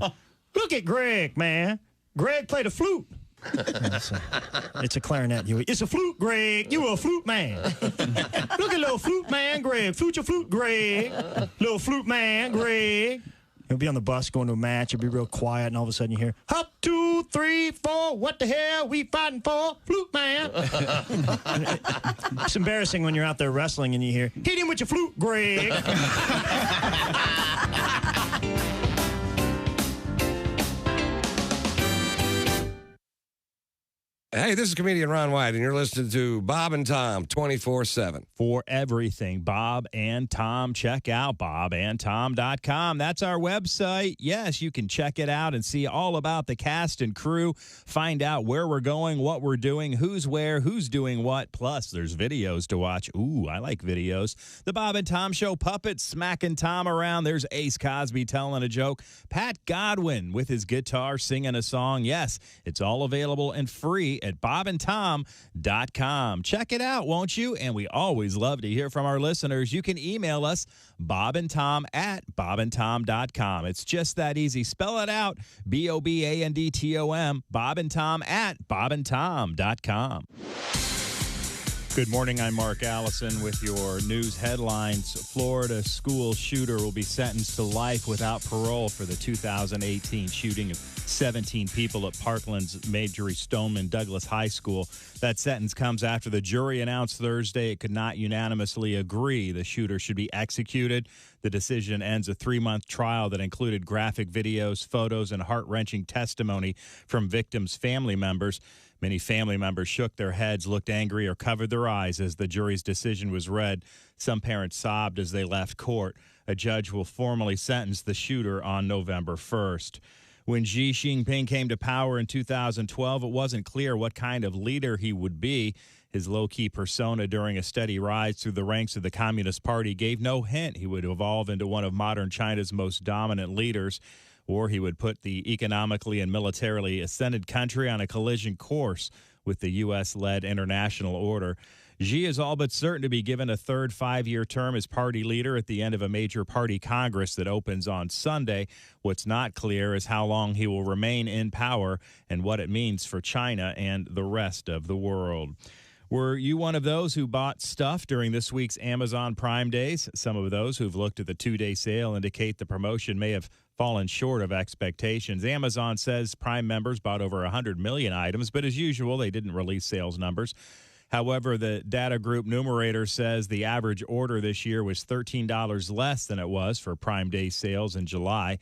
look at Greg, man. Greg played a flute. It's a clarinet, Huey. It's a flute, Greg. You a flute man. Look at little flute man, Greg. Flute your flute, Greg. Little flute man, Greg. He'll be on the bus going to a match. He'll be real quiet, and all of a sudden you hear, hop, 2, 3, 4. What the hell we fighting for? Flute man. It's embarrassing when you're out there wrestling and you hear, hit him with your flute, Greg. Hey, this is comedian Ron White, and you're listening to Bob and Tom 24/7. For everything Bob and Tom, check out bobandtom.com. That's our website. Yes, you can check it out and see all about the cast and crew, find out where we're going, what we're doing, who's where, who's doing what. Plus, there's videos to watch. Ooh, I like videos. The Bob and Tom Show puppets smacking Tom around. There's Ace Cosby telling a joke. Pat Godwin with his guitar singing a song. Yes, it's all available and free at bobandtom.com. Check it out, won't you? And we always love to hear from our listeners. You can email us, bobandtom@bobandtom.com. It's just that easy. Spell it out, BOBANDTOM, bobandtom@bobandtom.com. Good morning, I'm Mark Allison with your news headlines. Florida school shooter will be sentenced to life without parole for the 2018 shooting of 17 people at Parkland's Marjorie Stoneman Douglas High School. That sentence comes after the jury announced Thursday it could not unanimously agree the shooter should be executed. The decision ends a 3-month trial that included graphic videos, photos, and heart-wrenching testimony from victims' family members. Many family members shook their heads, looked angry, or covered their eyes as the jury's decision was read. Some parents sobbed as they left court. A judge will formally sentence the shooter on November 1st. When Xi Jinping came to power in 2012, it wasn't clear what kind of leader he would be. His low-key persona during a steady rise through the ranks of the Communist Party gave no hint he would evolve into one of modern China's most dominant leaders, or he would put the economically and militarily ascended country on a collision course with the U.S.-led international order. Xi is all but certain to be given a third 5-year term as party leader at the end of a major party congress that opens on Sunday. What's not clear is how long he will remain in power and what it means for China and the rest of the world. Were you one of those who bought stuff during this week's Amazon Prime Days? Some of those who've looked at the 2-day sale indicate the promotion may have fallen short of expectations. Amazon says Prime members bought over 100 million items, but as usual, they didn't release sales numbers. However, the data group Numerator says the average order this year was $13 less than it was for Prime Day sales in July.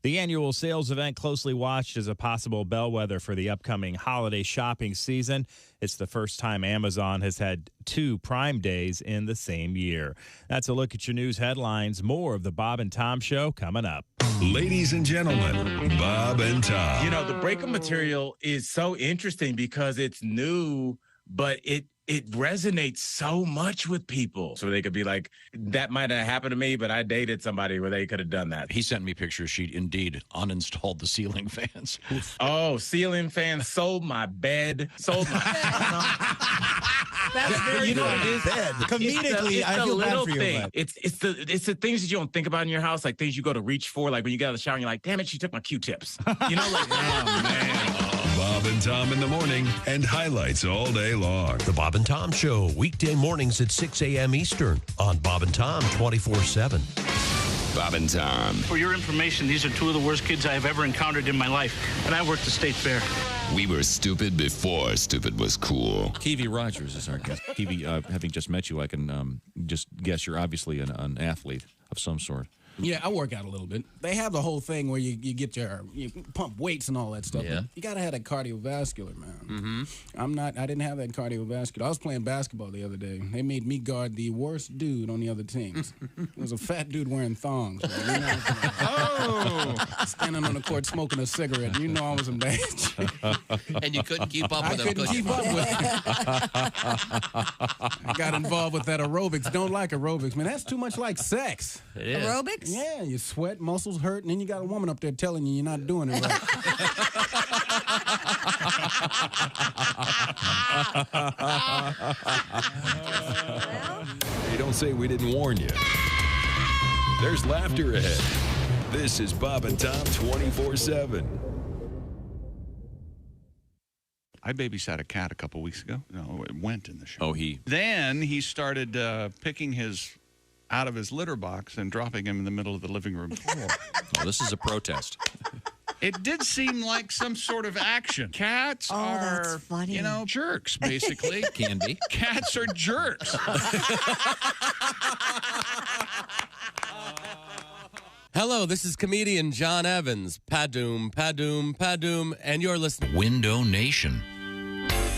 The annual sales event, closely watched as a possible bellwether for the upcoming holiday shopping season. It's the first time Amazon has had 2 Prime Days in the same year. That's a look at your news headlines. More of the Bob and Tom Show coming up. Ladies and gentlemen, Bob and Tom. You know, the breakup material is so interesting because it's new, but it resonates so much with people. So they could be like, that might have happened to me, but I dated somebody where they could have done that. He sent me pictures. She indeed uninstalled the ceiling fans. Oh, ceiling fans, sold my bed, sold my That's very you know what it is? Comedically, I feel bad for you. Thing. It's the things that you don't think about in your house, like things you go to reach for, like when you get out of the shower and you're like, damn it, she took my Q-tips. You know, like, oh man. Bob and Tom in the morning and highlights all day long. The Bob and Tom Show, weekday mornings at 6 a.m. Eastern on Bob and Tom 24/7. Bob and Tom. For your information, these are 2 of the worst kids I have ever encountered in my life, and I worked the state fair. We were stupid before stupid was cool. Kiwi Rogers is our guest. Kiwi, having just met you, I can just guess you're obviously an athlete of some sort. Yeah, I work out a little bit. They have the whole thing where you pump weights and all that stuff. Yeah. You got to have that cardiovascular, man. Mm-hmm. I didn't have that cardiovascular. I was playing basketball the other day. They made me guard the worst dude on the other teams. It was a fat dude wearing thongs. Man. You know, standing on the court smoking a cigarette. You know I was embarrassed. And you couldn't keep up with him. I couldn't keep up with him. I got involved with that aerobics. Don't like aerobics, man. That's too much like sex. It is. Aerobics? Yeah, you sweat, muscles hurt, and then you got a woman up there telling you you're not doing it right. Hey, don't say we didn't warn you. There's laughter ahead. This is Bob and Tom 24/7. I babysat a cat a couple weeks ago. No, it went in the show. Oh, Then he started picking his out of his litter box and dropping him in the middle of the living room floor. Oh, this is a protest. It did seem like some sort of action. Cats are, you know, jerks, basically. Can be. Cats are jerks. Hello, this is comedian John Evans. Padoom, padoom, padoom, and you're listening. Window Nation.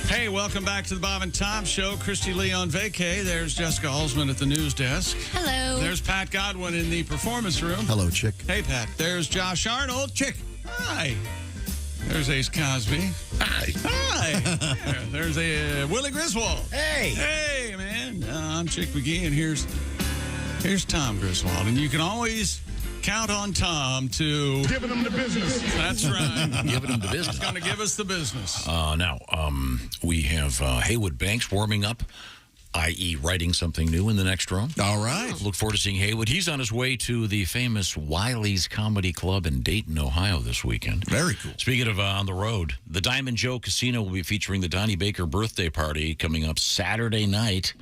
Hey, welcome back to the Bob and Tom Show. Christy Lee on vacay. There's Jessica Alsman at the news desk. Hello. There's Pat Godwin in the performance room. Hello, chick. Hey, Pat. There's Josh Arnold. Chick. Hi. There's Ace Cosby. Hi. Hi. There's Willie Griswold. Hey. Hey, man. I'm Chick McGee, and here's Tom Griswold. And you can always count on Tom to... Giving them the business. That's right. Giving him the business. He's going to give us the business. Now, we have Haywood Banks warming up, i.e. writing something new in the next room. All right. Look forward to seeing Haywood. He's on his way to the famous Wiley's Comedy Club in Dayton, Ohio this weekend. Very cool. Speaking of on the road, the Diamond Joe Casino will be featuring the Donnie Baker birthday party coming up Saturday night.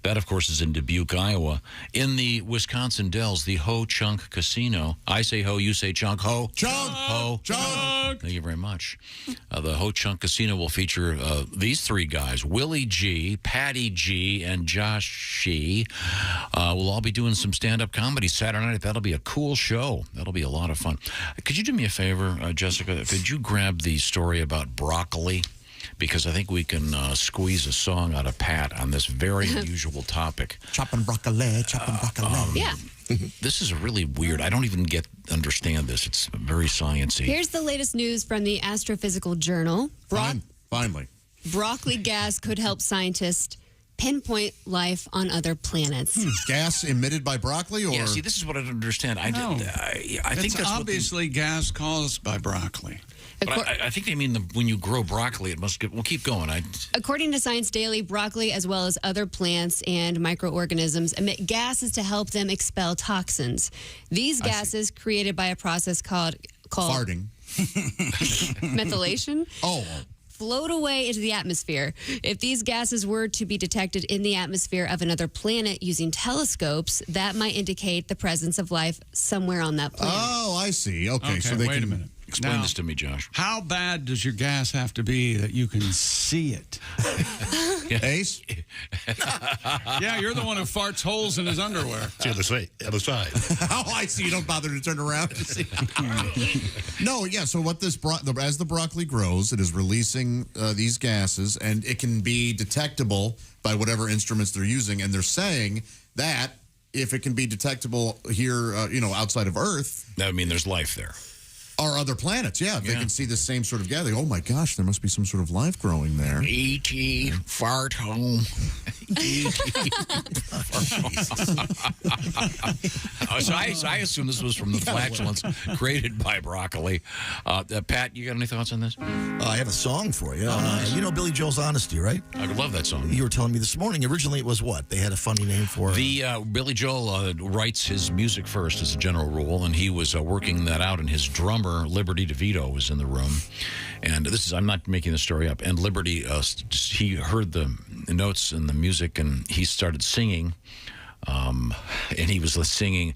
That, of course, is in Dubuque, Iowa. In the Wisconsin Dells, the Ho Chunk Casino. I say ho, you say chunk. Ho. Chunk. Ho. Chunk. Thank you very much. The Ho Chunk Casino will feature these 3 guys, Willie G, Patty G, and Josh She. We'll all be doing some stand-up comedy Saturday night. That'll be a cool show. That'll be a lot of fun. Could you do me a favor, Jessica? Could you grab the story about broccoli? Because I think we can squeeze a song out of Pat on this very unusual topic. Chopping broccoli, chopping broccoli. Yeah. This is really weird. I don't even understand this. It's very sciencey. Here's the latest news from the Astrophysical Journal. Finally. Broccoli gas could help scientists pinpoint life on other planets. Gas emitted by broccoli, or yeah? See, this is what I don't understand. I think that's obviously gas caused by broccoli. But I think they mean when you grow broccoli, it must get... Well, keep going. According to Science Daily, broccoli, as well as other plants and microorganisms, emit gases to help them expel toxins. These gases, created by a process called farting, methylation, float away into the atmosphere. If these gases were to be detected in the atmosphere of another planet using telescopes, that might indicate the presence of life somewhere on that planet. Oh, I see. Okay, so they wait can a minute. Explain Now, this to me, Josh. How bad does your gas have to be that you can see it? Ace? Yeah, you're the one who farts holes in his underwear. It's the other side. Oh, I see. You don't bother to turn around to see. No, yeah. So what this as the broccoli grows, it is releasing these gases, and it can be detectable by whatever instruments they're using. And they're saying that if it can be detectable here, outside of Earth, That would mean there's life there. or other planets, yeah, if they can see the same sort of gas, they go, oh my gosh, there must be some sort of life growing there. E.T. fart home. So I assume this was from the flatulence created by broccoli. Pat, you got any thoughts on this? I have a song for you. You know Billy Joel's Honesty, right? I love that song. You were telling me this morning. Originally, it was what? They had a funny name for it. The Billy Joel writes his music first as a general rule, and he was working that out, and his drummer, Liberty DeVito, was in the room. And I'm not making the story up. And Liberty, he heard the notes and the music, and he started singing. And he was singing,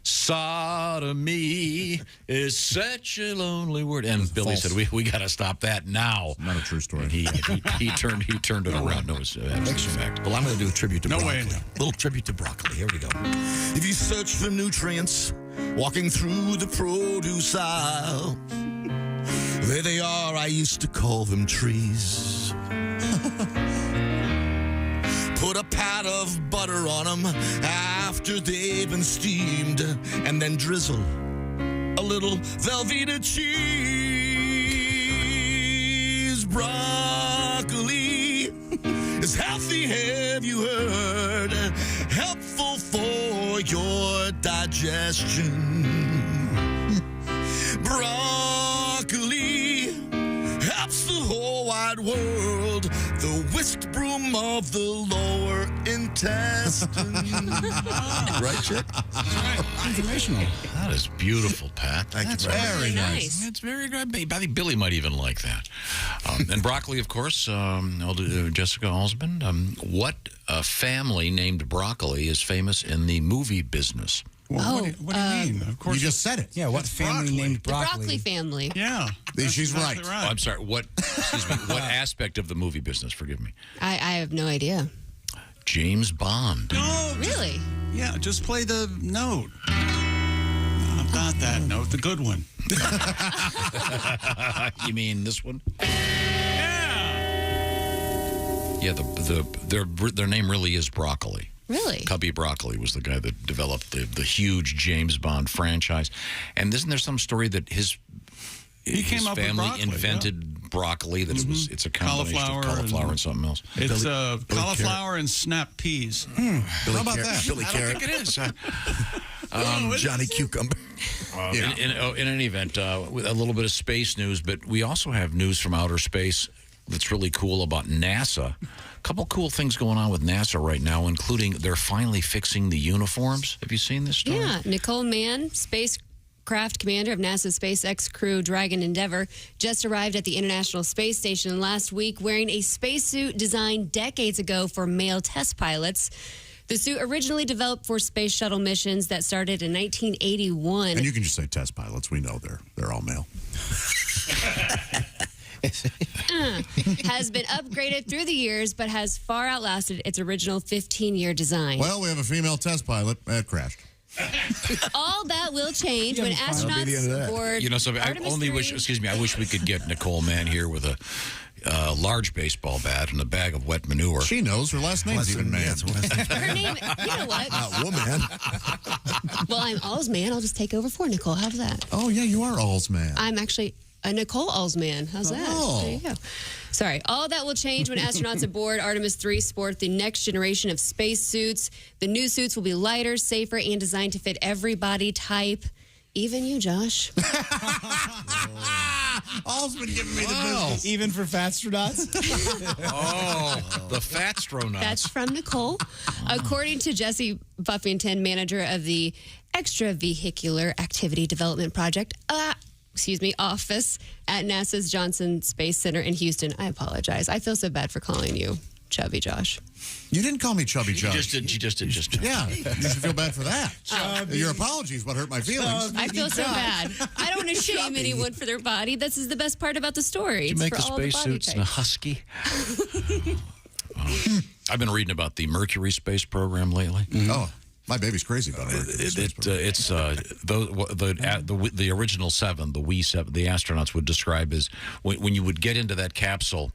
"Sodomy is such a lonely word." And Billy said, "We got to stop that now." Not a true story. And he turned it around. No, it was absolute fact. Well, I'm going to do a tribute to broccoli. way. Little tribute to broccoli. Here we go. If you search for nutrients, walking through the produce aisle, there they are. I used to call them trees. Put a pat of butter on them after they've been steamed, and then drizzle a little Velveeta cheese. Broccoli is healthy, have you heard? Helpful for your digestion. Broccoli helps the whole wide world. The whisked broom of the lower intestine. Right, Chick? Informational. That is beautiful, Pat. That's very nice. It's very good. I think Billy might even like that. And broccoli, of course, Jessica Alsman. What family named Broccoli is famous in the movie business? Well, what do you mean? Of course. You just said it. Yeah, what family named The broccoli? broccoli family. Yeah. She's right. exactly Oh, I'm sorry. What aspect of the movie business? Forgive me. I have no idea. James Bond. No, Really? yeah, just play the note. Not that note, the good one. You mean this one? Yeah. Yeah. Their name really is Broccoli. Really? Cubby Broccoli was the guy that developed the huge James Bond franchise. And isn't there some story that his came up with family broccoli, invented broccoli? That it's a combination of Cauliflower cauliflower and something else. It's cauliflower and snap peas. How about that? Billy I Carrot. don't think it is. Johnny Cucumber. In any event, with a little bit of space news, but we also have news from outer space that's really cool about NASA. A couple cool things going on with NASA right now, including they're finally fixing the uniforms. Have you seen this story? Yeah. Nicole Mann, spacecraft commander of NASA's SpaceX Crew Dragon Endeavour, just arrived at the International Space Station last week wearing a spacesuit designed decades ago for male test pilots. The suit originally developed for space shuttle missions that started in 1981. And you can just say test pilots. We know they're all male. Has been upgraded through the years, but has far outlasted its original 15-year design. Well, we have a female test pilot. It crashed. All that will change when astronauts board Artemis 3. I wish we could get Nicole Mann here with a large baseball bat and a bag of wet manure. She knows her last name's even Man. Her name, you know what? Woman. Well, I'm All's Man. I'll just take over for Nicole. How's that? Oh, yeah, you are All's Man. I'm actually a Nicole Allsman. How's that? Oh. There you go. Sorry. All that will change when astronauts aboard Artemis 3 sport the next generation of spacesuits. The new suits will be lighter, safer, and designed to fit every body type. Even you, Josh. All's been giving me the business. Even for fatstronauts? The fatstronauts. That's from Nicole. According to Jesse Buffington, manager of the Extravehicular Activity Development Project, office at NASA's Johnson Space Center in Houston. I apologize. I feel so bad for calling you Chubby Josh. You didn't call me Chubby Josh. She just did. Yeah, you should feel bad for that. Your apology is what hurt my feelings. I feel so bad. I don't want to shame anyone for their body. This is the best part about the story. Did you make for the all spacesuits body in a types. husky? I've been reading about the Mercury space program lately. Oh, my baby's crazy about it. It's the original 7, the Wee 7, the astronauts would describe as when you would get into that capsule.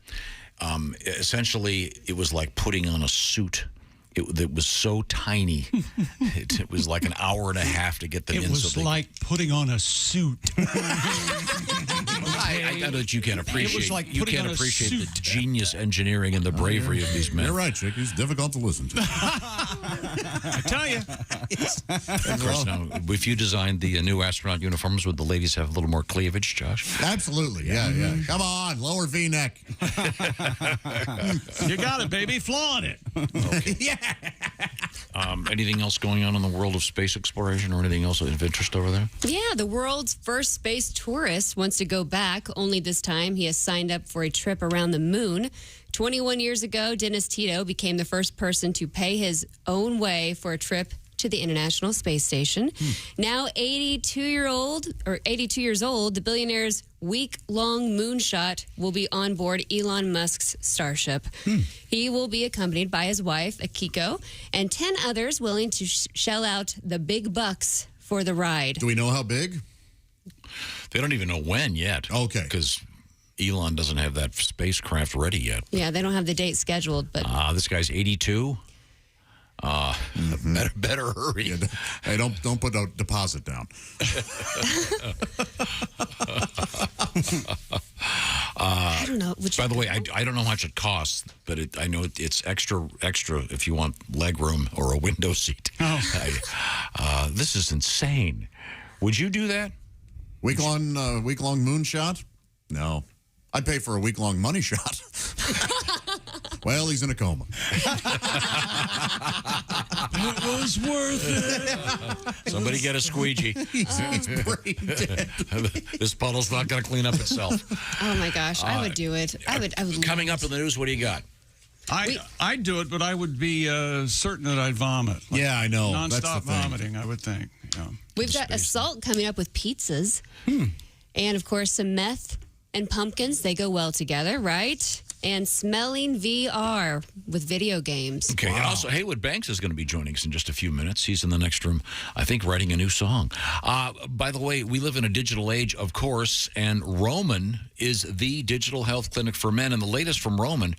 Essentially, it was like putting on a suit. It was so tiny. It was like an hour and a half to get them in. It was like putting on a suit. I know that you can appreciate. It was like you putting can't on a appreciate suit. the genius engineering and the bravery of these men. You're right, Chick. He's difficult to listen to. I tell you. Of course, now, if you designed the new astronaut uniforms, would the ladies have a little more cleavage, Josh? Absolutely. Yeah. Come on, lower V-neck. You got it, baby. Flaunt it. Okay. Yeah. Anything else going on in the world of space exploration or anything else of interest over there? Yeah, the world's first space tourist wants to go back, only this time he has signed up for a trip around the moon. 21 years ago, Dennis Tito became the first person to pay his own way for a trip to the International Space Station. Now 82 years old, the billionaire's week-long moonshot will be on board Elon Musk's Starship. He will be accompanied by his wife, Akiko, and 10 others willing to shell out the big bucks for the ride. Do we know how big? They don't even know when yet. Okay. Because Elon doesn't have that spacecraft ready yet. Yeah, they don't have the date scheduled, but This guy's 82. Better hurry. Yeah, hey, don't put a deposit down. I don't know. By the way, I don't know how much it costs, but I know it's extra if you want leg room or a window seat. This is insane. Would you do that? Week-long moonshot? No. I'd pay for a week-long money shot. Well, he's in a coma. It was worth it. Somebody get a squeegee. He's brain dead. This puddle's not going to clean up itself. oh my gosh, I would do it. I would. Coming up in the news, what do you got? I'd do it, but I would be certain that I'd vomit. Yeah, I know. Nonstop That's the thing. vomiting, I would think. Yeah. We've got Assault coming up with pizzas. And, of course, some meth and pumpkins. They go well together, right? And smelling VR with video games. Okay, and also Haywood Banks is going to be joining us in just a few minutes. He's in the next room, I think, writing a new song. By the way, we live in a digital age, of course, and Roman is the digital health clinic for men. And the latest from Roman,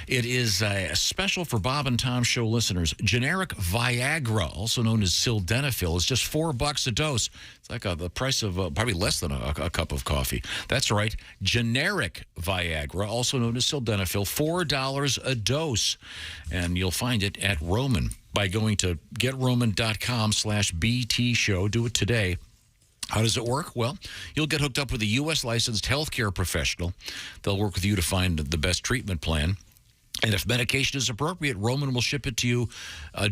it is a special for Bob and Tom show listeners. Generic Viagra, also known as sildenafil, is just $4 a dose. It's like the price of probably less than a cup of coffee. That's right. Generic Viagra, also known as sildenafil, $4 a dose. And you'll find it at Roman by going to getroman.com/BT show. Do it today. How does it work? Well, you'll get hooked up with a U.S. licensed healthcare professional. They'll work with you to find the best treatment plan. And if medication is appropriate, Roman will ship it to you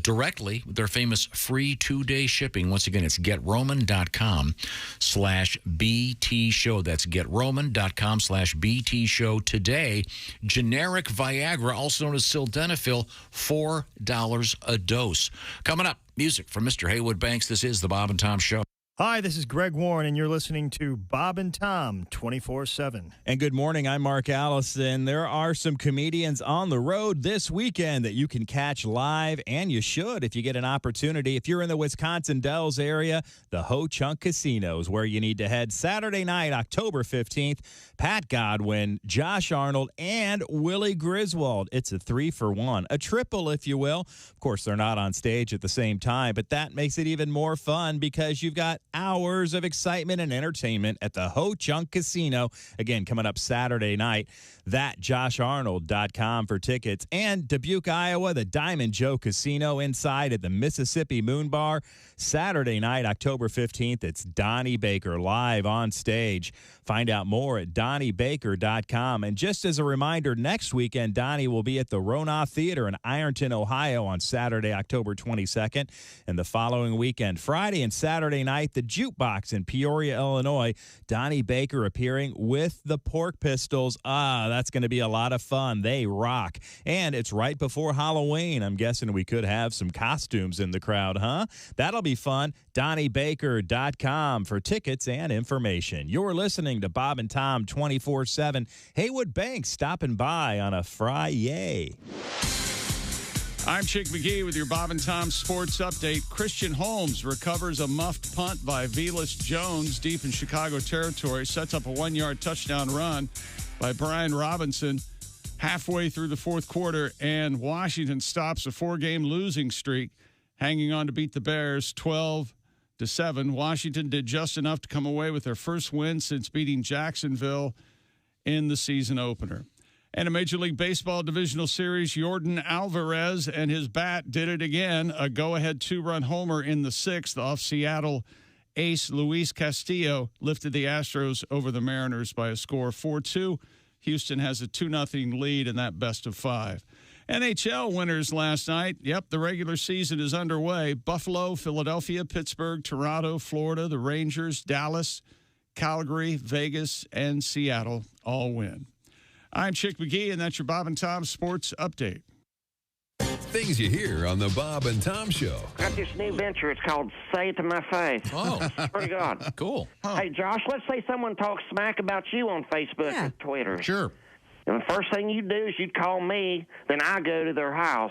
directly with their famous free 2-day shipping. Once again, it's getroman.com/BT show. That's getroman.com/BT show today. Generic Viagra, also known as sildenafil, $4 a dose. Coming up, music from Mr. Haywood Banks. This is the Bob and Tom Show. Hi, this is Greg Warren, and you're listening to Bob and Tom 24/7. And good morning, I'm Mark Allison. There are some comedians on the road this weekend that you can catch live, and you should if you get an opportunity. If you're in the Wisconsin Dells area, the Ho Chunk Casino is where you need to head. Saturday night, October 15th, Pat Godwin, Josh Arnold, and Willie Griswold. It's a 3-for-1, a triple, if you will. Of course, they're not on stage at the same time, but that makes it even more fun because you've got hours of excitement and entertainment at the Ho Chunk Casino. Again, coming up Saturday night. That JoshArnold.com for tickets. And Dubuque, Iowa, the Diamond Joe Casino inside at the Mississippi Moon Bar. Saturday night, October 15th, it's Donnie Baker live on stage. Find out more at DonnieBaker.com. And just as a reminder, next weekend, Donnie will be at the Ronoff Theater in Ironton, Ohio on Saturday, October 22nd. And the following weekend, Friday and Saturday night, the the Jukebox in Peoria, Illinois. Donnie Baker appearing with the Pork Pistols. That's going to be a lot of fun. They rock. And it's right before Halloween. I'm guessing we could have some costumes in the crowd, huh? That'll be fun. DonnieBaker.com for tickets and information. You're listening to Bob and Tom 24/7. Haywood Banks stopping by on a Friday. I'm Chick McGee with your Bob and Tom Sports Update. Christian Holmes recovers a muffed punt by Velas Jones deep in Chicago territory, sets up a 1-yard touchdown run by Brian Robinson halfway through the fourth quarter, and Washington stops a 4-game losing streak, hanging on to beat the Bears 12-7. Washington did just enough to come away with their first win since beating Jacksonville in the season opener. And a Major League Baseball divisional series, Yordan Alvarez and his bat did it again. A go-ahead 2-run homer in the 6th off Seattle ace Luis Castillo lifted the Astros over the Mariners by a score of 4-2. Houston has a 2-0 lead in that best of 5. NHL winners last night. Yep, the regular season is underway. Buffalo, Philadelphia, Pittsburgh, Toronto, Florida, the Rangers, Dallas, Calgary, Vegas, and Seattle all win. I'm Chick McGee, and that's your Bob and Tom Sports Update. Things you hear on the Bob and Tom Show. Got this new venture. It's called Say It to My Face. Oh. Pretty good. Cool. Hey, Josh, let's say someone talks smack about you on Facebook or Twitter. Sure. And the first thing you do is you'd call me, then I go to their house.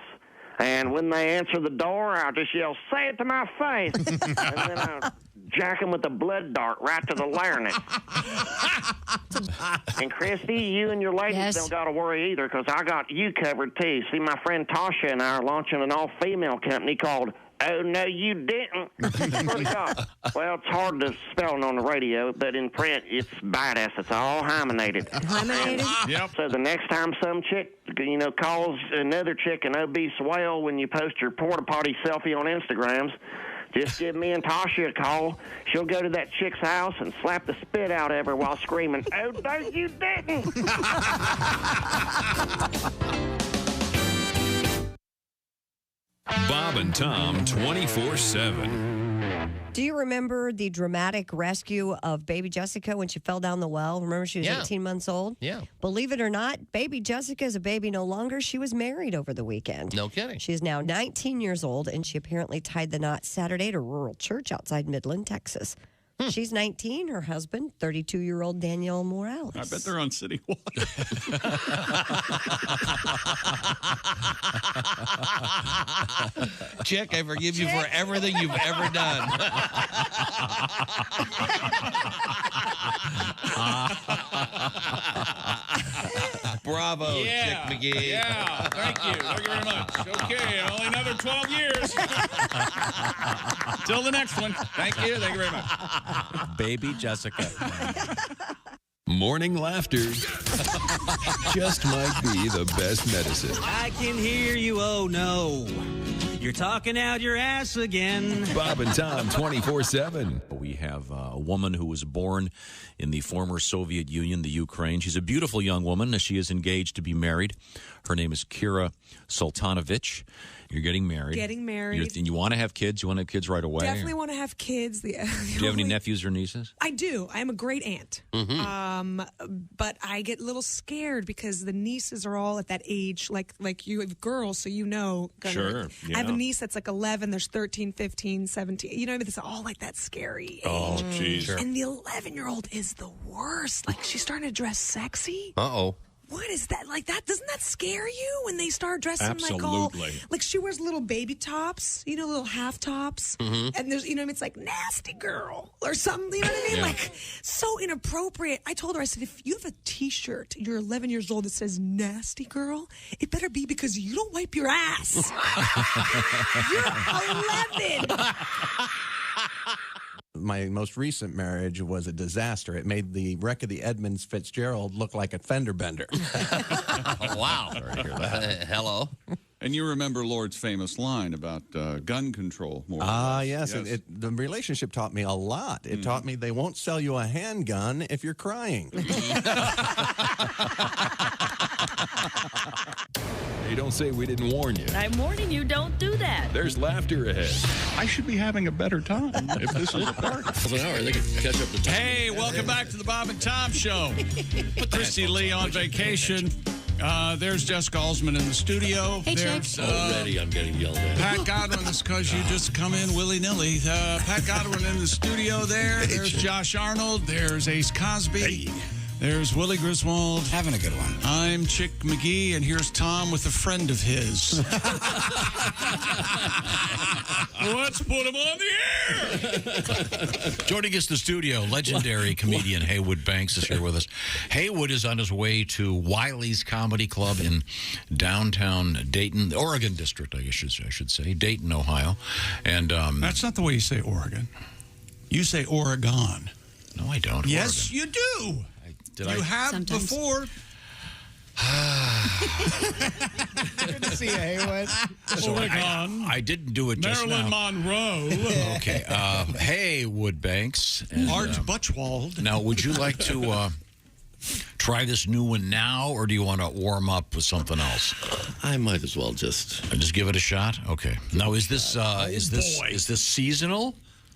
And when they answer the door, I'll just yell, "Say it to my face." And then I'll jack them with a blood dart right to the larynx. And Christy, you and your ladies don't got to worry either, because I got you covered too. See, my friend Tasha and I are launching an all-female company called Oh, No, You Didn't. Pretty God. Well, it's hard to spell on the radio, but in print, it's badass. It's all hymenated. Hymenated? Yep. So the next time some chick, calls another chick an obese whale when you post your porta potty selfie on Instagrams, just give me and Tasha a call. She'll go to that chick's house and slap the spit out of her while screaming, "Oh, no, you didn't." Bob and Tom 24/7. Do you remember the dramatic rescue of baby Jessica when she fell down the well? Remember, she was 18 months old? Yeah. Believe it or not, baby Jessica is a baby no longer. She was married over the weekend. No kidding. She is now 19 years old, and she apparently tied the knot Saturday at a rural church outside Midland, Texas. She's 19. Her husband, 32-year-old Daniel Morales. I bet they're on City Walk. Chick, I forgive you for everything you've ever done. Bravo, Chick McGee. Yeah, thank you. Thank you very much. Okay, only another 12 years. Till the next one. Thank you. Thank you very much. Baby Jessica. Morning laughter just might be the best medicine. I can hear you, oh no. You're talking out your ass again. Bob and Tom 24/7. We have a woman who was born in the former Soviet Union, the Ukraine. She's a beautiful young woman. She is engaged to be married. Her name is Kira Sultanovich. You're getting married. Getting married. And you want to have kids? You want to have kids right away? Definitely want to have kids. Do you have any nephews or nieces? I do. I am a great aunt. Mm-hmm. But I get a little scared because the nieces are all at that age, like you have girls, so you know. Sure. I have a niece that's like 11. There's 13, 15, 17. You know what I mean? It's all like that scary age. Oh, geez. Sure. And the 11-year-old is the worst. Like, she's starting to dress sexy. Uh-oh. What is that? Like that? Doesn't that scare you when they start dressing Absolutely. like she wears little baby tops, little half tops, and there's, it's like nasty girl or something. You know what I mean? Yeah. Like so inappropriate. I told her, I said, if you have a T-shirt, you're 11 years old that says "nasty girl," it better be because you don't wipe your ass. You're 11. My most recent marriage was a disaster. It made the wreck of the Edmunds Fitzgerald look like a fender bender. Oh, wow. Sorry to hear that. Hello. And you remember Lord's famous line about gun control. More yes. The relationship taught me a lot. It taught me they won't sell you a handgun if you're crying. Hey, don't say we didn't warn you. I'm warning you, don't do that. There's laughter ahead. I should be having a better time if this is a park. Half an hour, they could catch up to time. Hey, welcome back to the Bob and Tom Show. Christy Lee on vacation. There's Jess Galsman in the studio. Hey, There's, Already I'm getting yelled at. Pat Godwin, that's because you just come in willy-nilly. Pat Godwin in the studio there. There's Josh Arnold. There's Ace Cosby. There's Willie Griswold. Having a good one. I'm Chick McGee, and here's Tom with a friend of his. Let's put him on the air. Joining us in the studio, legendary comedian Haywood Banks is here with us. Haywood is on his way to Wiley's Comedy Club in downtown Dayton, the Oregon District, I guess I should say, Dayton, Ohio. And that's not the way you say Oregon. You say Oregon. No, I don't. Yes, Oregon. You do. You have Sometimes. Before. Good to see you, Haywood. So I didn't do it just Marilyn now. Monroe. Okay. Haywood Banks. And, Art Butchwald. Now, would you like to try this new one now, or do you want to warm up with something else? I might as well just give it a shot. Okay. Now, is this seasonal?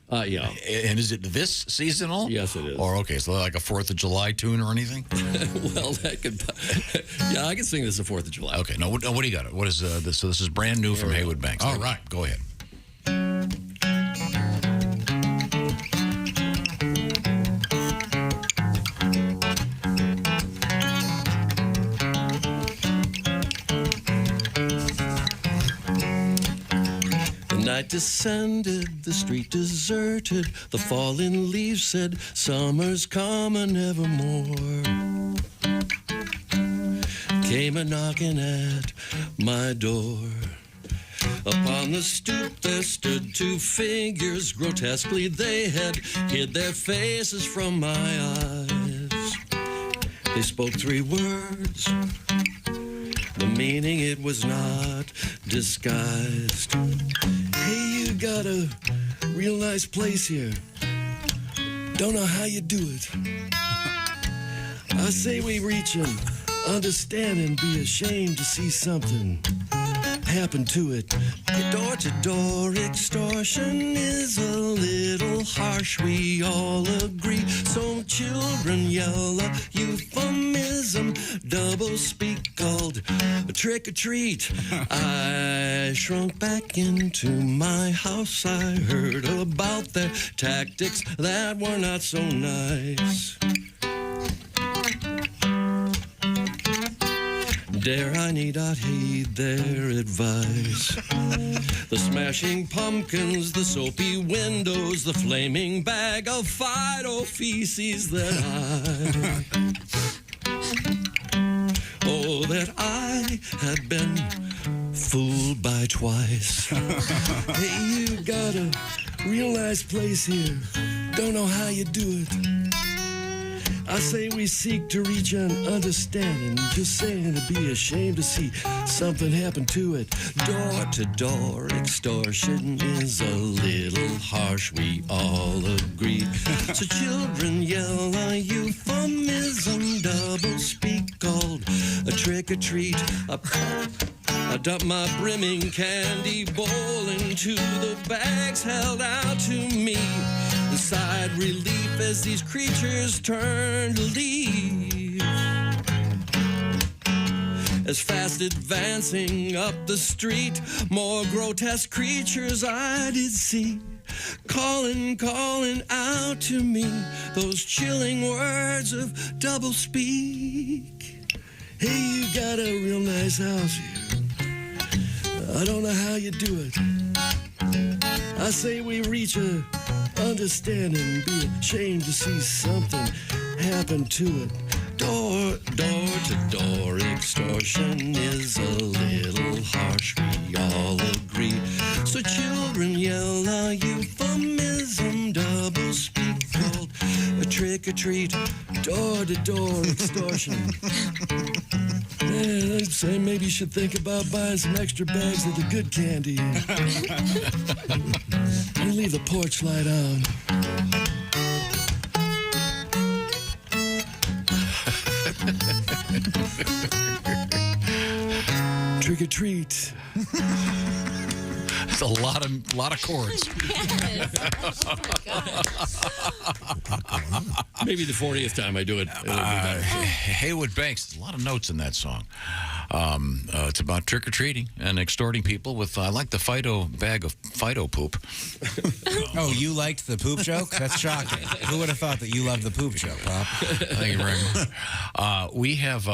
Yeah. And is it this seasonal? Yes, it is. Or okay, so like a 4th of July tune or anything? Well, that could. Yeah, I can sing this the 4th of July. Okay. No, what do you got? What is this? So this is brand new from Haywood Banks. All right, go ahead. Night descended, the street deserted, the fallen leaves said, summer's come and evermore. Came a knocking at my door. Upon the stoop there stood 2 figures, grotesquely they had hid their faces from my eyes. They spoke 3 words, the meaning it was not disguised. Hey, you got a real nice place here. Don't know how you do it. I say we reach and understand and be ashamed to see something happen to it. Door-to-door extortion is a little harsh, we all agree. So children yell a euphemism, double speak called a trick-or-treat. I shrunk back into my house, I heard about their tactics that were not so nice. Dare I need not heed their advice. The smashing pumpkins, the soapy windows, the flaming bag of Fido feces that that I had been fooled by twice. Hey, you got a real nice place here. Don't know how you do it. I say we seek to reach an understanding, just saying to be ashamed to see something happen to it. Door-to-door extortion is a little harsh, we all agree. So children yell a euphemism, double speak called a trick-or-treat. I dump my brimming candy bowl into the bags held out to me. Inside relief as these creatures turn to leave. As fast advancing up the street, more grotesque creatures I did see. Calling out to me those chilling words of double speak. Hey, you got a real nice house here. I don't know how you do it. I say we reach a understanding, be ashamed to see something happen to it. Door-to-door extortion is a little harsh, we all agree. So children yell a euphemism, double speak called a trick-or-treat. Door-to-door extortion. Yeah, I'd say maybe you should think about buying some extra bags of the good candy. You leave the porch light on. Trick or or treat. It's a lot of chords. Maybe the 40th time I do it. Haywood Banks. There's a lot of notes in that song. It's about trick or treating and extorting people with. I like the Fido bag of Fido poop. Oh, you liked the poop joke? That's shocking. Who would have thought that you loved the poop joke, Bob? Thank you very much. We have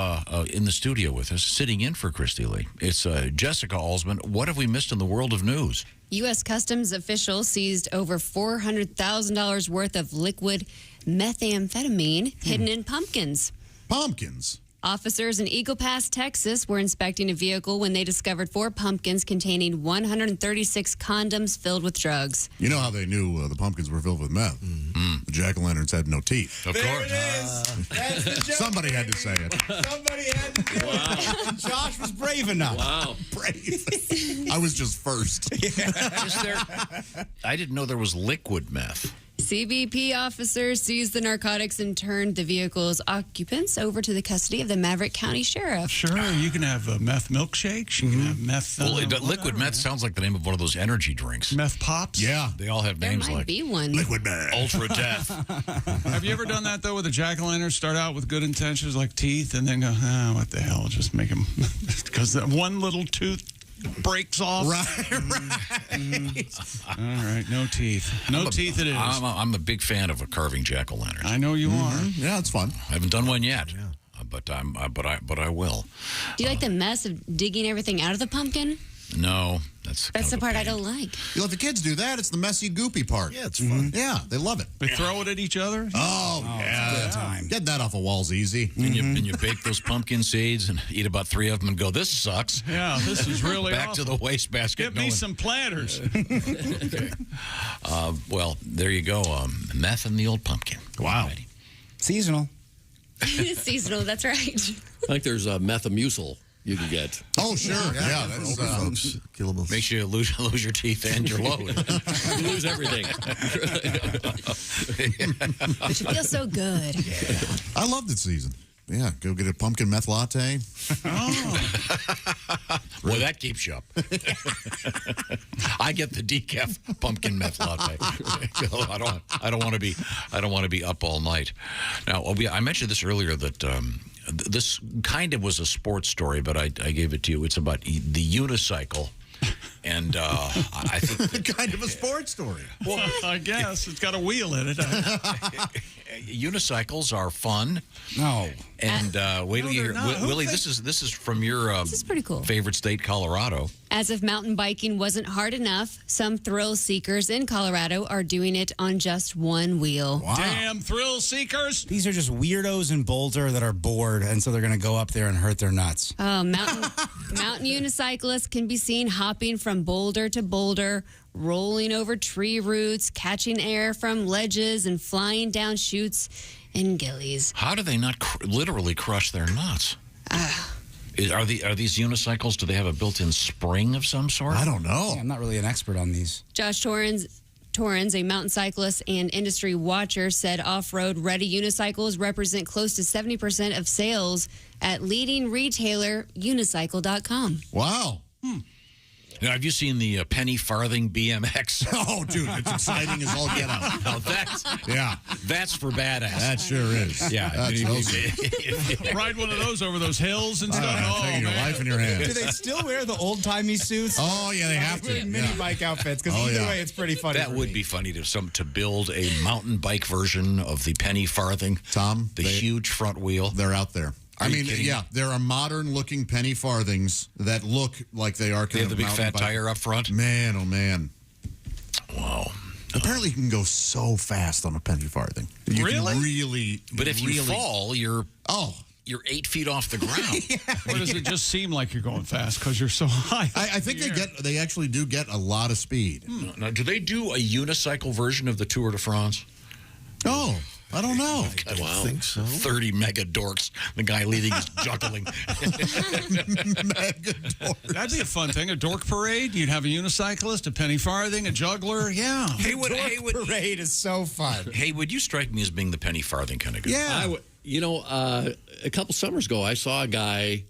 in the studio with us, sitting in for Christy Lee. It's Jessica Alsman. What have we missed in the world of news? U.S. Customs officials seized over $400,000 worth of liquid methamphetamine hidden in pumpkins. Pumpkins? Officers in Eagle Pass, Texas, were inspecting a vehicle when they discovered 4 pumpkins containing 136 condoms filled with drugs. You know how they knew the pumpkins were filled with meth? The jack-o'-lanterns had no teeth. Of There course. it is. That's the joke. Somebody had to say it. Somebody had to do it. And Josh was brave enough. Wow. Brave. I was just first. I didn't know there was liquid meth. CBP officers seized the narcotics and turned the vehicle's occupants over to the custody of the Maverick County Sheriff. Sure, you can have meth milkshakes. You can have meth. Liquid meth sounds like the name of one of those energy drinks. Meth pops. Yeah. They all have There names might like be one. Liquid meth. Ultra Death. Have you ever done that, though, with a jack-o'-lantern? Start out with good intentions like teeth and then go, what the hell, just make them... Because that one little tooth breaks off. Right. All right, no teeth. No teeth it is. I'm a big fan of a carving jack-o'-lantern. I know you are. Yeah, it's fun. I haven't done one yet, but I will. Do you like the mess of digging everything out of the pumpkin? No, that's the part I don't like. You let the kids do that. It's the messy, goopy part. Yeah, it's fun. Yeah, they love it. They throw it at each other? Oh, yeah. Good time. Get that off of walls easy. And you bake those pumpkin seeds and eat about 3 of them and go, this sucks. Yeah, this is really Back awful. to the wastebasket. Get me some planters. Okay. Well, there you go. Meth and the old pumpkin. Wow. Alrighty. Seasonal. Seasonal, that's right. I think there's a Methamucil you can get. Oh, sure. Yeah, that's Older folks. Killable. Make sure you lose your teeth and your load. You lose everything. But you feel so good. I love this season. Yeah, go get a pumpkin meth latte. Well, that keeps you up. I get the decaf pumpkin meth latte. I don't want to be up all night. Now, I mentioned this earlier that this kind of was a sports story, but I gave it to you. It's about the unicycle. And I think kind of a sports story. Well, I guess it's got a wheel in it. Unicycles are fun. No. And wait till you hear, not. Willie. This is from your This is pretty cool. favorite state, Colorado. As if mountain biking wasn't hard enough, some thrill seekers in Colorado are doing it on just one wheel. Wow. Damn thrill seekers. These are just weirdos in Boulder that are bored, and so they're going to go up there and hurt their nuts. Mountain unicyclists can be seen hopping from boulder to boulder, rolling over tree roots, catching air from ledges, and flying down chutes and gillies. How do they not literally crush their nuts? Are these unicycles? Do they have a built-in spring of some sort? I don't know. Yeah, I'm not really an expert on these. Josh Torrens, a mountain cyclist and industry watcher, said off-road ready unicycles represent close to 70% of sales at leading retailer unicycle.com. Wow. Now, have you seen the penny farthing BMX? Oh, dude, it's exciting as all get out. Now that's for badass. That sure is. Yeah. That's Ride one of those over those hills and stuff. taking your life in your hands. Do they still wear the old-timey suits? Oh, yeah, they have to. Mini bike outfits, because either way, it's pretty funny. That would be funny to build a mountain bike version of the penny farthing. Tom, the huge front wheel. They're out there. I mean, yeah, there are modern-looking penny farthings that look like they are. They have the big fat tire up front. Man, oh man! Wow. Apparently, you can go so fast on a penny farthing. You can really. But if you fall, you're 8 feet off the ground. Or does it just seem like you're going fast because you're so high? I think they actually do get a lot of speed. Now, do they do a unicycle version of the Tour de France? Oh. I don't know. I don't think so. 30 mega dorks. The guy leading is juggling. Mega dorks. That'd be a fun thing. A dork parade. You'd have a unicyclist, a penny farthing, a juggler. Yeah. Haywood parade is so fun. Haywood, you strike me as being the penny farthing kind of guy. Yeah. A couple summers ago, I saw a guy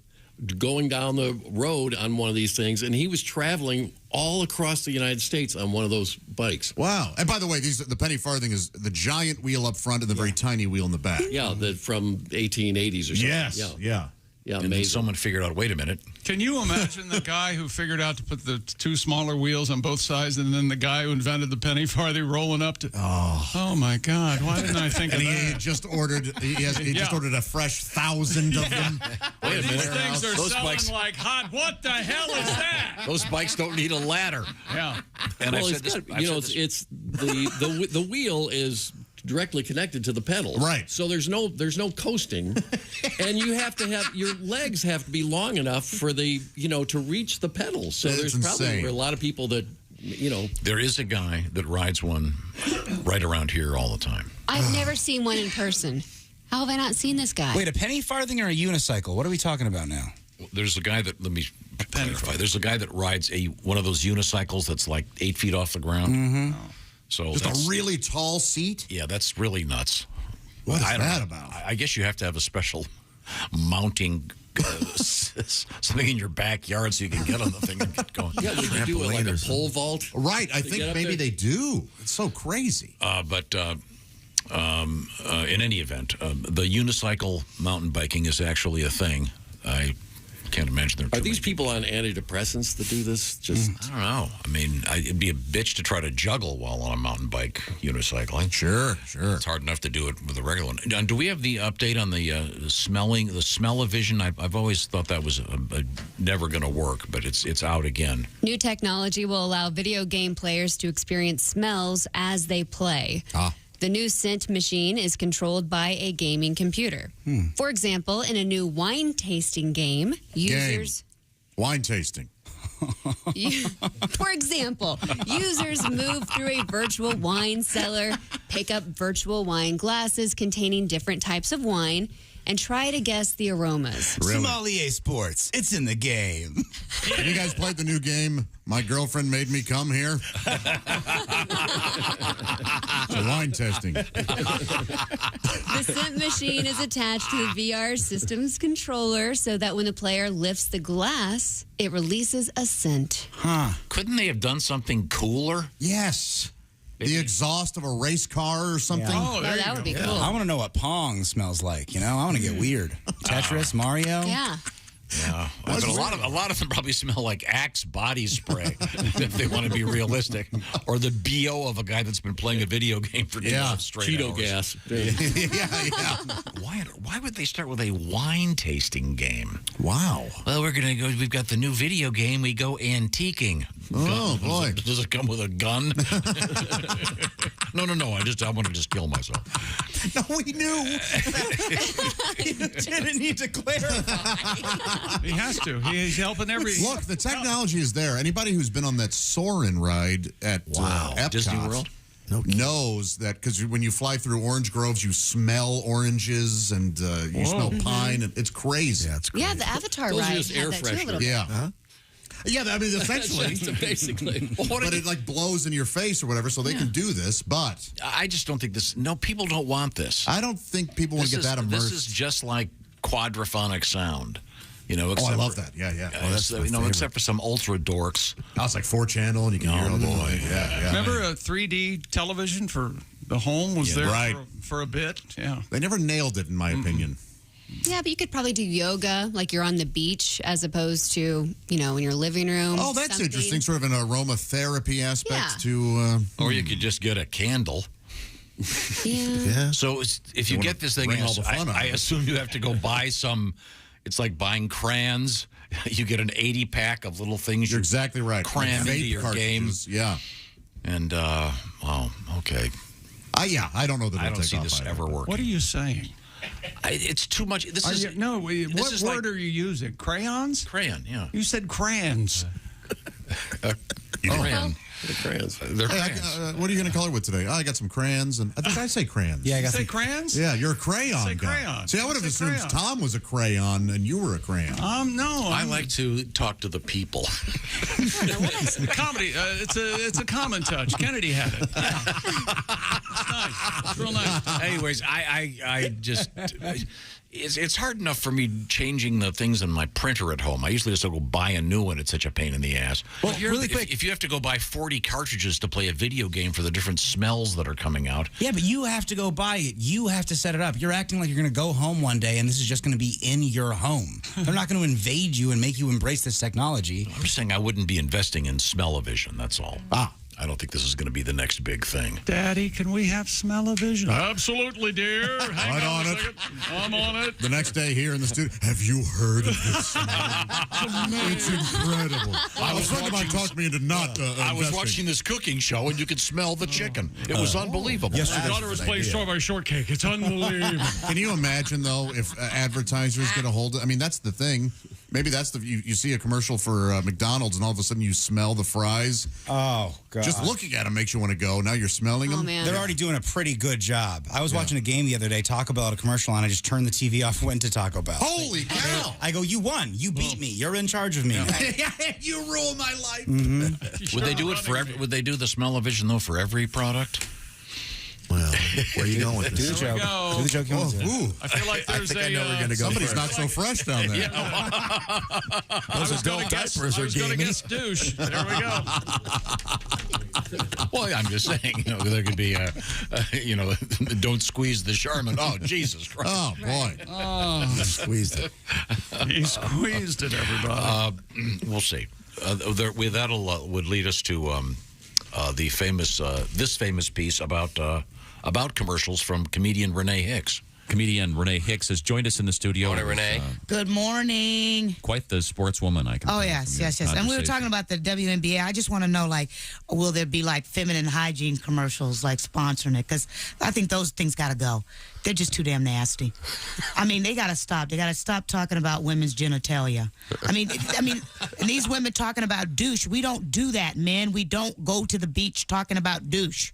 going down the road on one of these things, and he was traveling all across the United States on one of those bikes. Wow. And by the way, the penny farthing is the giant wheel up front and the very tiny wheel in the back. Yeah, from 1880s or something. Yes, yeah. Yeah, and amazing. then someone figured out, wait a minute. Can you imagine the guy who figured out to put the two smaller wheels on both sides, and then the guy who invented the penny farthing rolling up to? Oh my God! Why didn't I think of that? He just ordered. He just ordered a fresh 1,000 of them. Wait a minute. These things are Those selling bikes- like hot. What the hell is that? Those bikes don't need a ladder. Yeah. And well, I've said this. it's the wheel is directly connected to the pedal. Right. So there's no coasting. And you have to have your legs have to be long enough for to reach the pedals. So It's there's insane. probably a lot of people that There is a guy that rides one right around here all the time. I've never seen one in person. How have I not seen this guy? Wait, a penny farthing or a unicycle? What are we talking about now? There's a guy that, let me clarify. There's a guy that rides one of those unicycles that's like 8 feet off the ground. Mm-hmm. So Just that's a really tall seat? Yeah, that's really nuts. What is I don't that know. about? I guess you have to have a special mounting something in your backyard so you can get on the thing and get going. would you do it like a pole vault? Right, I to think get up maybe there? they do. It's so crazy. But in any event, the unicycle mountain biking is actually a thing. I can't imagine there Are these people on antidepressants that do this? I don't know. I mean, it'd be a bitch to try to juggle while on a mountain bike unicycling. Sure. It's hard enough to do it with a regular one. And do we have the update on the smell-o-vision? I've always thought that was never going to work, but it's out again. New technology will allow video game players to experience smells as they play. The new scent machine is controlled by a gaming computer. For example, in a new wine tasting game, users... Wine tasting. For example, users move through a virtual wine cellar, pick up virtual wine glasses containing different types of wine, and try to guess the aromas. Sommelier Sports. It's in the game. Have you guys played the new game, My Girlfriend Made Me Come Here? It's a wine testing. The scent machine is attached to the VR system's controller so that when the player lifts the glass, it releases a scent. Couldn't they have done something cooler? Yes. The exhaust of a race car or something. Yeah. that would be cool. I want to know what Pong smells like. I want to get weird. Tetris, Mario. Yeah. Yeah, but a lot of them probably smell like Axe body spray if they want to be realistic, or the BO of a guy that's been playing a video game for 12 straight Cheeto hours. gas. Why would they start with a wine tasting game? Wow. Well, we're gonna go. We've got the new video game. We go antiquing. Oh boy! Does it come with a gun? No. I want to just kill myself. No, we knew. You didn't need to clarify. He has to. He's helping every... Look, the technology is there. Anybody who's been on that Soarin' ride at Epcot Disney World knows that, because when you fly through orange groves, you smell oranges and you smell pine. And it's crazy. Yeah, it's crazy. Yeah, the Avatar Those are ride just had air that too a little fresheners. bit. Yeah. Yeah, I mean, essentially. Basically. But it like blows in your face or whatever, so they can do this. But I just don't think this. No, people don't want this. I don't think people want to get that immersed. This is just like quadraphonic sound. I love that. Yeah. That's except for some ultra dorks. I was like 4-channel, and you can hear all the Yeah. Remember a 3D television for the home was there right. for a bit? Yeah. They never nailed it, in my opinion. Yeah, but you could probably do yoga like you're on the beach as opposed to, in your living room. Oh, that's something. interesting. Sort of an aromatherapy aspect to... Or you could just get a candle. Yeah. So if you get this thing, bring all the fun out I of it. assume you have to go buy some... It's like buying crayons. You get an 80-pack of little things. You're exactly right. Cram into Vape your game. cartridges, Yeah. And, okay. I don't know that I it'll don't take see off this either. ever working. What are you saying? It's too much. This is What word are you using? Crayons? Crayon, yeah. You said crayons. Crayon. The crayons. They're crayons. What are you going to color with today? I got some crayons, and I think I say crayons. Yeah, I You got say some. crayons? Yeah, you're a crayon Say guy. crayon. See, I would have Say assumed crayon. Tom was a crayon and you were a crayon. No. I like to talk to the people. Comedy. It's a common touch. Kennedy had it. It's nice. It's real nice. Anyways, I just... It's hard enough for me changing the things in my printer at home. I usually just go buy a new one. It's such a pain in the ass. Well, really quick, if you have to go buy 40 cartridges to play a video game for the different smells that are coming out. Yeah, but you have to go buy it. You have to set it up. You're acting like you're going to go home one day and this is just going to be in your home. They're not going to invade you and make you embrace this technology. I'm just saying I wouldn't be investing in smell-o-vision, that's all. I don't think this is going to be the next big thing. Daddy, can we have smell-o-vision? Absolutely, dear. Hang Right on on a it. second. I'm on it. The next day here in the studio, have you heard of this? It's incredible. I was talking about talking me into not I was investing. watching this cooking show, and you could smell the chicken. It was unbelievable. My daughter was playing strawberry shortcake. It's unbelievable. Can you imagine, though, if advertisers get a hold of... I mean, that's the thing. Maybe that's the... You see a commercial for McDonald's, and all of a sudden you smell the fries. Oh, God. Just looking at them makes you want to go. Now you're smelling them. They're already doing a pretty good job. I was watching a game the other day, Taco Bell had a commercial on. I just turned the TV off and went to Taco Bell. Holy cow! I go, you won. You beat me. You're in charge of me. You rule my life. Would they do it for every? Would they do the smell-o-vision though for every product? Well, where are you going with this? Do the joke. Do the joke you want to do. I feel like there's I know we're going to go. Somebody's not so fresh down there. Those adult diapers are going to gamey. guess douche. There we go. Well, I'm just saying, there could be, don't squeeze the Charmin. Oh, Jesus Christ. Oh, boy. Oh, Squeezed it. he squeezed it, everybody. We'll see. That'll would lead us to the famous this famous piece about commercials from comedian Renee Hicks. Comedian Renee Hicks has joined us in the studio. Morning, Renee. Good morning. Quite the sportswoman, I can Oh, tell yes, from your yes, yes. And we were conversation. talking about the WNBA. I just want to know, will there be, feminine hygiene commercials, sponsoring it? Because I think those things got to go. They're just too damn nasty. I mean, they got to stop. They got to stop talking about women's genitalia. I mean, and these women talking about douche. We don't do that, men. We don't go to the beach talking about douche.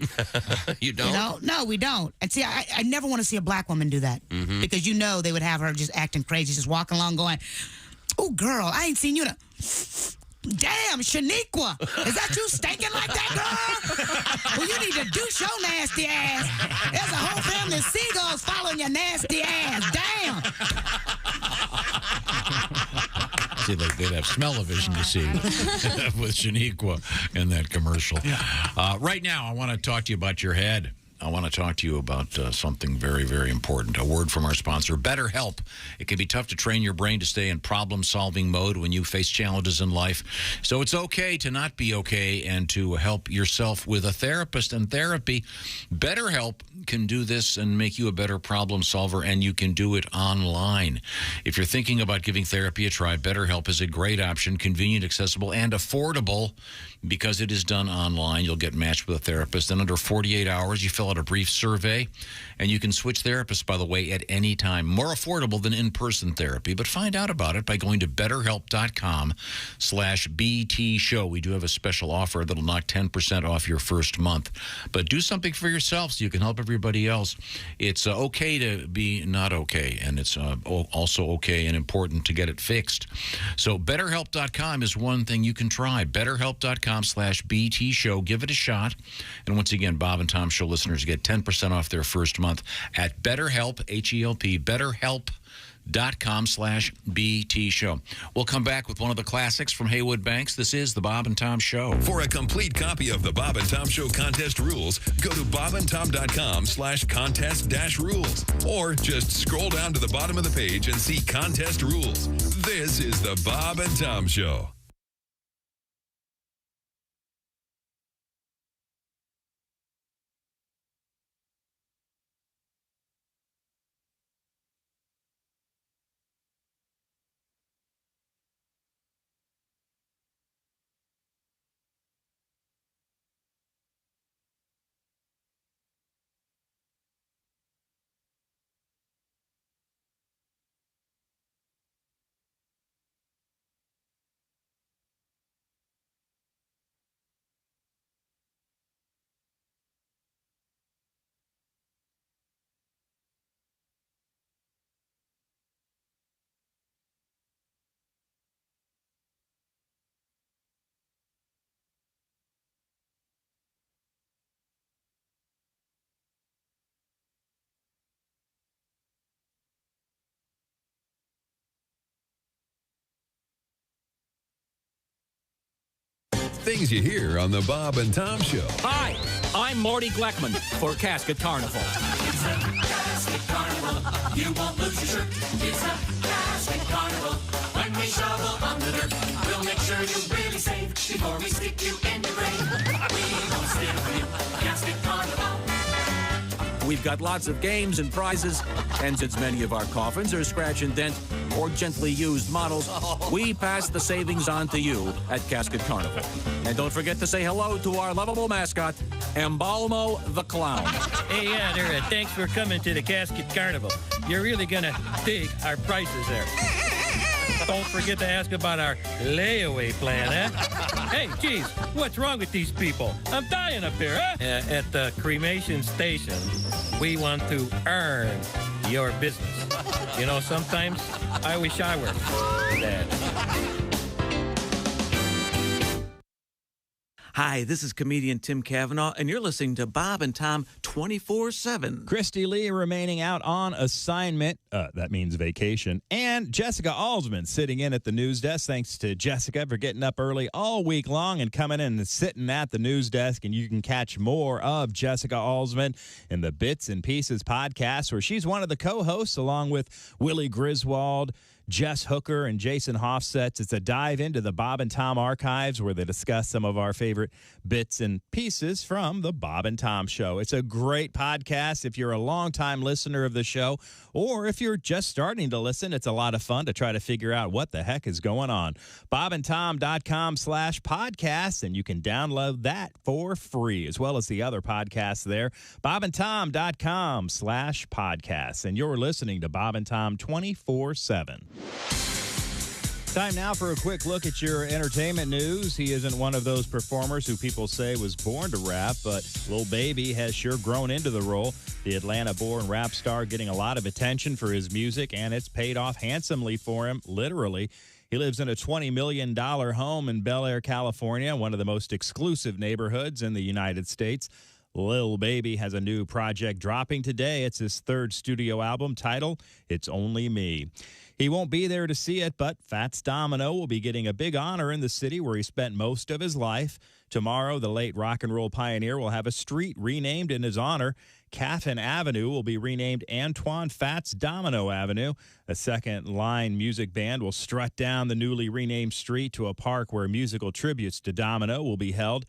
You don't? No, we don't. And see, I never want to see a black woman do that. Because they would have her just acting crazy, just walking along going, oh, girl, I ain't seen you in a... Damn, Shaniqua, is that you stinking like that, girl? Well, you need to douche your nasty ass. There's a whole family of seagulls following your nasty ass. Damn. See, they'd have smell-o-vision to see with Shaniqua in that commercial. Right now, I want to talk to you about your head. I want to talk to you about something very, very important. A word from our sponsor, BetterHelp. It can be tough to train your brain to stay in problem-solving mode when you face challenges in life. So it's okay to not be okay and to help yourself with a therapist and therapy. BetterHelp can do this and make you a better problem solver, and you can do it online. If you're thinking about giving therapy a try, BetterHelp is a great option, convenient, accessible, and affordable. Because it is done online, you'll get matched with a therapist. In under 48 hours, you fill out a brief survey, and you can switch therapists, by the way, at any time. More affordable than in-person therapy. But find out about it by going to BetterHelp.com/BT show. We do have a special offer that'll knock 10% off your first month. But do something for yourself so you can help everybody else. It's okay to be not okay, and it's also okay and important to get it fixed. So BetterHelp.com is one thing you can try. BetterHelp.com/BT show. Give it a shot. And once again, Bob and Tom Show listeners get 10% off their first month at BetterHelp, H-E-L-P, BetterHelp.com/BT show. We'll come back with one of the classics from Haywood Banks. This is the Bob and Tom Show. For a complete copy of the Bob and Tom Show contest rules, go to bobandtom.com/contest-rules, or just scroll down to the bottom of the page and see contest rules. This is the Bob and Tom Show. Things you hear on the Bob and Tom Show. Hi, I'm Morty Gleckman for Casket Carnival. It's a Casket Carnival. You won't lose your shirt. It's a Casket Carnival. When we shovel on the dirt, we'll make sure you really save before we stick you in the grave. We won't steal from you. Casket Carnival. We've got lots of games and prizes, and since many of our coffins are scratch and dent or gently used models, we pass the savings on to you at Casket Carnival. And don't forget to say hello to our lovable mascot, Embalmo the Clown. Hey, yeah, there. Thanks for coming to the Casket Carnival. You're really gonna dig our prices there. Don't forget to ask about our layaway plan, huh? Hey, geez, what's wrong with these people? I'm dying up here, huh? At the cremation station, we want to earn your business. You know, sometimes I wish I were dead. Hi, this is comedian Tim Cavanaugh, and you're listening to Bob and Tom 24/7. Christy Lee remaining out on assignment. That means vacation. And Jessica Alsman sitting in at the news desk. Thanks to Jessica for getting up early all week long and coming in and sitting at the news desk. And you can catch more of Jessica Alsman in the Bits and Pieces podcast, where she's one of the co-hosts along with Willie Griswold, Jess Hooker, and Jason Hofsetz. It's a dive into the Bob and Tom archives where they discuss some of our favorite bits and pieces from the Bob and Tom Show. It's a great podcast if you're a longtime listener of the show, or if you're just starting to listen. It's a lot of fun to try to figure out what the heck is going on. bobandtom.com/podcast, and you can download that for free, as well as the other podcasts there. bobandtom.com/podcast. And you're listening to Bob and Tom 24/7. Time now for a quick look at your entertainment news. He isn't one of those performers who people say was born to rap, but Lil Baby has sure grown into the role. The Atlanta-born rap star getting a lot of attention for his music, and it's paid off handsomely for him, literally. He lives in a $20 million home in Bel Air, California, one of the most exclusive neighborhoods in the United States. Lil Baby has a new project dropping today. It's his third studio album titled It's Only Me. He won't be there to see it, but Fats Domino will be getting a big honor in the city where he spent most of his life. Tomorrow, the late rock and roll pioneer will have a street renamed in his honor. Caffin Avenue will be renamed Antoine Fats Domino Avenue. A second-line music band will strut down the newly renamed street to a park where musical tributes to Domino will be held.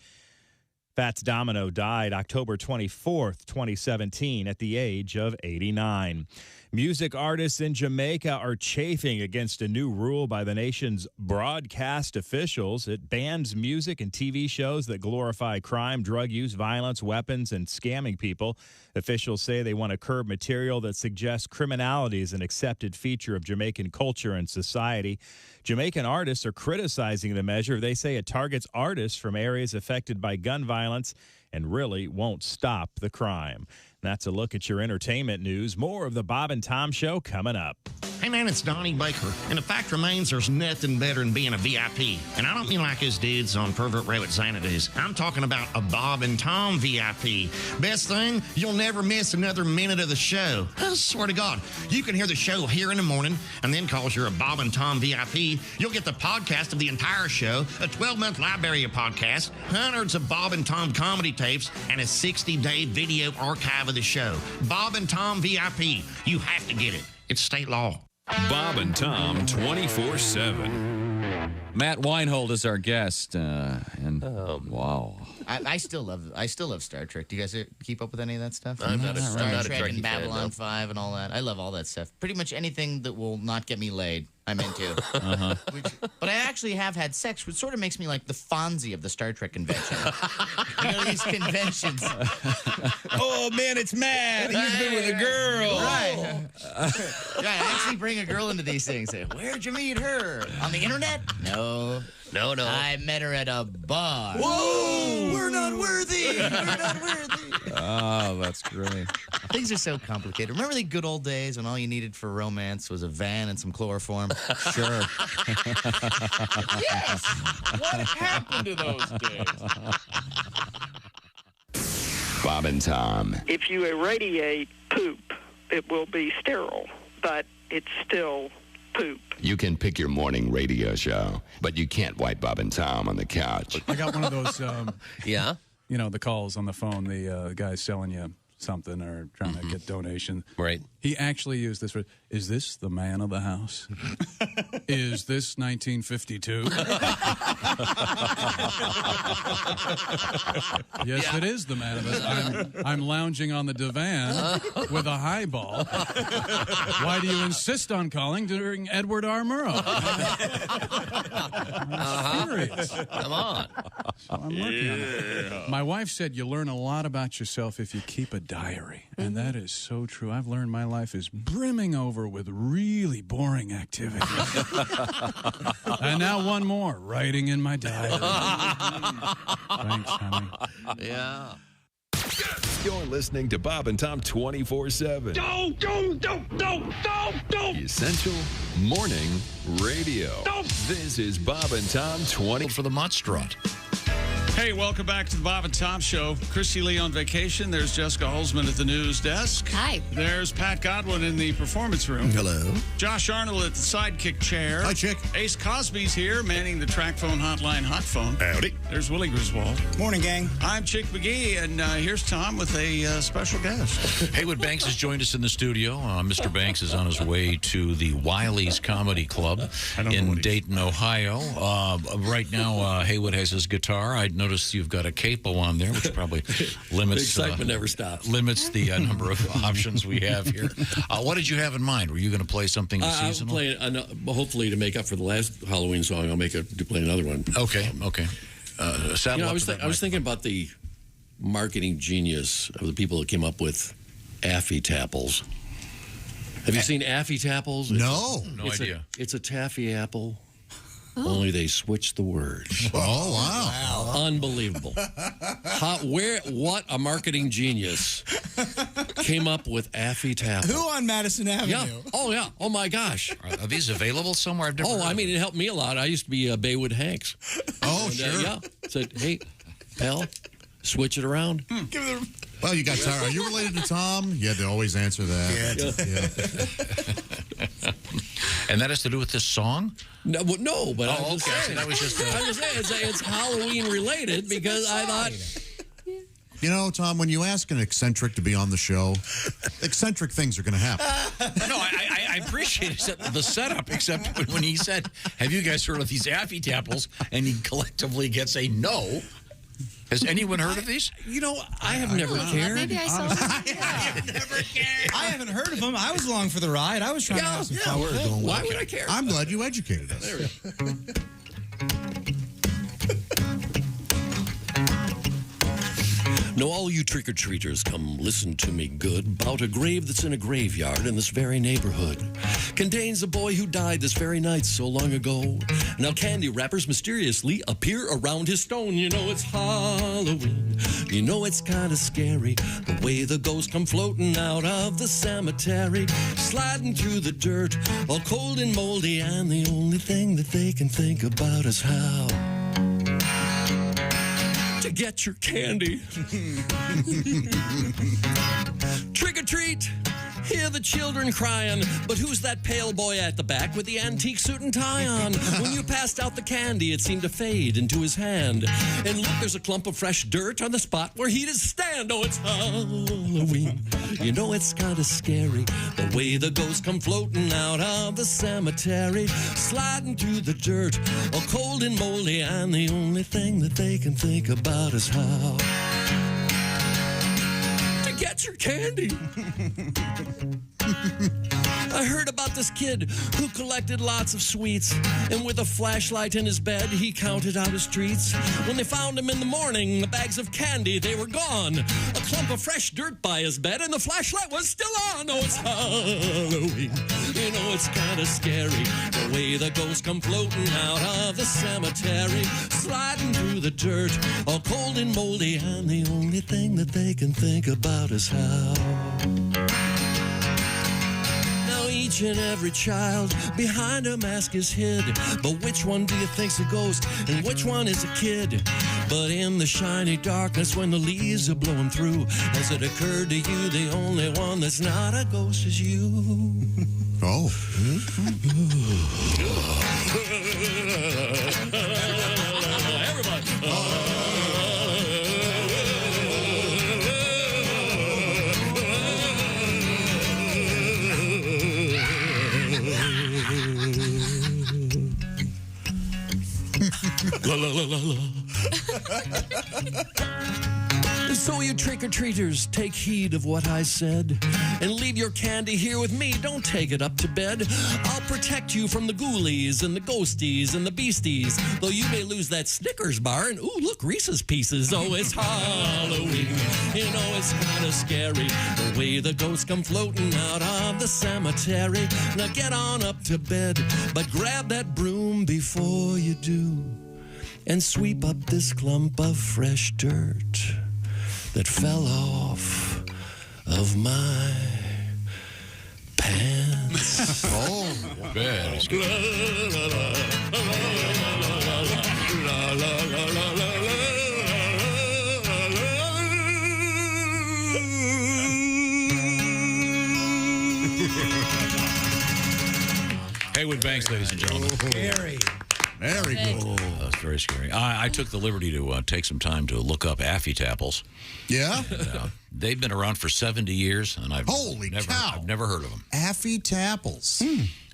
Fats Domino died October 24th, 2017, at the age of 89. Music artists in Jamaica are chafing against a new rule by the nation's broadcast officials. It bans music and TV shows that glorify crime, drug use, violence, weapons, and scamming people. Officials say they want to curb material that suggests criminality is an accepted feature of Jamaican culture and society. Jamaican artists are criticizing the measure. They say it targets artists from areas affected by gun violence and really won't stop the crime. That's a look at your entertainment news. More of the Bob and Tom Show coming up. Hey, man, it's Donnie Baker. And the fact remains there's nothing better than being a VIP. And I don't mean like us dudes on Pervert Rabbit Xanadu's. I'm talking about a Bob and Tom VIP. Best thing, you'll never miss another minute of the show. I swear to God, you can hear the show here in the morning, and then because you're a Bob and Tom VIP, you'll get the podcast of the entire show, a 12-month library of podcasts, hundreds of Bob and Tom comedy tapes, and a 60-day video archive of the show. Bob and Tom VIP. You have to get it. It's state law. Bob and Tom 24/7. Matt Weinhold is our guest, and wow, I still love Star Trek. Do you guys keep up with any of that stuff? I'm not a Star Trek Trekkie and Babylon fan, no. 5 and all that. I love all that stuff. Pretty much anything that will not get me laid, I'm into. But I actually have had sex, which sort of makes me like the Fonzie of the Star Trek convention. You know, these conventions. Oh, man, it's Matt. He's been with a girl. Right. I actually bring a girl into these things. Say, where'd you meet her? On the internet? No. No. I met her at a bar. Whoa! We're not worthy. We're not worthy. Oh, that's great. Things are so complicated. Remember the good old days when all you needed for romance was a van and some chloroform? Sure. Yes. What happened to those days? Bob and Tom. If you irradiate poop, it will be sterile, but it's still poop. You can pick your morning radio show, but you can't wipe Bob and Tom on the couch. I got one of those, yeah? You know, the calls on the phone, the guy's selling you something or trying to get donation. Right. He actually used this word, is this the man of the house? Is this 1952? Yes, it is the man of the house. I'm lounging on the divan with a highball. Why do you insist on calling during Edward R. Murrow? I'm furious. Come on. So I'm working on it. My wife said you learn a lot about yourself if you keep a diary. And that is so true. I've learned my life is brimming over with really boring activities. And now one more, writing in my diary. Thanks, honey. Yeah. You're listening to Bob and Tom 24/7. Don't. Essential Morning Radio. This is Bob and Tom 20 for the Muttstrut. Hey, welcome back to the Bob and Tom Show. Christy Lee on vacation. There's Jessica Holzman at the news desk. Hi. There's Pat Godwin in the performance room. Hello. Josh Arnold at the sidekick chair. Hi, Chick. Ace Cosby's here, manning the track phone hotline hot phone. Howdy. There's Willie Griswold. Morning, gang. I'm Chick McGee, and here's Tom with a special guest. Haywood Banks has joined us in the studio. Mr. Banks is on his way to the Wiley's Comedy Club in Dayton, Ohio. Right now, Haywood has his guitar. I noticed you've got a capo on there, which probably limits The excitement never stops. Limits the number of options we have here. What did you have in mind? Were you going to play something seasonal? I'll play, hopefully, to make up for the last Halloween song, I'll play another one. Okay. I was thinking about the marketing genius of the people that came up with Affy Tapples. Have you seen Affy Tapples? No. No idea. It's a taffy apple. Only they switched the words. Oh, wow. Unbelievable. What a marketing genius came up with Affy Tapples. Who on Madison Avenue? Yeah. Oh, yeah. Oh, my gosh. Are these available somewhere? I've never heard of it helped me a lot. I used to be Baywood Hanks. Oh, sure. Yeah. Said, hey, pal, switch it around. Well, you got Tara. Are you related to Tom? You had to always answer that. Yeah. And that has to do with this song? No, but I'm just saying. That was just I'm just saying it's Halloween related because I thought. You know, Tom, when you ask an eccentric to be on the show, eccentric things are going to happen. No, I appreciate the setup, except when he said, have you guys heard of these Affy Tapples? And he collectively gets a no. Has anyone heard of these? I have never cared. Maybe I saw them. I never cared. I haven't heard of them. I was along for the ride. I was trying to have some fun. Why would I care? I'm glad you educated us. There we go. Now, all you trick-or-treaters, come listen to me good about a grave that's in a graveyard in this very neighborhood. Contains a boy who died this very night so long ago. Now, candy wrappers mysteriously appear around his stone. You know it's Halloween. You know it's kind of scary, the way the ghosts come floating out of the cemetery, sliding through the dirt, all cold and moldy, and the only thing that they can think about is how to get your candy. Trick or treat, hear the children crying, but who's that pale boy at the back with the antique suit and tie on? When you passed out the candy, it seemed to fade into his hand. And look, there's a clump of fresh dirt on the spot where he did stand. Oh, it's Halloween. You know it's kind of scary, the way the ghosts come floating out of the cemetery, sliding through the dirt, all cold and moldy, and the only thing that they can think about is how to get your candy. I heard about this kid who collected lots of sweets, and with a flashlight in his bed, he counted out his treats. When they found him in the morning, the bags of candy, they were gone. A clump of fresh dirt by his bed, and the flashlight was still on. Oh, it's Halloween. You know it's kind of scary, the way the ghosts come floating out of the cemetery, sliding through the dirt, all cold and moldy, and the only thing that they can think about is how each and every child behind a mask is hid. But which one do you think's a ghost and which one is a kid? But in the shiny darkness when the leaves are blowing through, has it occurred to you the only one that's not a ghost is you? Oh. La, la, la, la, la. So you trick-or-treaters, take heed of what I said, and leave your candy here with me. Don't take it up to bed. I'll protect you from the ghoulies and the ghosties and the beasties, though you may lose that Snickers bar and, ooh, look, Reese's Pieces. Oh, it's Halloween. You know, it's kind of scary, the way the ghosts come floating out of the cemetery. Now get on up to bed, but grab that broom before you do, and sweep up this clump of fresh dirt that fell off of my pants. Oh, bad. Haywood Banks, ladies and gentlemen. Scary. Very good. Oh, that's very scary. I took the liberty to take some time to look up Affy-Tapples. Yeah? And, they've been around for 70 years, and I've Holy cow. I've never heard of them. Affy-Tapples.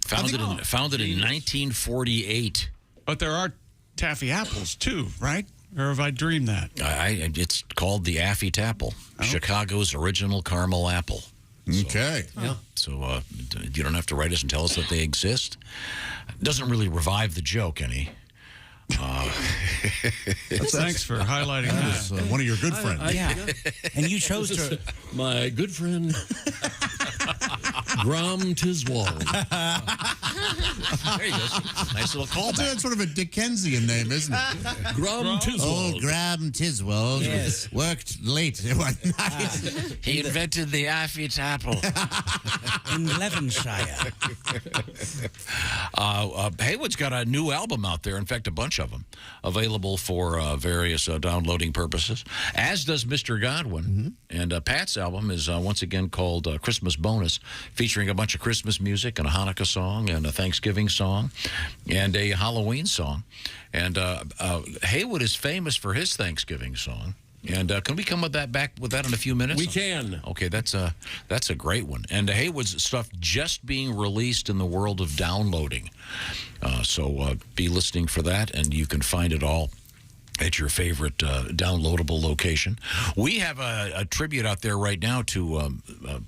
Founded in 1948. But there are taffy apples, too, right? Or have I dreamed that? It's called the Affy-Tapple, Chicago's original caramel apple. Okay. So you don't have to write us and tell us that they exist. Doesn't really revive the joke any. Thanks for highlighting that. That was one of your good friends. Yeah. And you chose to. My good friend, Grom Tiswald. There you go. Nice little callback. That's sort of a Dickensian name, isn't it? Grom Tiswald. Oh, Graham Tiswald. Yes. Worked late one night. He invented the Affy-Tapple. In Levenshire. Haywood's got a new album out there. In fact, a bunch of them available for various downloading purposes, as does Mr. Godwin. And Pat's album is once again called Christmas Bonus, featuring a bunch of Christmas music and a Hanukkah song and a Thanksgiving song and a Halloween song. And Haywood is famous for his Thanksgiving song. And can we come back with that in a few minutes? We can. Okay, that's a great one. And Haywood's stuff just being released in the world of downloading. So be listening for that, and you can find it all at your favorite downloadable location. We have a tribute out there right now to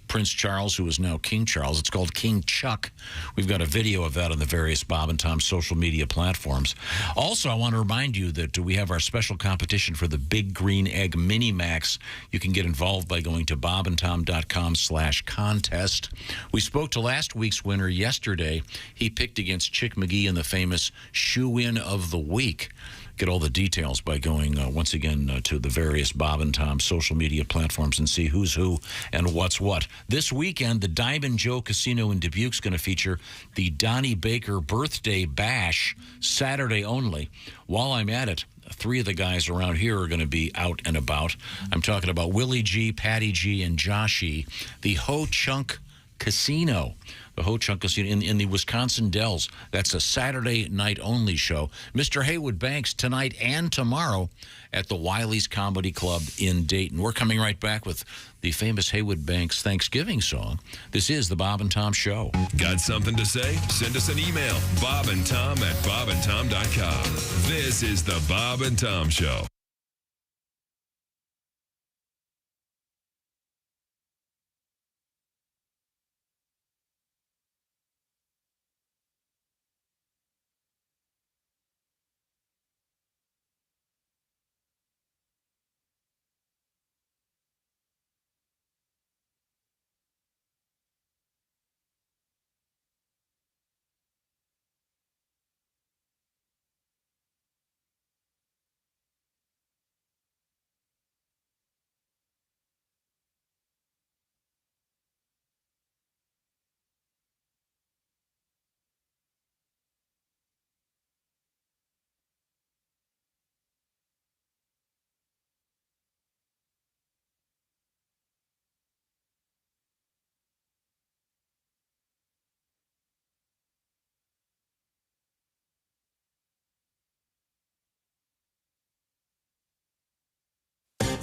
Prince Charles, who is now King Charles. It's called King Chuck. We've got a video of that on the various Bob and Tom social media platforms. Also, I want to remind you that we have our special competition for the Big Green Egg Mini Max. You can get involved by going to bobandtom.com/contest. We spoke to last week's winner yesterday. He picked against Chick McGee in the famous Shoe-In of the Week. Get all the details by going, once again, to the various Bob and Tom social media platforms and see who's who and what's what. This weekend, the Diamond Joe Casino in Dubuque is going to feature the Donnie Baker Birthday Bash, Saturday only. While I'm at it, three of the guys around here are going to be out and about. I'm talking about Willie G, Patty G, and Josh E. The Ho Chunk Casino. The Ho Chunk Casino in the Wisconsin Dells. That's a Saturday night only show. Mr. Haywood Banks tonight and tomorrow at the Wiley's Comedy Club in Dayton. We're coming right back with the famous Haywood Banks Thanksgiving song. This is the Bob and Tom Show. Got something to say? Send us an email, bobandtom@bobandtom.com. This is the Bob and Tom Show.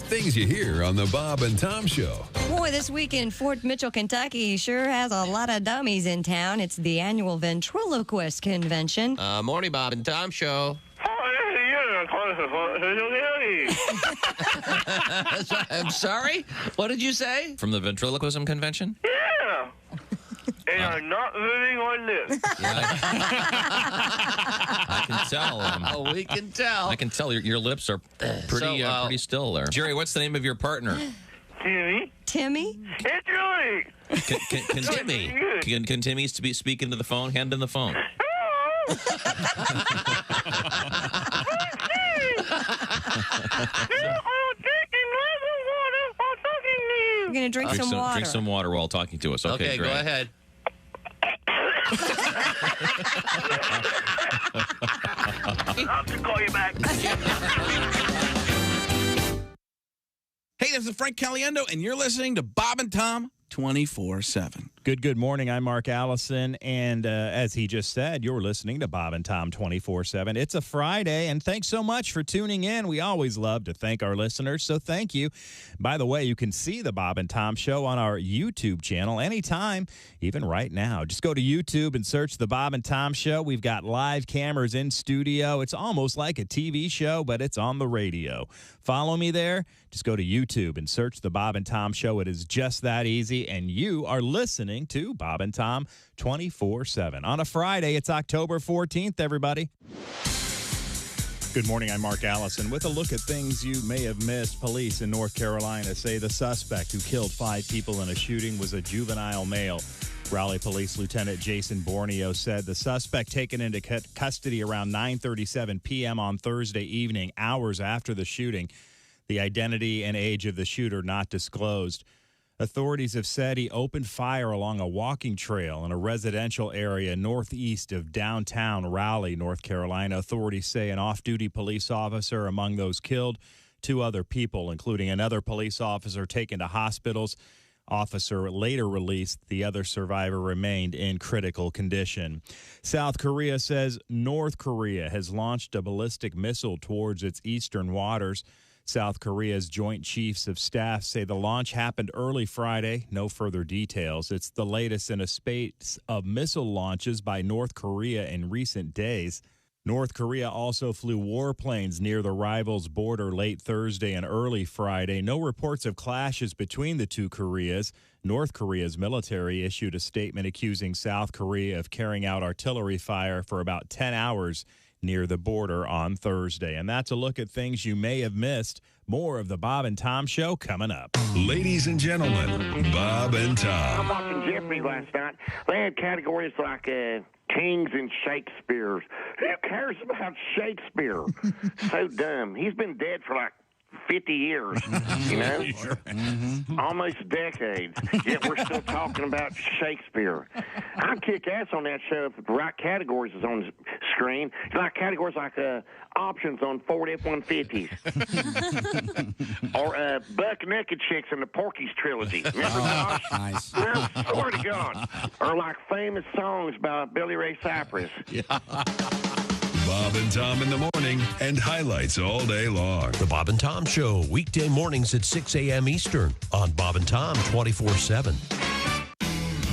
Things you hear on the Bob and Tom Show. Boy, this week in Fort Mitchell, Kentucky sure has a lot of dummies in town. It's the annual ventriloquist convention. Morning, Bob and Tom Show. I'm sorry? What did you say? From the ventriloquism convention? Yeah. And I'm not living on this. I can tell. We can tell. I can tell your lips are pretty still there. Jerry, what's the name of your partner? Timmy. Timmy? It's Julie. Can Timmy? Can Timmy speak into the phone? Hand him the phone. You're going to drink some water. Drink some water while talking to us. Okay, great. Go ahead. I'll have to call you back. Hey, this is Frank Caliendo, and you're listening to Bob and Tom 24/7. Good morning. I'm Mark Allison, and as he just said, you're listening to Bob and Tom 24/7. It's a Friday, and thanks so much for tuning in. We always love to thank our listeners, so thank you. By the way, you can see the Bob and Tom Show on our YouTube channel anytime, even right now. Just go to YouTube and search the Bob and Tom Show. We've got live cameras in studio. It's almost like a TV show, but it's on the radio. Follow me there. Just go to YouTube and search the Bob and Tom Show. It is just that easy, and you are listening to Bob and Tom 24/7. On a Friday, it's October 14th, everybody. Good morning, I'm Mark Allison. With a look at things you may have missed, police in North Carolina say the suspect who killed 5 people in a shooting was a juvenile male. Raleigh Police Lieutenant Jason Borneo said the suspect taken into custody around 9:37 p.m. on Thursday evening, hours after the shooting. The identity and age of the shooter not disclosed. Authorities have said he opened fire along a walking trail in a residential area northeast of downtown Raleigh, North Carolina. Authorities say an off-duty police officer among those killed, 2 other people, including another police officer taken to hospitals. Officer later released. The other survivor remained in critical condition. South Korea says North Korea has launched a ballistic missile towards its eastern waters. South Korea's Joint Chiefs of Staff say the launch happened early Friday. No further details. It's the latest in a spate of missile launches by North Korea in recent days. North Korea also flew warplanes near the rivals' border late Thursday and early Friday. No reports of clashes between the two Koreas. North Korea's military issued a statement accusing South Korea of carrying out artillery fire for about 10 hours near the border on Thursday. And that's a look at things you may have missed. More of the Bob and Tom Show coming up. Ladies and gentlemen, Bob and Tom. I'm watching Jeopardy last night. They had categories like Kings and Shakespeare's. Who cares about Shakespeare? So dumb. He's been dead for like 50 years, you know? Almost decades. Yet we're still talking about Shakespeare. I'd kick ass on that show if the right categories is on the screen. Like categories like options on Ford F-150s. Or Buck Naked Chicks in the Porky's trilogy. Remember Josh? Nice. I swear to God. Or like famous songs by Billy Ray Cyrus. Yeah. Bob and Tom in the morning and highlights all day long. The Bob and Tom Show, weekday mornings at 6 a.m. Eastern on Bob and Tom 24/7.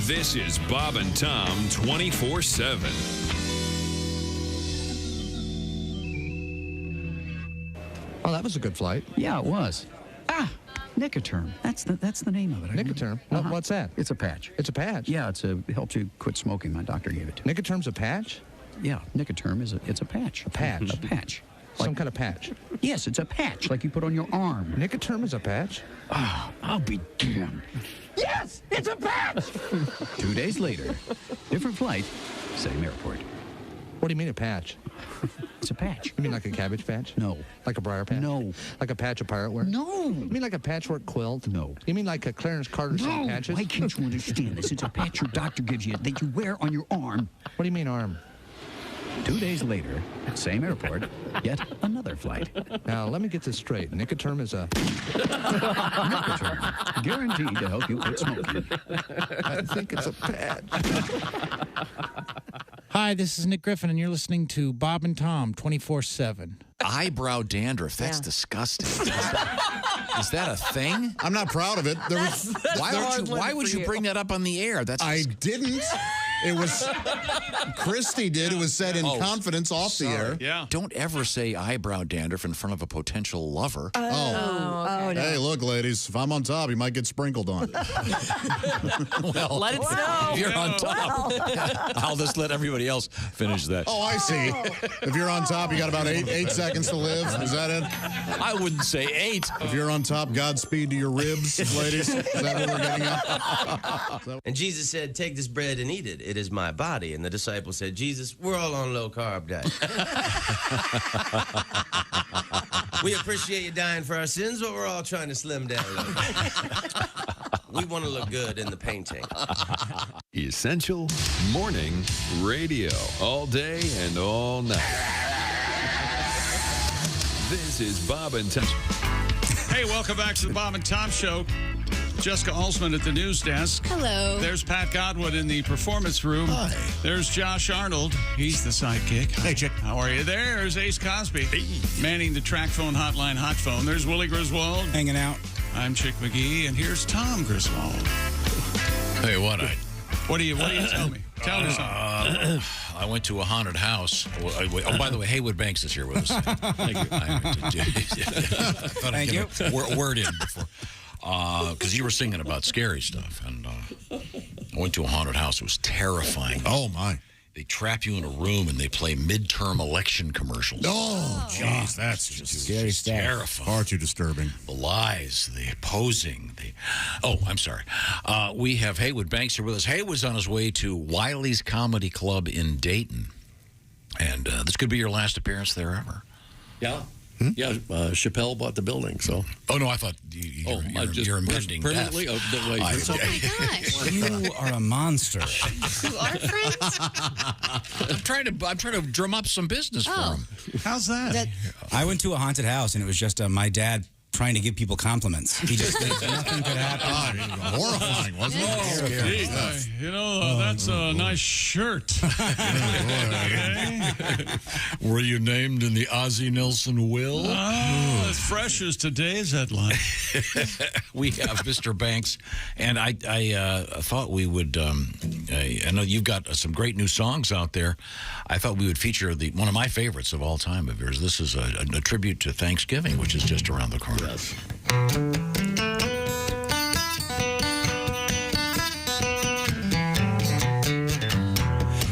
This is Bob and Tom 24/7. Oh, that was a good flight. Yeah, it was. Nicoterm. That's the name of it. Nicoterm? What's that? It's a patch. It's a patch? Yeah, it helps you quit smoking. My doctor gave it to me. Nicoterm's a patch? Yeah, Nicoterm it's a patch. A patch? A patch. Some kind of patch? Yes, it's a patch like you put on your arm. Nicoterm is a patch? Oh, I'll be damned. Yes, it's a patch! 2 days later, different flight, same airport. What do you mean a patch? It's a patch. You mean like a cabbage patch? No. Like a briar patch? No. Like a patch of pirate wear? No. You mean like a patchwork quilt? No. You mean like a Clarence Carter suit patches? Why can't you understand this? It's a patch your doctor gives you that you wear on your arm. What do you mean arm? 2 days later, same airport, yet another flight. Now, let me get this straight. Nicoterm is a... Nicoterm, guaranteed to help you quit smoking. I think it's a patch. Hi, this is Nick Griffin, and you're listening to Bob and Tom 24/7. Eyebrow dandruff. That's disgusting. Is that a thing? I'm not proud of it. Why would you bring that up on the air? I didn't. It was Christy did. It was said in confidence off the air. Yeah. Don't ever say eyebrow dandruff in front of a potential lover. No. Hey, look, ladies. If I'm on top, you might get sprinkled on. Well, Let it snow. if you're on top, I'll just let everybody else finish that. Oh, I see. If you're on top, you got about eight seconds to live. Is that it? I wouldn't say 8. If you're on top, Godspeed to your ribs, ladies. Is that what we're getting at? And Jesus said, take this bread and eat it. It is my body. And the disciples said, Jesus, we're all on low-carb diet. We appreciate you dying for our sins, but we're all trying to slim down a little bit. We want to look good in the painting. Essential Morning Radio. All day and all night. This is Bob and Tom. Hey, welcome back to the Bob and Tom Show. Jessica Alsman at the news desk. Hello. There's Pat Godwin in the performance room. Hi. There's Josh Arnold. He's the sidekick. Hey, Chick. How are you? There's Ace Cosby. Hey. Manning the track phone hotline hot phone. There's Willie Griswold. Hanging out. I'm Chick McGee, and here's Tom Griswold. Hey, what do you tell me? Tell me something. I went to a haunted house. Oh, by the way, Haywood Banks is here with us. Thank you. Thank you. Word in before. Because you were singing about scary stuff. And I went to a haunted house. It was terrifying. Oh, my. They trap you in a room and they play midterm election commercials. Oh, jeez. That's just scary stuff. Terrifying. Far too disturbing. The lies, the posing, Oh, I'm sorry. We have Haywood Banks here with us. Haywood's on his way to Wiley's Comedy Club in Dayton. And this could be your last appearance there ever. Yeah. Yeah, Chappelle bought the building, so. Oh, no, I thought you're impending permanently. death. Oh, wait. Oh, my gosh. You are a monster. You are friends? I'm trying to drum up some business for him. How's that? I went to a haunted house, and it was just my dad trying to give people compliments. He just nothing could happen. Horrifying, wasn't it? That's a nice shirt. Were you named in the Ozzie Nelson will? As fresh as today's headline. We have Mr. Banks, and I thought we would. I know you've got some great new songs out there. I thought we would feature one of my favorites of all time of yours. This is a tribute to Thanksgiving, which is just around the corner. Yes.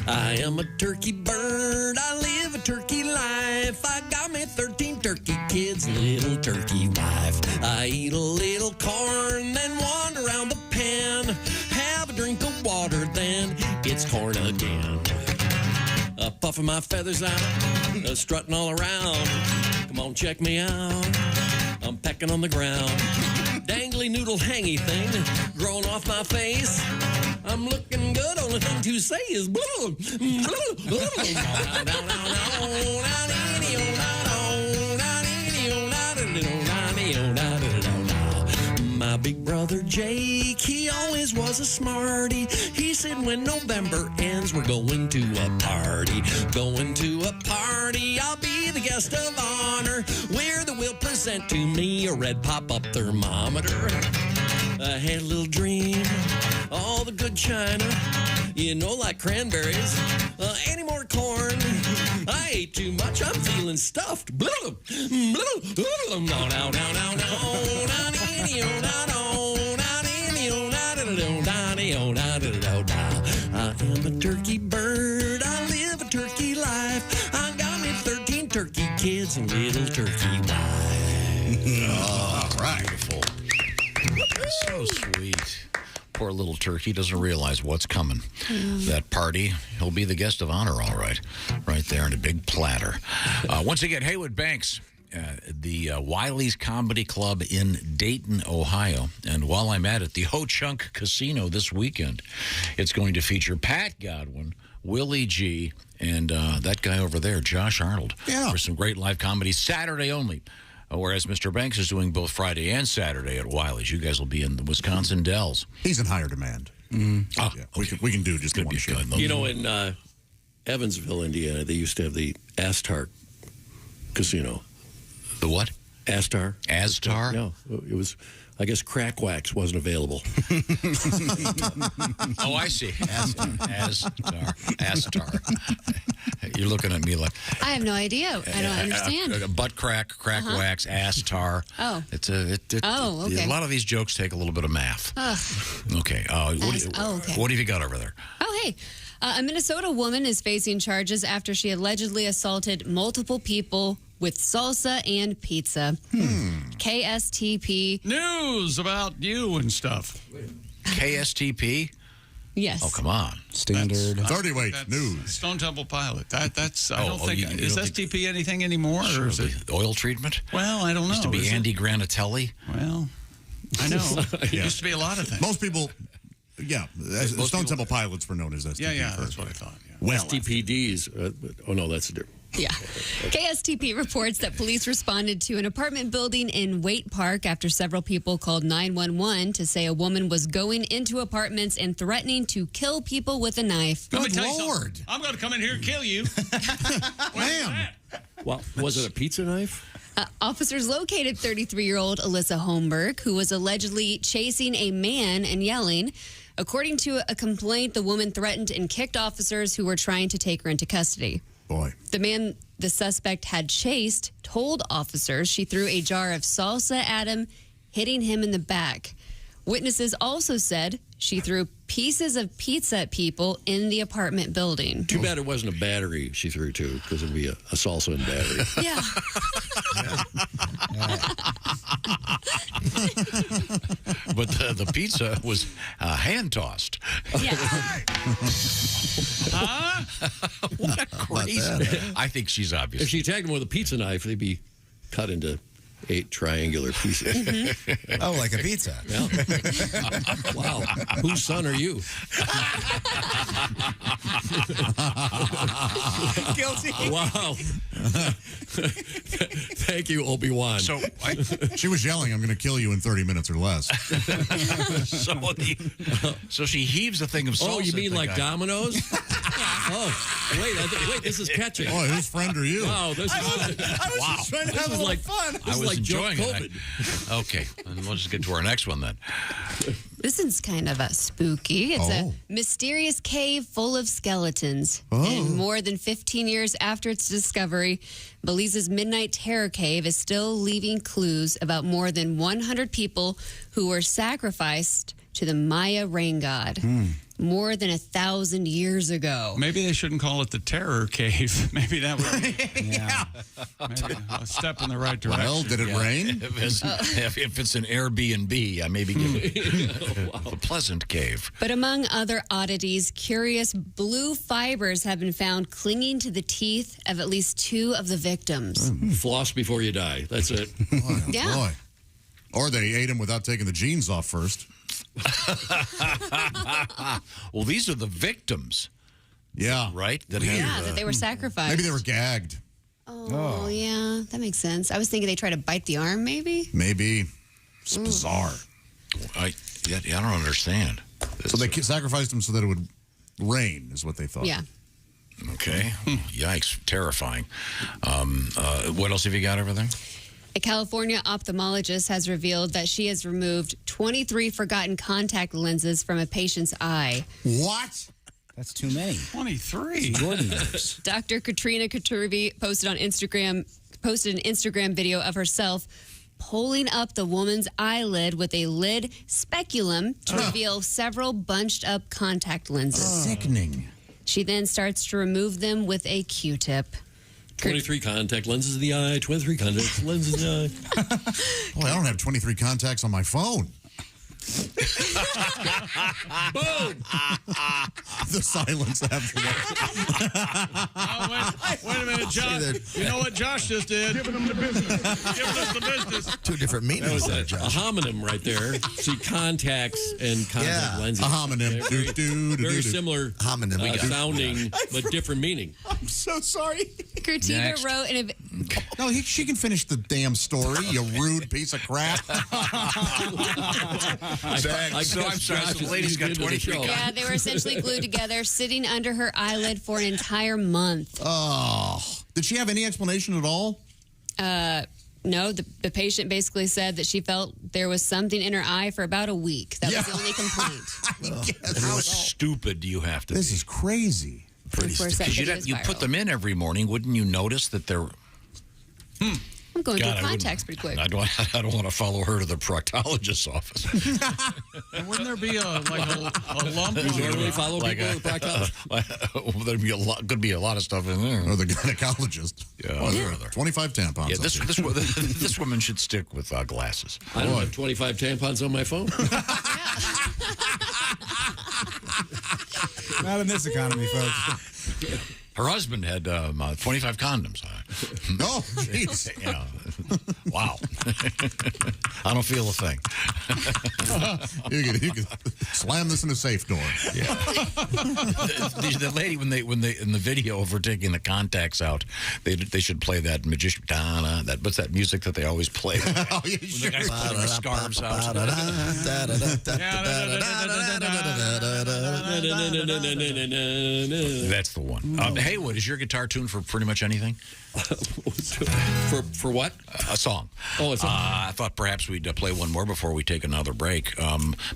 I am a turkey bird. I live a turkey life. I got me 13 turkey kids, little turkey wife. I eat a little corn, then wander around the pen. Have a drink of water, then it's corn again. Puffing my feathers out, strutting all around. Come on, check me out. I'm pecking on the ground. Dangly noodle hangy thing growing off my face. I'm looking good, only thing to say is blue. My big brother Jake, he always was a smarty. He said when November ends, we're going to a party. Going to a party, I'll be the guest of honor, where they will present to me a red pop-up thermometer. I had a little dream, all the good china, like cranberries, any more corn. I ate too much, I'm feeling stuffed. I am a turkey bird, I live a turkey life. I got me 13 turkey kids and little turkey wife. All right. Beautiful. So sweet. Poor little turkey doesn't realize what's coming. That party, he'll be the guest of honor, all right. Right there in a big platter. Once again, Haywood Banks, the Wiley's Comedy Club in Dayton, Ohio. And while I'm at it, the Ho-Chunk Casino this weekend, it's going to feature Pat Godwin, Willie G., and that guy over there, Josh Arnold, for some great live comedy Saturday only. Whereas Mr. Banks is doing both Friday and Saturday at Wiley's. You guys will be in the Wisconsin Dells. He's in higher demand. Okay. We can do just one show. In Evansville, Indiana, they used to have the Astark Casino. The what? Astar. Astar? No, it was. I guess crack wax wasn't available. Oh, I see. Astar. You're looking at me like I have no idea. I don't understand. Butt crack, wax, Astar. Oh. It's okay. A lot of these jokes take a little bit of math. Okay. Okay. What have you got over there? Oh, hey. A Minnesota woman is facing charges after she allegedly assaulted multiple people with salsa and pizza. KSTP. News about you and stuff. KSTP? Yes. Oh, come on. Standard. 30-weight news. Stone Temple Pilot. That's. I don't think. you Is don't STP anything anymore? Sure, or is it? oil treatment? Well, I don't know. Used to be Is Andy it? Granatelli. Well, I know. It used to be a lot of things. Most people, Stone Temple Pilots were known as STP. Yeah, first. that's what I thought. Yeah. Well, STPDs. Oh, no, that's a different. Yeah. KSTP reports that police responded to an apartment building in Waite Park after several people called 911 to say a woman was going into apartments and threatening to kill people with a knife. Good Lord. I'm going to come in here and kill you. Ma'am. Well, was it a pizza knife? Officers located 33-year-old Alyssa Holmberg, who was allegedly chasing a man and yelling. According to a complaint, the woman threatened and kicked officers who were trying to take her into custody. Boy. The man the suspect had chased told officers she threw a jar of salsa at him, hitting him in the back. Witnesses also said she threw pieces of pizza at people in the apartment building. Too bad it wasn't a battery she threw to, because it'd be a salsa and battery. Yeah. But the pizza was hand tossed. Yeah. What a crazy. I think she's obvious. If she attacked him with a pizza knife, they'd be cut into 8 triangular pieces. Oh, like a pizza. Yeah. Wow. Whose son are you? Guilty. Wow. Thank you, Obi-Wan. So she was yelling, "I'm going to kill you in 30 minutes or less." So she heaves a thing of salsa. Oh, you mean at the like guy. Domino's? Oh, wait, this is catching. Oh, whose friend are you? Wow, this is I was just trying to have a little fun. This is like enjoying joke it. COVID. Okay, and we'll just get to our next one then. This is kind of a spooky. It's a mysterious cave full of skeletons. And more than 15 years after its discovery, Belize's Midnight Terror Cave is still leaving clues about more than 100 people who were sacrificed to the Maya rain god more than 1,000 years ago. Maybe they shouldn't call it the Terror Cave. Maybe that would be maybe a step in the right direction. Well, did it rain? If it's an Airbnb, I maybe give it a pleasant cave. But among other oddities, curious blue fibers have been found clinging to the teeth of at least 2 of the victims. Floss before you die. That's it. Oh, Yeah. boy. Or they ate him without taking the jeans off first. Well, these are the victims. Yeah. Right? That That they were sacrificed. Maybe they were gagged. Oh, yeah. That makes sense. I was thinking they tried to bite the arm, maybe? Maybe. It's bizarre. I don't understand. So they sacrificed him so that it would rain, is what they thought. Yeah. Okay. Yikes. Terrifying. What else have you got over there? A California ophthalmologist has revealed that she has removed 23 forgotten contact lenses from a patient's eye. What? That's too many. 23. Dr. Katrina Katurbi posted an Instagram video of herself pulling up the woman's eyelid with a lid speculum to reveal several bunched up contact lenses. Sickening. She then starts to remove them with a Q-tip. 23 contact lenses in the eye, 23 contact lenses in the eye. Boy, I don't have 23 contacts on my phone. Boom! The silence after that. Wait a minute, Josh. You know what Josh just did? Giving him the business. Giving us the business. 2 different meanings. That was a homonym right there. See, contacts and contact lenses. A homonym. Very similar sounding, but different meaning. I'm so sorry. Katrina wrote in a... No, she can finish the damn story, you rude piece of crap. I'm sorry. The lady's got 23. Yeah, they were essentially glued together, sitting under her eyelid for an entire month. Oh. Did she have any explanation at all? No, the patient basically said that she felt there was something in her eye for about a week. That was the only complaint. How stupid do you have to be? This is crazy. Pretty stupid. Because you put them in every morning. Wouldn't you notice that they're... I'm going through contacts pretty quick. I don't want to follow her to the proctologist's office. And wouldn't there be a lump? Normally follow people to the proctologist. There'd could be a lot of stuff in there. Or the gynecologist. Yeah. 25 tampons. Yeah, this woman should stick with glasses. I don't have 25 tampons on my phone. Not in this economy, folks. Her husband had 25 condoms. Oh, jeez. Wow. I don't feel a thing. You can slam this in a safe door. Yeah. The lady, when they in the video of her taking the contacts out, they should play that magician. What's that music that they always play? Oh, yeah, when the guy's pulling the scarves out. That's the one. Haywood, is your guitar tuned for pretty much anything? For what? A song. Oh, a song. I thought perhaps we'd play one more before we take another break.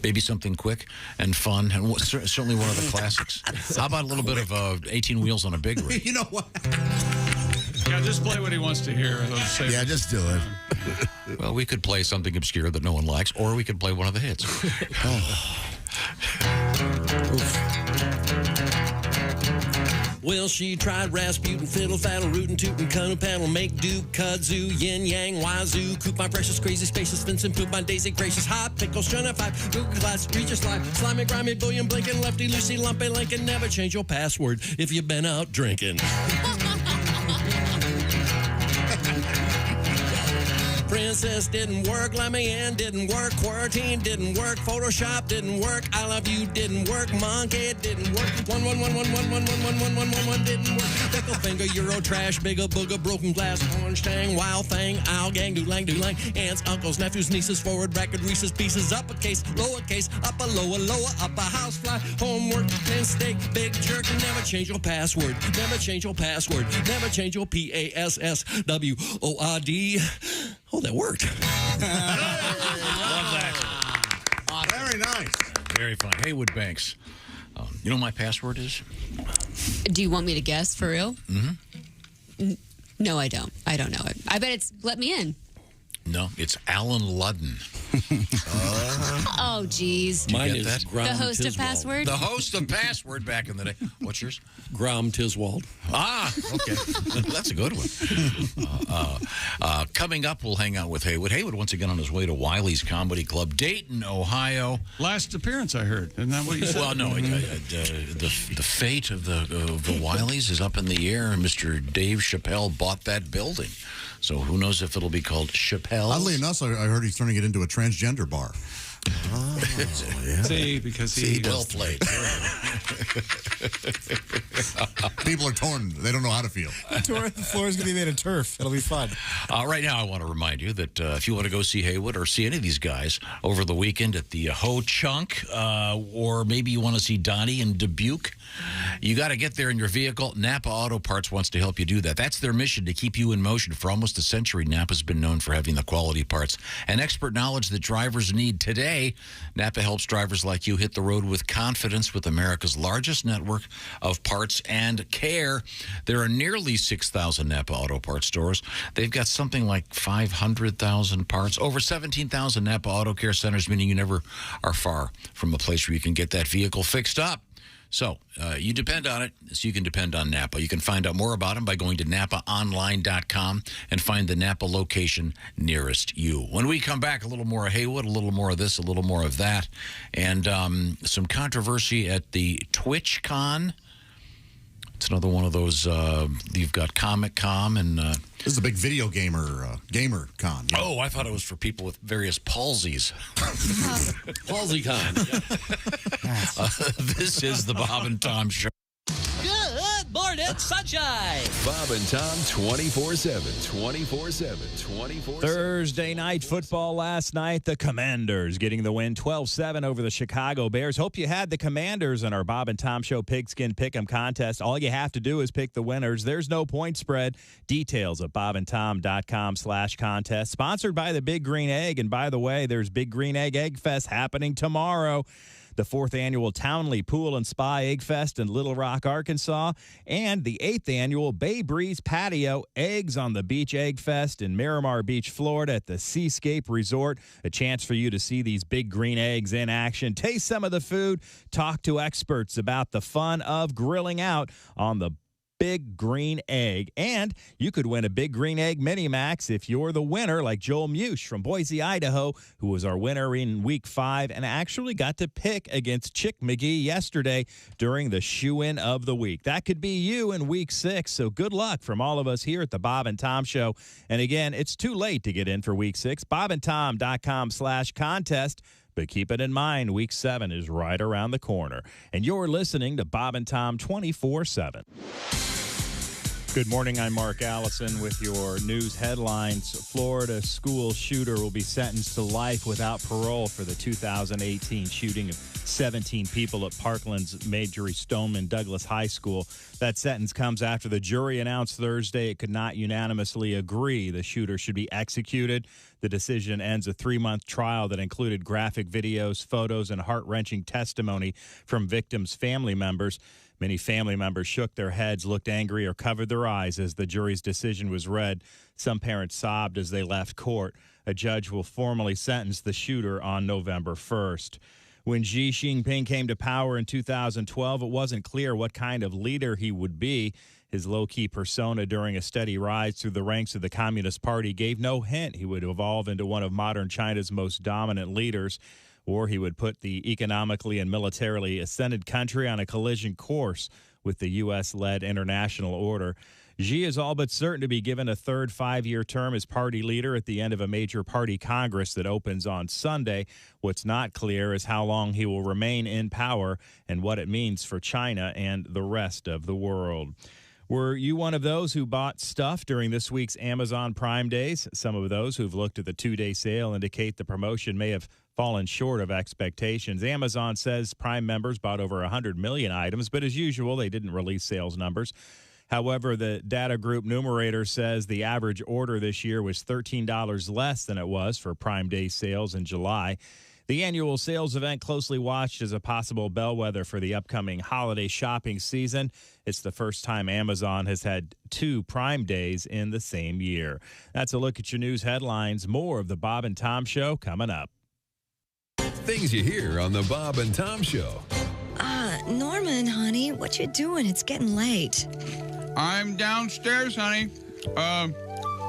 Maybe something quick and fun, and certainly one of the classics. How about a little bit of 18 Wheels on a Big Rig? You know what? Yeah, just play what he wants to hear. Yeah, just do it. Well, we could play something obscure that no one likes, or we could play one of the hits. Well, she tried Rasputin, fiddle, faddle, rootin', tootin', canoe, paddle, make do, kudzu, yin, yang, wazoo, coop my precious, crazy, spacious, Vincent, poop my daisy, gracious, hot pickle, shunna five, Google glass, Regis slide, slimy, grimy, bullion, blinking, lefty, Lucy, lumpy, Lincoln, never change your password if you've been out drinking. Princess didn't work, Let Me In didn't work, Quarantine didn't work, Photoshop didn't work, I Love You didn't work, Monkey didn't work, 1 didn't work, Pickle Finger, Euro Trash, Bigger Booger, Broken Glass, Orange Tang, Wild Thing, Owl Gang, do lang, aunts, uncles, nephews, nieces, forward bracket, Reese's Pieces, uppercase, lowercase, upper, lower, upper, housefly, homework, mistake, big jerk, never change your password, never change your password, never change your PASSWORD. Oh, that worked. Love that. Very nice. Very fun. Haywood Banks. You know what my password is? Do you want me to guess for real? Mm-hmm. No, I don't. I don't know it. I bet it's Let Me In. No, it's Alan Ludden. Oh, geez. Mine is the host of Password? The host of Password back in the day. What's yours? Grom Tiswald. Ah, okay. That's a good one. Coming up, we'll hang out with Haywood. Haywood, once again, on his way to Wiley's Comedy Club, Dayton, Ohio. Last appearance, I heard. Isn't that what you said? Well, no. The fate of the Wileys is up in the air, and Mr. Dave Chappelle bought that building. So who knows if it'll be called Chappelle's? Oddly enough, I heard he's turning it into a transgender bar. Oh, yeah. See, because he well played. People are torn. They don't know how to feel. The floor is going to be made of turf. It'll be fun. Right now, I want to remind you that if you want to go see Haywood or see any of these guys over the weekend at the Ho Chunk, or maybe you want to see Donnie in Dubuque, you got to get there in your vehicle. Napa Auto Parts wants to help you do that. That's their mission, to keep you in motion. For almost a century, Napa's been known for having the quality parts and expert knowledge that drivers need today. Napa helps drivers like you hit the road with confidence with America's largest network of parts and care. There are nearly 6,000 Napa Auto Parts stores. They've got something like 500,000 parts. Over 17,000 Napa Auto Care centers, meaning you never are far from a place where you can get that vehicle fixed up. So you depend on it, so you can depend on Napa. You can find out more about them by going to NapaOnline.com and find the Napa location nearest you. When we come back, a little more of Haywood, a little more of this, a little more of that, and some controversy at the TwitchCon. It's another one of those, you've got Comic-Con and... this is a big video gamer con. Yeah. Oh, I thought it was for people with various palsies. PalsyCon. This is the Bob and Tom Show. Good Morning Sunshine. Bob and Tom 24/7, 24/7, 24/7. Thursday night football last night. The Commanders getting the win 12-7 over the Chicago Bears. Hope you had the Commanders in our Bob and Tom Show Pigskin Pick'em contest. All you have to do is pick the winners. There's no point spread. Details at bobandtom.com/contest. Sponsored by the Big Green Egg. And by the way, there's Big Green Egg Fest happening tomorrow. The 4th annual Townley Pool and Spa Egg Fest in Little Rock, Arkansas, and the 8th annual Bay Breeze Patio Eggs on the Beach Egg Fest in Miramar Beach, Florida at the Seascape Resort. A chance for you to see these big green eggs in action, taste some of the food, talk to experts about the fun of grilling out on the Big Green Egg. And you could win a Big Green Egg Mini Max if you're the winner, like Joel Mush from Boise, Idaho, who was our winner in Week 5 and actually got to pick against Chick McGee yesterday during the shoe-in of the week. That could be you in Week 6, so good luck from all of us here at the Bob and Tom Show. And again, it's too late to get in for Week 6. bobandtom.com/contest. But keep it in mind, Week 7 is right around the corner. And you're listening to Bob and Tom 24/7. Good morning, I'm Mark Allison with your news headlines. Florida school shooter will be sentenced to life without parole for the 2018 shooting of 17 people at Parkland's Marjory Stoneman Douglas High School. That sentence comes after the jury announced Thursday it could not unanimously agree the shooter should be executed. The decision ends a 3-month trial that included graphic videos, photos, and heart-wrenching testimony from victims' family members. Many family members shook their heads, looked angry, or covered their eyes as the jury's decision was read. Some parents sobbed as they left court. A judge will formally sentence the shooter on November 1st. When Xi Jinping came to power in 2012, it wasn't clear what kind of leader he would be. His low-key persona during a steady rise through the ranks of the Communist Party gave no hint he would evolve into one of modern China's most dominant leaders, or he would put the economically and militarily ascended country on a collision course with the U.S.-led international order. Xi is all but certain to be given a third 5-year term as party leader at the end of a major party congress that opens on Sunday. What's not clear is how long he will remain in power and what it means for China and the rest of the world. Were you one of those who bought stuff during this week's Amazon Prime Days? Some of those who've looked at the 2-day sale indicate the promotion may have fallen short of expectations. Amazon says Prime members bought over 100 million items, but as usual, they didn't release sales numbers. However, the data group Numerator says the average order this year was $13 less than it was for Prime Day sales in July. The annual sales event, closely watched as a possible bellwether for the upcoming holiday shopping season. It's the first time Amazon has had 2 Prime Days in the same year. That's a look at your news headlines. More of the Bob and Tom Show coming up. Things you hear on the Bob and Tom Show. Norman, honey, what you doing? It's getting late. I'm downstairs, honey.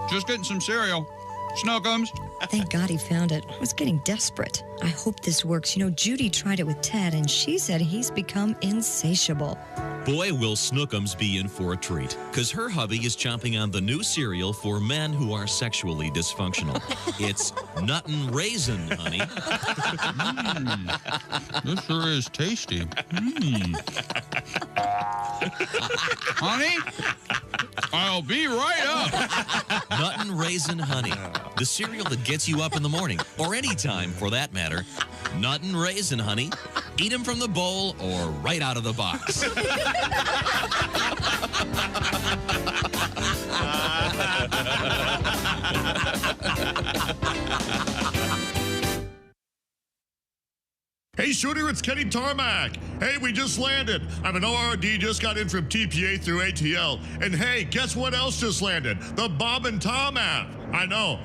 Just getting some cereal. Snookums. Thank God he found it. I was getting desperate. I hope this works. You know, Judy tried it with Ted, and she said he's become insatiable. Boy, will Snookums be in for a treat, because her hubby is chomping on the new cereal for men who are sexually dysfunctional. It's Nuttin' Raisin, honey. This sure is tasty. Honey, I'll be right up. Nuttin' Raisin Honey, the cereal that gets you up in the morning, or any time for that matter. Nuttin' Raisin Honey. Eat them from the bowl or right out of the box. Hey, Shooter, it's Kenny Tarmac. Hey, we just landed. I'm an ORD, just got in from TPA through ATL. And hey, guess what else just landed? The Bob and Tom app. I know.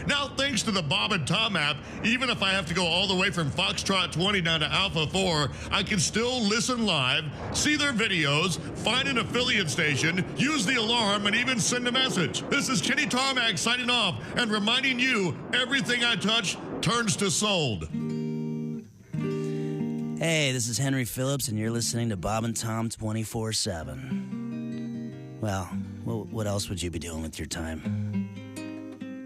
Now, thanks to the Bob and Tom app, even if I have to go all the way from Foxtrot 20 down to Alpha 4, I can still listen live, see their videos, find an affiliate station, use the alarm, and even send a message. This is Kenny Tarmac signing off and reminding you, everything I touch turns to sold. Hey, this is Henry Phillips, and you're listening to Bob and Tom 24/7. Well, what else would you be doing with your time?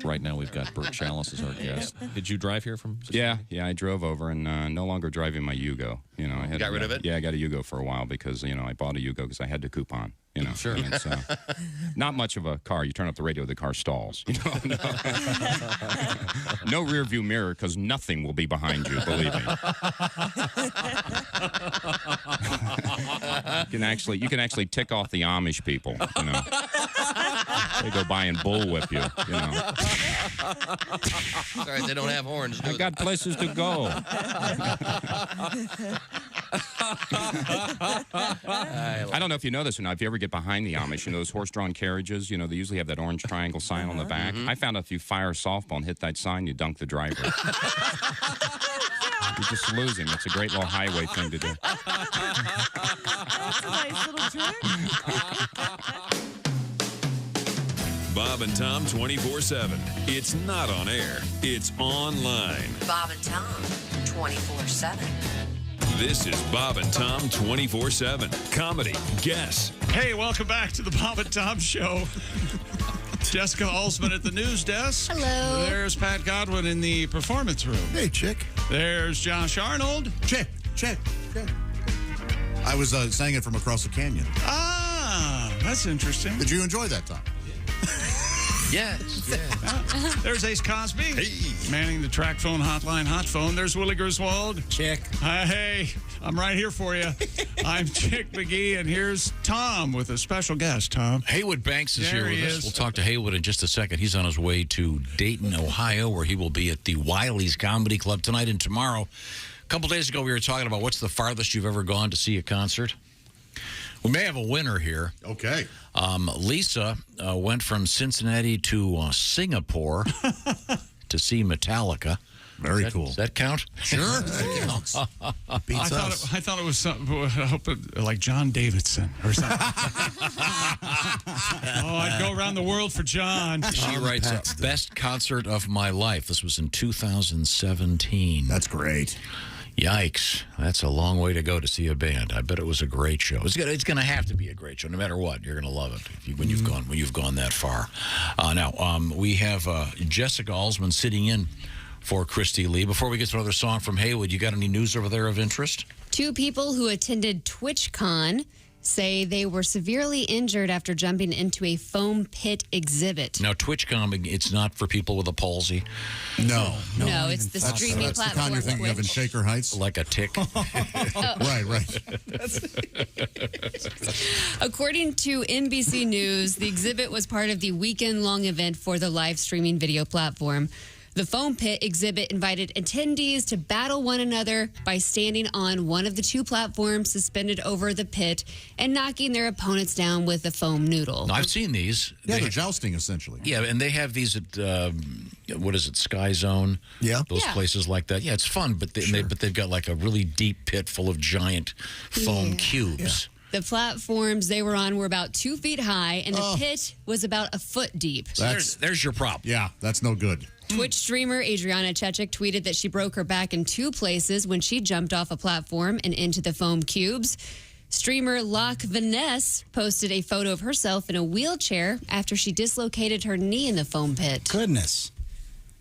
Right now, we've got Bert Chalice as our guest. Did you drive here from? Yeah, I drove over and no longer driving my Yugo. I had got rid of it? Yeah, I got a Yugo for a while because I bought a Yugo because I had the coupon. Sure. And it's not much of a car. You turn up the radio, the car stalls. No rear view mirror because nothing will be behind you. Believe me. You can actually tick off the Amish people. They go by and bullwhip you. Sorry, they don't have horns. I got places to go. I don't know if you know this or not. If you ever get behind the Amish, those horse-drawn carriages, they usually have that orange triangle sign on the back. I found out if you fire a softball and hit that sign, you dunk the driver. You're just losing. It's a great little highway thing to do. That's a nice little trick. Bob and Tom 24/7. It's not on air. It's online. Bob and Tom 24/7. This is Bob and Tom 24/7. Comedy. Guess. Hey, welcome back to the Bob and Tom Show. Jessica Alsman at the news desk. Hello. There's Pat Godwin in the performance room. Hey, chick. There's Josh Arnold. Chick. I was saying it from across the canyon. Ah, that's interesting. Did you enjoy that, Tom? Yes. There's Ace Cosby. Manning the track phone hotline, hot phone. There's Willie Griswold. Chick. Hey, I'm right here for you. I'm Chick McGee, and here's Tom with a special guest, Tom. Haywood Banks is There here he with us. is. We'll talk to Haywood in just a second. He's on his way to Dayton, Ohio, where he will be at the Wiley's Comedy Club tonight and tomorrow. A couple days ago, we were talking about what's the farthest you've ever gone to see a concert. We may have a winner here. Okay. Lisa went from Cincinnati to Singapore to see Metallica. Very cool. Does that count? Sure. That counts. Beats us. I thought it was something, I hope like John Davidson or something. I'd go around the world for John. She writes, best concert of my life. This was in 2017. That's great. Yikes. That's a long way to go to see a band. I bet it was a great show. It's going to have to be a great show. No matter what, you're going to love it when you've gone that far. Now, we have Jessica Alsman sitting in for Christy Lee. Before we get to another song from Haywood, you got any news over there of interest? 2 people who attended TwitchCon say they were severely injured after jumping into a foam pit exhibit. Now, TwitchCon, it's not for people with a palsy. No, it's the streaming that's platform. the kind you're thinking of in Shaker Heights? Like a tick. Right. According to NBC News, the exhibit was part of the weekend-long event for the live streaming video platform. The foam pit exhibit invited attendees to battle one another by standing on one of the 2 platforms suspended over the pit and knocking their opponents down with a foam noodle. Now, I've seen these. Yeah, they're jousting, essentially. Yeah, and they have these at, what is it, Sky Zone? Yeah. Those places like that. Yeah, it's fun, but they've got like a really deep pit full of giant foam cubes. The platforms they were on were about 2 feet high, and the pit was about a foot deep. So there's your problem. Yeah, that's no good. Twitch streamer Adriana Chechik tweeted that she broke her back in 2 places when she jumped off a platform and into the foam cubes. Streamer Locke Vanessa posted a photo of herself in a wheelchair after she dislocated her knee in the foam pit. Goodness.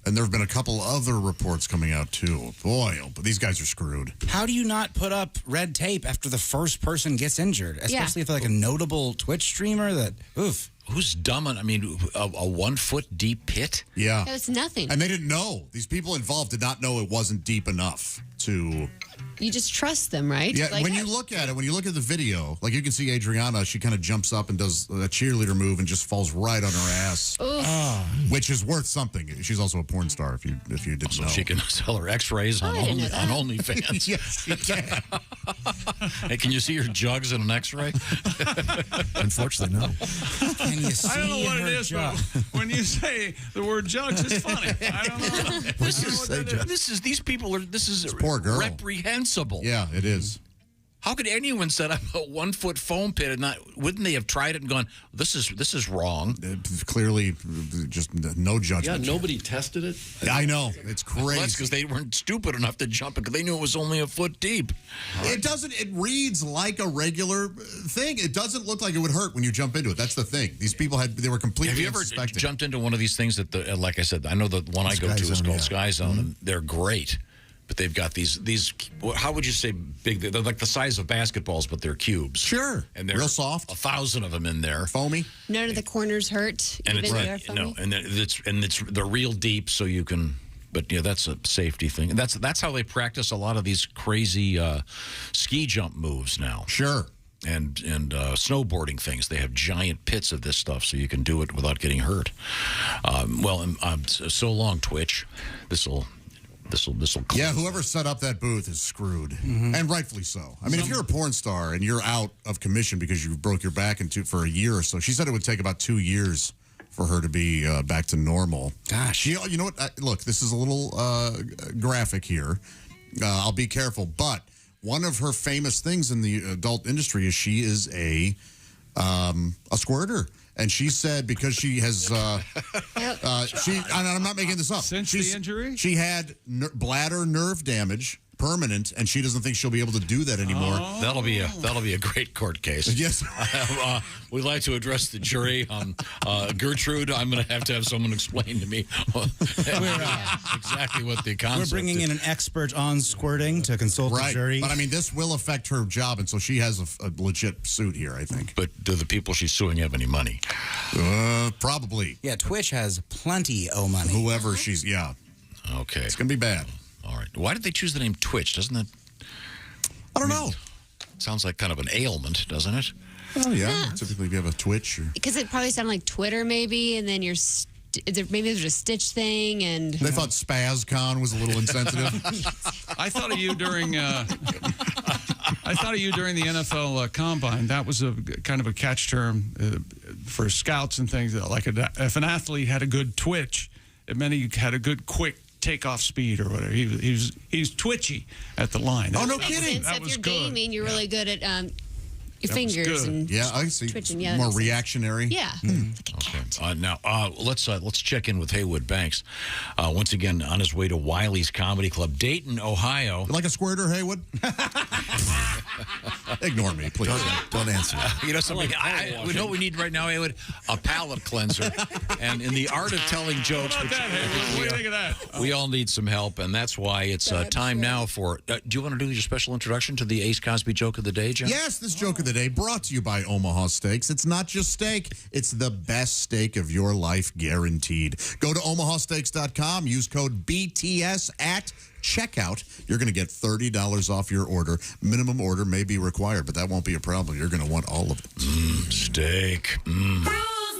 And there have been a couple other reports coming out, too. Boy, but these guys are screwed. How do you not put up red tape after the first person gets injured? Especially if they're like a notable Twitch streamer that, oof. Who's dumb? A 1 foot deep pit? Yeah. It's nothing. And they didn't know. These people involved did not know it wasn't deep enough to... You just trust them, right? Yeah, when you look at it, when you look at the video, like you can see Adriana, she kind of jumps up and does a cheerleader move and just falls right on her ass. Which is worth something. She's also a porn star, if you didn't know. She can sell her x-rays on OnlyFans. Yes, she can. Hey, can you see your jugs in an x-ray? Unfortunately, no. Can you see I don't know what her it is, jug? but when you say the word jugs, it's funny. I don't know. These people are, this is poor girl. reprehensible. Yeah, it is. How could anyone set up a 1-foot foam pit and not? Wouldn't they have tried it and gone, "This is wrong"? Clearly, just no judgment. Yeah, nobody tested it. I know, it's crazy. Well, that's because they weren't stupid enough to jump it because they knew it was only a foot deep. It doesn't. It reads like a regular thing. It doesn't look like it would hurt when you jump into it. That's the thing. These people they were completely. Have you ever unsuspecting. jumped into one of these things that, like I said, I know the one I go to is called Sky Zone, and they're great. But they've got these. How would you say big? They're like the size of basketballs, but they're cubes. Sure, and they're real soft. 1,000 of them in there, foamy. None of the corners hurt. And even it's they're foamy? they're real deep, so you can. But yeah, that's a safety thing. And that's how they practice a lot of these crazy ski jump moves now. Sure. And snowboarding things. They have giant pits of this stuff, so you can do it without getting hurt. So long, Twitch. This'll. Yeah, whoever set up that booth is screwed, and rightfully so. I mean, if you're a porn star and you're out of commission because you broke your back for a year or so, she said it would take about 2 years for her to be back to normal. Gosh, you know what? Look, this is a little graphic here. I'll be careful, but one of her famous things in the adult industry is she is a squirter. And she said because she has, and I'm not making this up. Since the injury? She had bladder nerve damage, permanent, and she doesn't think she'll be able to do that anymore. Oh. That'll be a great court case. Yes. We'd like to address the jury. Gertrude, I'm going to have someone explain to me exactly what the concept is. We're bringing in an expert on squirting to consult the jury. But I mean, this will affect her job, and so she has a legit suit here, I think. But do the people she's suing have any money? Probably. Yeah, Twitch has plenty of money. Whoever she's, yeah. Okay. It's going to be bad. All right. Why did they choose the name Twitch? Doesn't that? I don't know. Sounds like kind of an ailment, doesn't it? Oh, yeah. Typically, if you have a Twitch. Because it probably sounded like Twitter, maybe, and then maybe there's a Stitch thing, and they thought SpazCon was a little insensitive. I thought of you during. I thought of you during the NFL Combine. That was a kind of a catch term for scouts and things. Like if an athlete had a good twitch, it meant he had a good quick takeoff speed or whatever. He's twitchy at the line. Oh, no kidding. That was good. If you're gaming, you're really good at your fingers and I see. twitching. Yeah, more reactionary. Yeah. Okay. Now let's check in with Haywood Banks. Once again, on his way to Wiley's Comedy Club, Dayton, Ohio. Like a squirter, Haywood? Ignore me, please. Don't answer. You know something? We know what we need right now, Haywood? A palate cleanser. And in the art of telling jokes, What do you think of that? we all need some help, and that's why it's time now for. Do you want to do your special introduction to the Ace Cosby joke of the day, John? Yes, this joke of the day brought to you by Omaha Steaks. It's not just steak, it's the best steak of your life, guaranteed. Go to omahasteaks.com, use code BTS at checkout. You're going to get $30 off your order. Minimum order may be required, but that won't be a problem. You're going to want all of it. Steak. Who's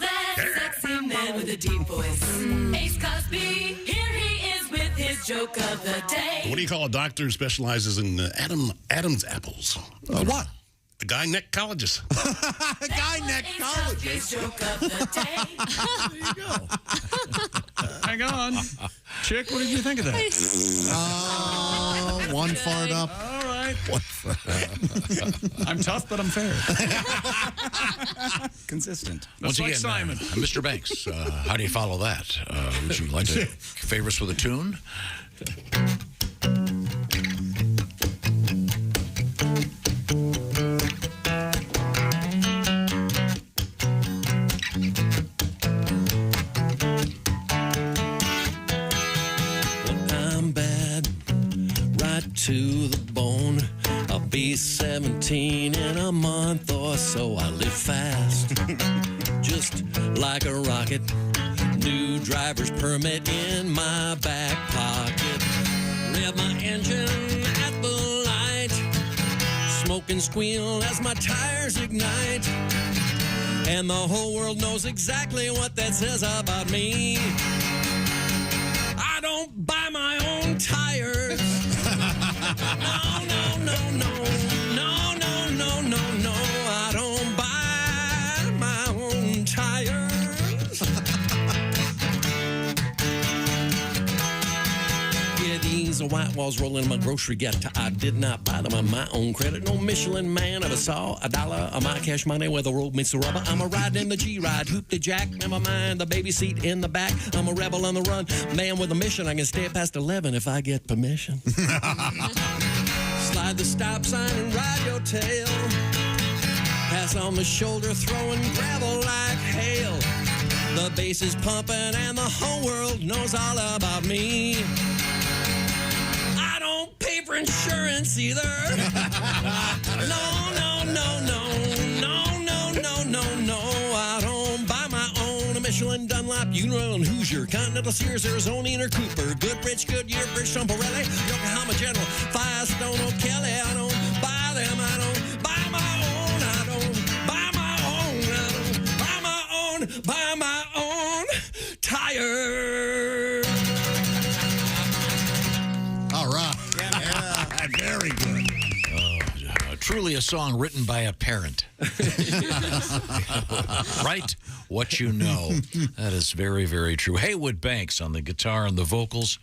that sexy man with a deep voice? Ace Cosby, here he is with his joke of the day. What do you call a doctor who specializes in Adam's apples? What? A gynecologist. A gynecologist. Joke of the day. There you go. Hang on. Chick, what did you think of that? One fart up. All right. One fart. I'm tough, but I'm fair. Consistent. Once like again, Simon. Mr. Banks, how do you follow that? Would you like to favor us with a tune? I'm bad, right to the bone. I'll be 17 in a month or so. I live fast, just like a rocket. New driver's permit in my back pocket. Rev my engine at the light. Smoke and squeal as my tires ignite. And the whole world knows exactly what that says about me. I don't buy my own tires. No, no, no, no. No, no, no, no, no. I don't buy my own tires. Yeah, these of white walls rolling in my grocery get. I did not buy them on my own credit. No Michelin man ever saw $1 of my cash money where the road meets the rubber. I'm a riding in the G-Ride, hoop the jack, never mind the baby seat in the back. I'm a rebel on the run, man with a mission. I can stay past 11 if I get permission. Slide the stop sign and ride your tail. Pass on the shoulder, throwing gravel like hail. The bass is pumping and the whole world knows all about me. I don't pay for insurance either. No, no, no, no, no, no, no, no, no. I don't buy my own Michelin, Dunlop, Unreal, and Hoosier, Continental, Sears, Arizona, or Cooper, Goodrich, Goodyear, British, Pirelli, Yokohama General, Firestone, O'Kelly. I don't buy them. I don't buy my own. I don't buy my own. I don't buy my own. Buy my own tire. All right. Yeah. Very good. Truly a song written by a parent. Write what you know. That is very, very true. Haywood Banks on the guitar and the vocals.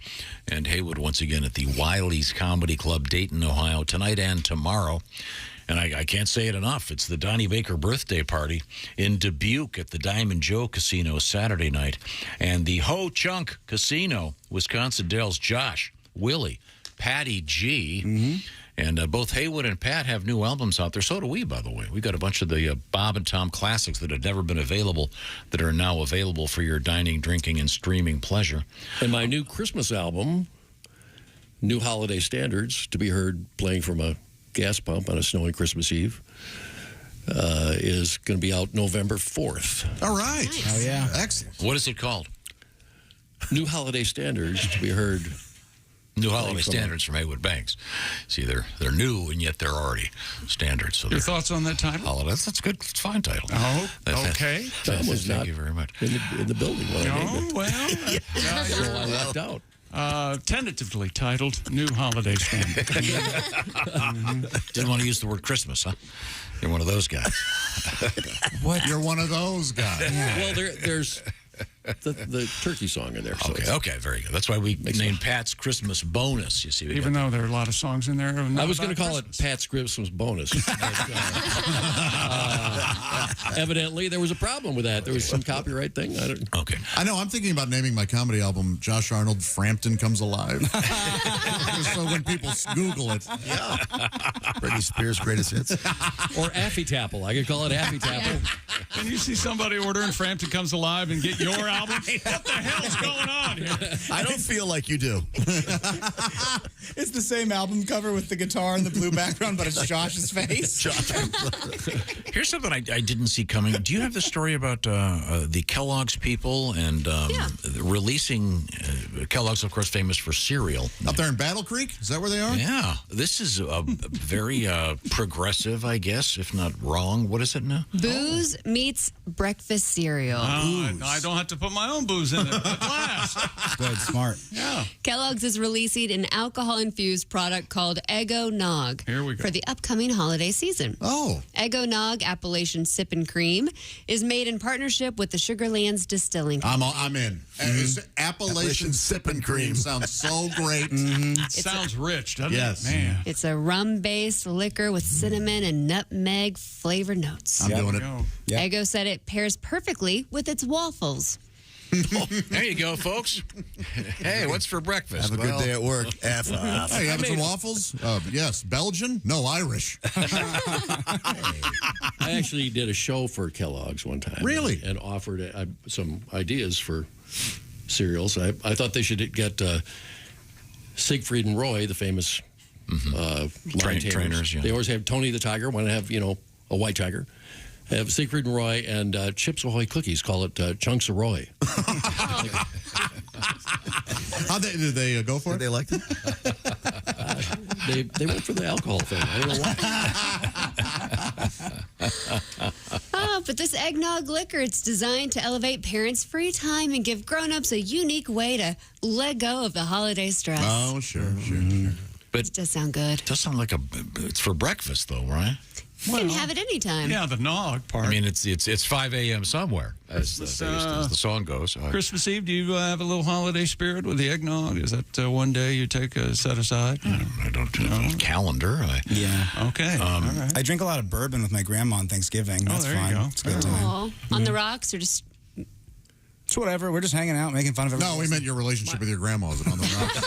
And Haywood once again at the Wiley's Comedy Club, Dayton, Ohio, tonight and tomorrow. And I can't say it enough. It's the Donnie Baker birthday party in Dubuque at the Diamond Joe Casino Saturday night. And the Ho Chunk Casino, Wisconsin Dells, Josh, Willie, Patty G. And both Haywood and Pat have new albums out there. So do we, by the way. We got a bunch of the Bob and Tom classics that have never been available that are now available for your dining, drinking, and streaming pleasure. And my new Christmas album, New Holiday Standards, to be heard playing from a gas pump on a snowy Christmas Eve, is going to be out November 4th. All right. Nice. Oh, yeah. Excellent. What is it called? New Holiday Standards, to be heard. New Holiday Standards from Haywood Banks. See, they're new, and yet they're already standards. So Your thoughts on that title? Holidays, that's good. It's a fine title. Oh, okay. Tom was Thank not you very much. in the building when I named it. Well, So I left out. Tentatively titled New Holiday Standard. Didn't want to use the word Christmas, huh? You're one of those guys. What? You're one of those guys. Well, there's the turkey song in there. So Okay, very good. That's why we named Pat's Christmas Bonus, you see. Even though there are a lot of songs in there. I was going to call it Pat's Christmas Bonus. Evidently, there was a problem with that. There was some copyright thing. Okay. I know. I'm thinking about naming my comedy album Josh Arnold Frampton Comes Alive. So when people Google it. Yeah. Britney Spears' greatest hits. Or Affy Tapple. I could call it Affy Tapple. When you see somebody ordering Frampton Comes Alive and get your album, what the hell's going on here? I don't feel like you do. It's the same album cover with the guitar and the blue background, but it's Josh's face. Here's something I didn't see coming. Do you have the story about the Kellogg's people and releasing Kellogg's, of course, famous for cereal. Up there in Battle Creek? Is that where they are? Yeah. This is very progressive, I guess, if not wrong. What is it now? Booze meets breakfast cereal. I don't have to put my own booze in it. At last. Good, smart. Yeah. Kellogg's is releasing an alcohol-infused product called Eggo Nog Here we go. for the upcoming holiday season. Oh. Eggo Nog Appalachian Sip and Cream is made in partnership with the Sugarlands Distilling Company. I'm in. Appalachian Sip and Cream sounds so great. It sounds rich, doesn't it? Man. It's a rum-based liquor with cinnamon and nutmeg flavor notes. I'm doing it. Eggo said it pairs perfectly with its waffles. There you go, folks. Hey, what's for breakfast? Have a good day at work. F off. Hey, having some waffles? Yes. Belgian? No, Irish. I actually did a show for Kellogg's one time. Really? And offered some ideas for cereals. I thought they should get Siegfried and Roy, the famous line trainers. Yeah. They always have Tony the Tiger, want to have, a white tiger. Have Siegfried and Roy and Chips Ahoy cookies. Call it Chunks of Roy. How did they go for it? They liked it? They went for the alcohol thing. I don't know why. But this eggnog liquor, it's designed to elevate parents' free time and give grown-ups a unique way to let go of the holiday stress. Oh, sure. But it does sound good. It does sound like it's for breakfast, though, right? can have it anytime. Yeah, the nog part. I mean, it's 5 a.m. somewhere, as the song goes. Christmas Eve, do you have a little holiday spirit with the eggnog? Is that one day you take a set aside? I don't do a calendar. Yeah. Okay. All right. I drink a lot of bourbon with my grandma on Thanksgiving. That's there you fun. go. It's a good time. Aw. On the rocks or just... It's whatever. We're just hanging out, making fun of everything. No, we meant your relationship with your grandma. Was it on the rocks?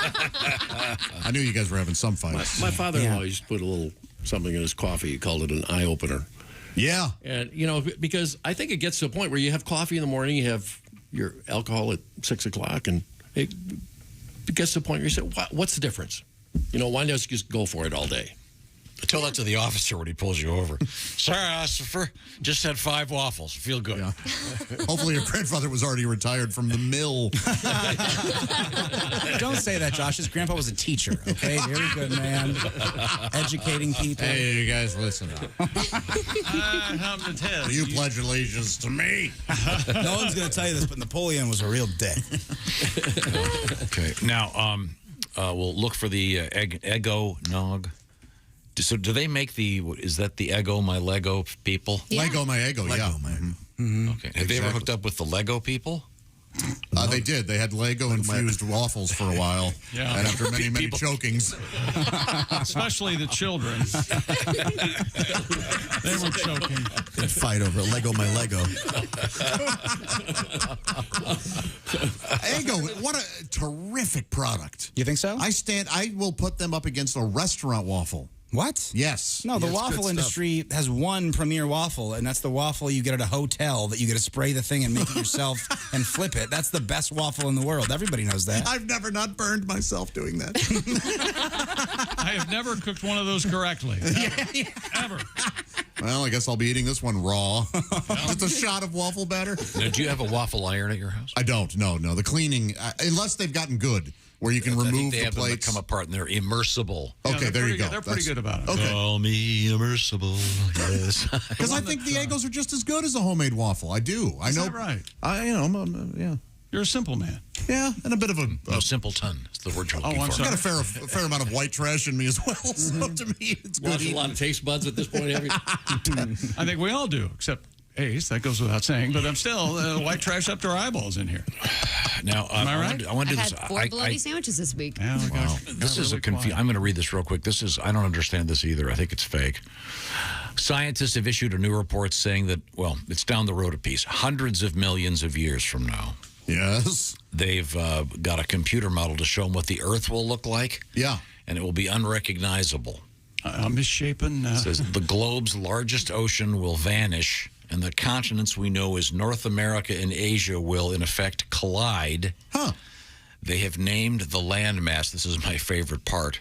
I knew you guys were having some fights. My father-in-law used to put a little something in his coffee. He called it an eye opener. Yeah. And, you know, because I think it gets to a point where you have coffee in the morning, you have your alcohol at 6 o'clock, and it gets to a point where you say, what's the difference? You know, why not just go for it all day? Tell that to the officer when he pulls you over. Sorry, officer. Just had 5 waffles. Feel good. Yeah. Hopefully your grandfather was already retired from the mill. Don't say that, Josh. His grandpa was a teacher, okay? Very good, man. Educating people. Hey, you guys, listen up. Will you pledge allegiance to me? No one's going to tell you this, but Napoleon was a real dick. Okay. Now, we'll look for the Eggo Nog. So do they make is that the Eggo My Lego people? Yeah. Lego My Eggo, yeah. Mm-hmm. Okay. Have they ever hooked up with the Lego people? They did. They had Lego-infused waffles for a while. Yeah. And after many chokings. Especially the children. They were choking. They'd fight over Lego My Lego. Eggo, what a terrific product. You think so? I will put them up against a restaurant waffle. What? Yes. No, the Yeah, it's waffle good industry has one premier waffle, and that's the waffle you get at a hotel that you get to spray the thing and make it yourself and flip it. That's the best waffle in the world. Everybody knows that. I've never not burned myself doing that. I have never cooked one of those correctly. Ever. Well, I guess I'll be eating this one raw. Just a shot of waffle batter. Now, do you have a waffle iron at your house? I don't. No. The cleaning, unless they've gotten good, where you can remove they the have them that plates. come apart and they're immersible. Okay, there you go. They're pretty good about it. Okay. Call me immersible. Yes. Because I think the Eggos are just as good as a homemade waffle. I do. I know. Is that right? Yeah. You're a simple man. Yeah, and a bit of a no, simpleton. It's the word you're looking for. I've got a fair amount of white trash in me as well. So to me, it's good. Lost a lot of taste buds at this point, have you? I think we all do, except Ace. That goes without saying. But I'm still white trash up to our eyeballs in here. Now, am I right? I want to do I've this. had 4 bologna sandwiches this week. Yeah, wow. This is a I'm going to read this real quick. I don't understand this either. I think it's fake. Scientists have issued a new report saying that, well, it's down the road a piece. Hundreds of millions of years from now. Yes. They've got a computer model to show them what the Earth will look like. Yeah. And it will be unrecognizable. Misshapen. It says the globe's largest ocean will vanish, and the continents we know as North America and Asia will, in effect, collide. Huh. They have named the landmass. This is my favorite part.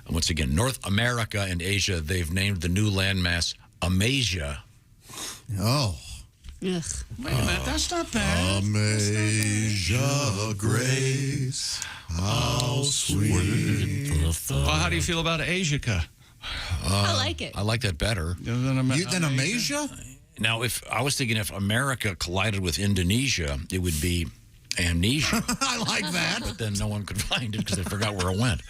And once again, North America and Asia, they've named the new landmass Amasia. Oh. Ugh. Wait a minute, that's not bad. Amasia Grace, how sweet. Well, how do you feel about Asica? I like it. I like that better. Than Amasia? Now, if I was thinking if America collided with Indonesia, it would be amnesia. I like that. But then no one could find it because they forgot where it went.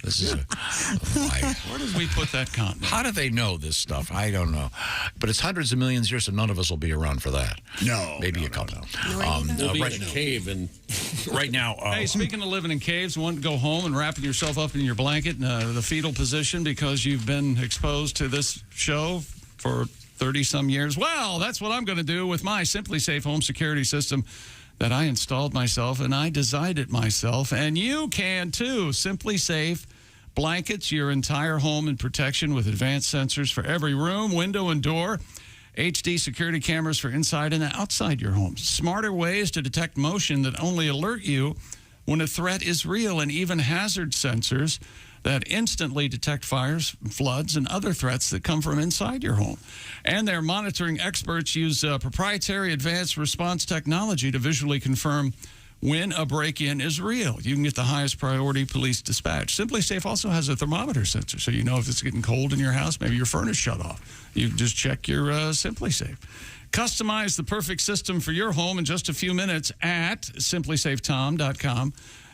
This is where did we put that continent? How do they know this stuff? I don't know. But it's hundreds of millions of years, so none of us will be around for that. No. Maybe a couple. We'll be in a cave and right now. Hey, speaking of living in caves, want to go home and wrapping yourself up in your blanket in the fetal position because you've been exposed to this show for 30-some years? Well, that's what I'm going to do with my Simply Safe home security system that I installed myself, and I designed it myself, and you can too. Simply Safe blankets your entire home in protection with advanced sensors for every room, window, and door. HD security cameras for inside and outside your home. Smarter ways to detect motion that only alert you when a threat is real, and even hazard sensors that instantly detect fires, floods, and other threats that come from inside your home. And their monitoring experts use proprietary advanced response technology to visually confirm when a break-in is real. You can get the highest priority police dispatch. Simply Safe also has a thermometer sensor, so you know if it's getting cold in your house, maybe your furnace shut off. You just check your Simply Safe. Customize the perfect system for your home in just a few minutes at simplysafetom.com.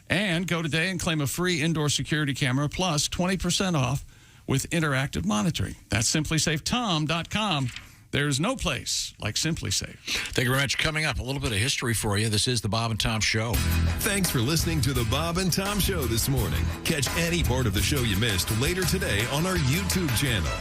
And go today and claim a free indoor security camera plus 20% off with interactive monitoring. That's simplysafetom.com. There's no place like Simply Safe. Thank you very much. Coming up, a little bit of history for you. This is the Bob and Tom Show. Thanks for listening to the Bob and Tom Show this morning. Catch any part of the show you missed later today on our YouTube channel.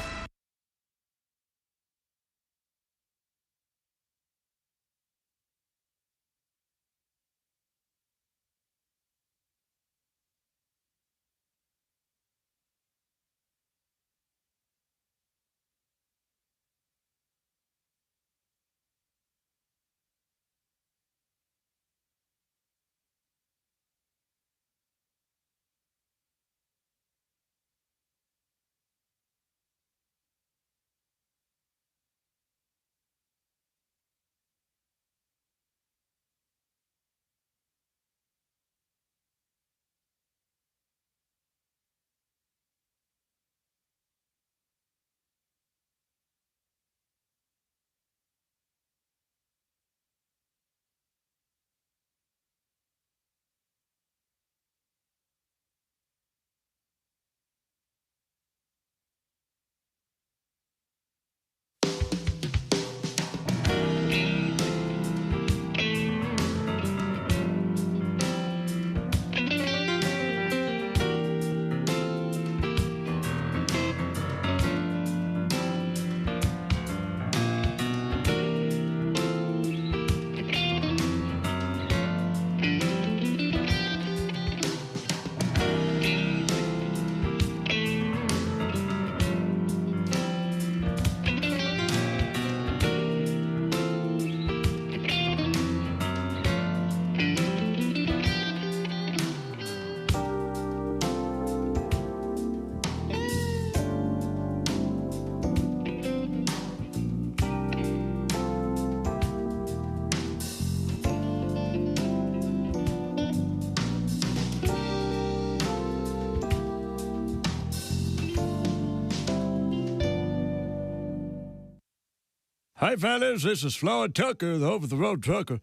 Hi, fellas. This is Floyd Tucker, the over-the-road trucker.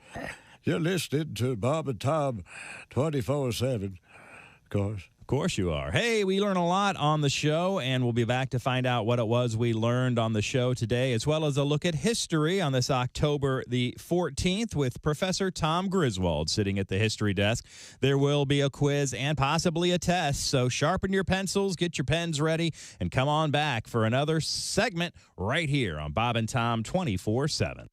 You're listening to Bob and Tom 24/7, of course. Of course you are. Hey, we learn a lot on the show, and we'll be back to find out what it was we learned on the show today, as well as a look at history on this October the 14th with Professor Tom Griswold sitting at the history desk. There will be a quiz and possibly a test, so sharpen your pencils, get your pens ready, and come on back for another segment right here on Bob and Tom 24/7.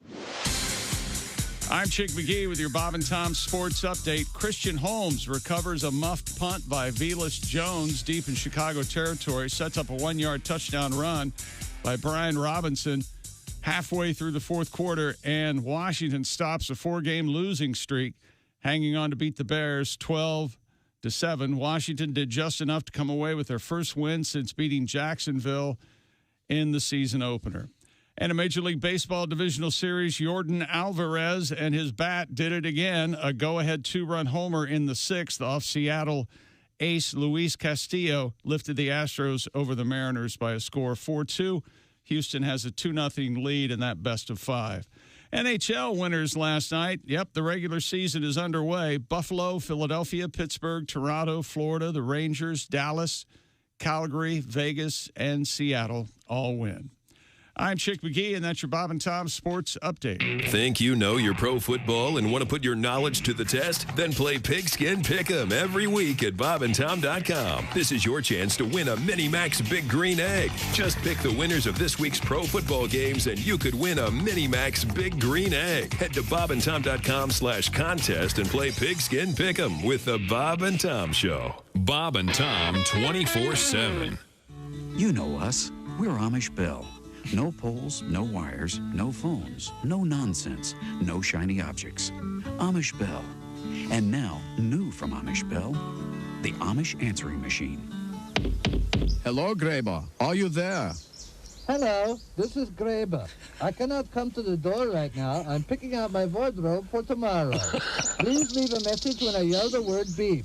I'm Chick McGee with your Bob and Tom Sports Update. Christian Holmes recovers a muffed punt by Velus Jones deep in Chicago territory, sets up a 1-yard touchdown run by Brian Robinson halfway through the fourth quarter, and Washington stops a 4-game losing streak, hanging on to beat the Bears 12-7. Washington did just enough to come away with their first win since beating Jacksonville in the season opener. And a Major League Baseball divisional series, Yordan Alvarez and his bat did it again. A go-ahead 2-run homer in the 6th off Seattle ace Luis Castillo lifted the Astros over the Mariners by a score of 4-2. Houston has a 2-0 lead in that best of 5. NHL winners last night. Yep, the regular season is underway. Buffalo, Philadelphia, Pittsburgh, Toronto, Florida, the Rangers, Dallas, Calgary, Vegas, and Seattle all win. I'm Chick McGee, and that's your Bob and Tom Sports Update. Think you know your pro football and want to put your knowledge to the test? Then play Pigskin Pick'em every week at bobandtom.com. This is your chance to win a Mini Max Big Green Egg. Just pick the winners of this week's pro football games, and you could win a Mini Max Big Green Egg. Head to bobandtom.com/contest and play Pigskin Pick'em with the Bob and Tom Show. Bob and Tom 24/7. You know us. We're Amish Bell. No poles, no wires, no phones, no nonsense, no shiny objects. Amish Bell. And now, new from Amish Bell, the Amish answering machine. Hello, Graber. Are you there? Hello, this is Graber. I cannot come to the door right now. I'm picking out my wardrobe for tomorrow. Please leave a message when I yell the word beep.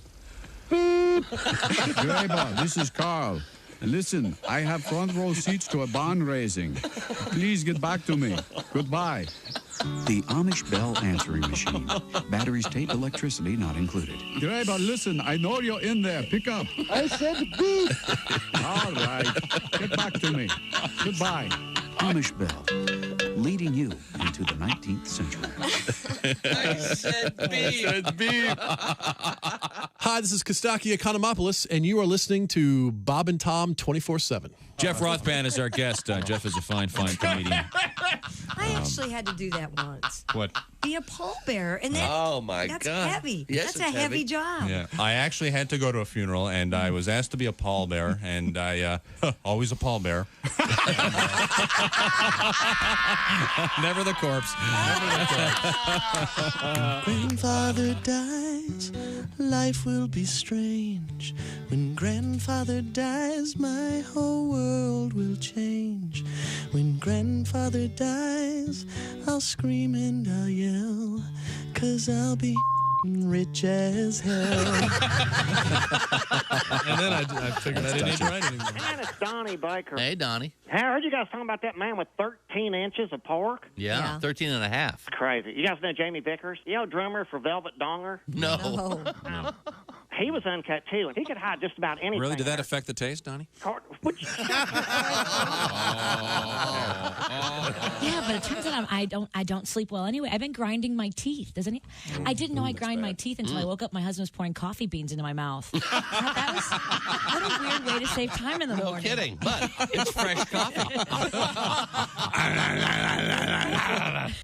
Beep! Graber, this is Carl. Listen, I have front row seats to a barn raising. Please get back to me. Goodbye. The Amish Bell answering machine. Batteries, tape, electricity not included. Graber, listen, I know you're in there. Pick up. I said beep. All right. Get back to me. Goodbye. Amish Bell, leading you into the 19th century. I said beep. Hi, this is Kostaki Economopoulos, and you are listening to Bob and Tom 24/7. Jeff Rothband is our guest. Jeff is a fine comedian. I actually had to do that once. What? Be a pallbearer, and that, Oh, my that's God. heavy. Yes, that's a it's heavy job. Yeah, I actually had to go to a funeral, and I was asked to be a pallbearer, and I always a pallbearer. Never the corpse. Grandfather dies, life will be strange. When grandfather dies, my whole world will change. When grandfather dies, I'll scream and I'll yell, 'cause I'll be rich as hell. And then I figured I didn't need to write anymore. Hey, man, it's Donnie Baker. Hey, Donnie. Hey, I heard you guys talking about that man with 13 inches of pork. Yeah, 13 and a half. It's crazy. You guys know Jamie Vickers? You know, drummer for Velvet Donger? No. He was uncut, too, and he could hide just about anything. Really? Did that affect the taste, Donnie? Yeah, but it turns out I don't sleep well anyway. I've been grinding my teeth. I didn't know I grind my teeth until I woke up. My husband was pouring coffee beans into my mouth. What a weird way to save time in the morning. No kidding, but it's fresh coffee.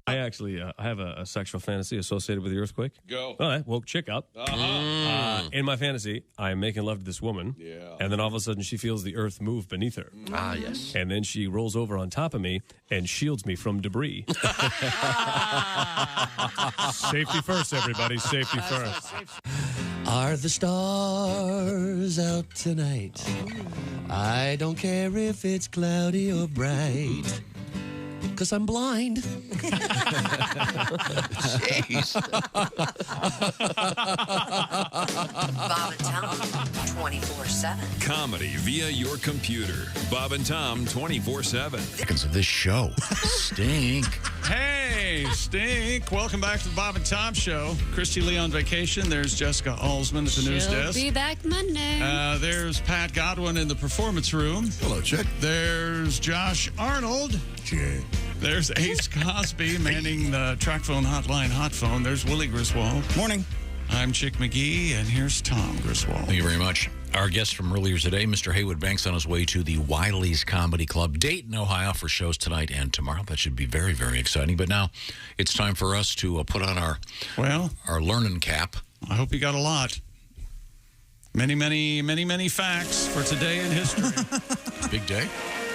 I actually have a sexual fantasy associated with the earthquake. Go. All right, woke chick up. In my fantasy, I'm making love to this woman. Yeah. And then all of a sudden, she feels the earth move beneath her. Ah, yes. And then she rolls over on top of me and shields me from debris. Safety first, everybody. Safety first. Are the stars out tonight? I don't care if it's cloudy or bright, 'cause I'm blind. Jeez. Bob and Tom, 24/7. Comedy via your computer. Bob and Tom 24/7. Seconds of this show stink. Hey, stink. Welcome back to the Bob and Tom Show. Christy Lee on vacation. There's Jessica Alsman at the news She'll desk. be back Monday. There's Pat Godwin in the performance room. Hello, Chick. There's Josh Arnold. There's Ace Cosby manning the track phone hotline hot phone. There's Willie Griswold. Morning. I'm Chick McGee, and here's Tom Griswold. Thank you very much. Our guest from earlier today, Mr. Haywood Banks, on his way to the Wiley's Comedy Club, Dayton, Ohio, for shows tonight and tomorrow. That should be very, very exciting. But now it's time for us to put on our learning cap. I hope you got a lot. Many, many, many, many facts for today in history. Big day.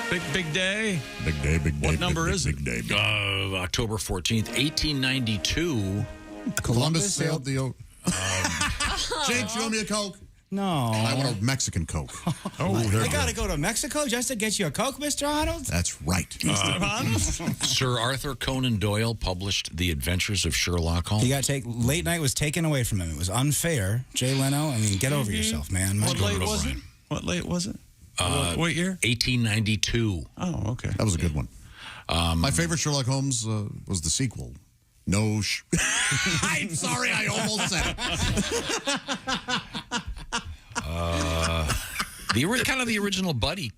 Big day. Big day, big day. What number is it? Big day. October 14th, 1892. Columbus sailed the... Jake, you owe me a Coke? No. I want a Mexican Coke. I got to go to Mexico just to get you a Coke, Mr. Arnold? That's right. Sir Arthur Conan Doyle published The Adventures of Sherlock Holmes. He got late night was taken away from him. It was unfair. Jay Leno, I mean, get over yourself, man. What late was it? What late was it? What year? 1892. Oh, okay. That was a good one. My favorite Sherlock Holmes was the sequel. I'm sorry, I almost said it. Kind of the original buddy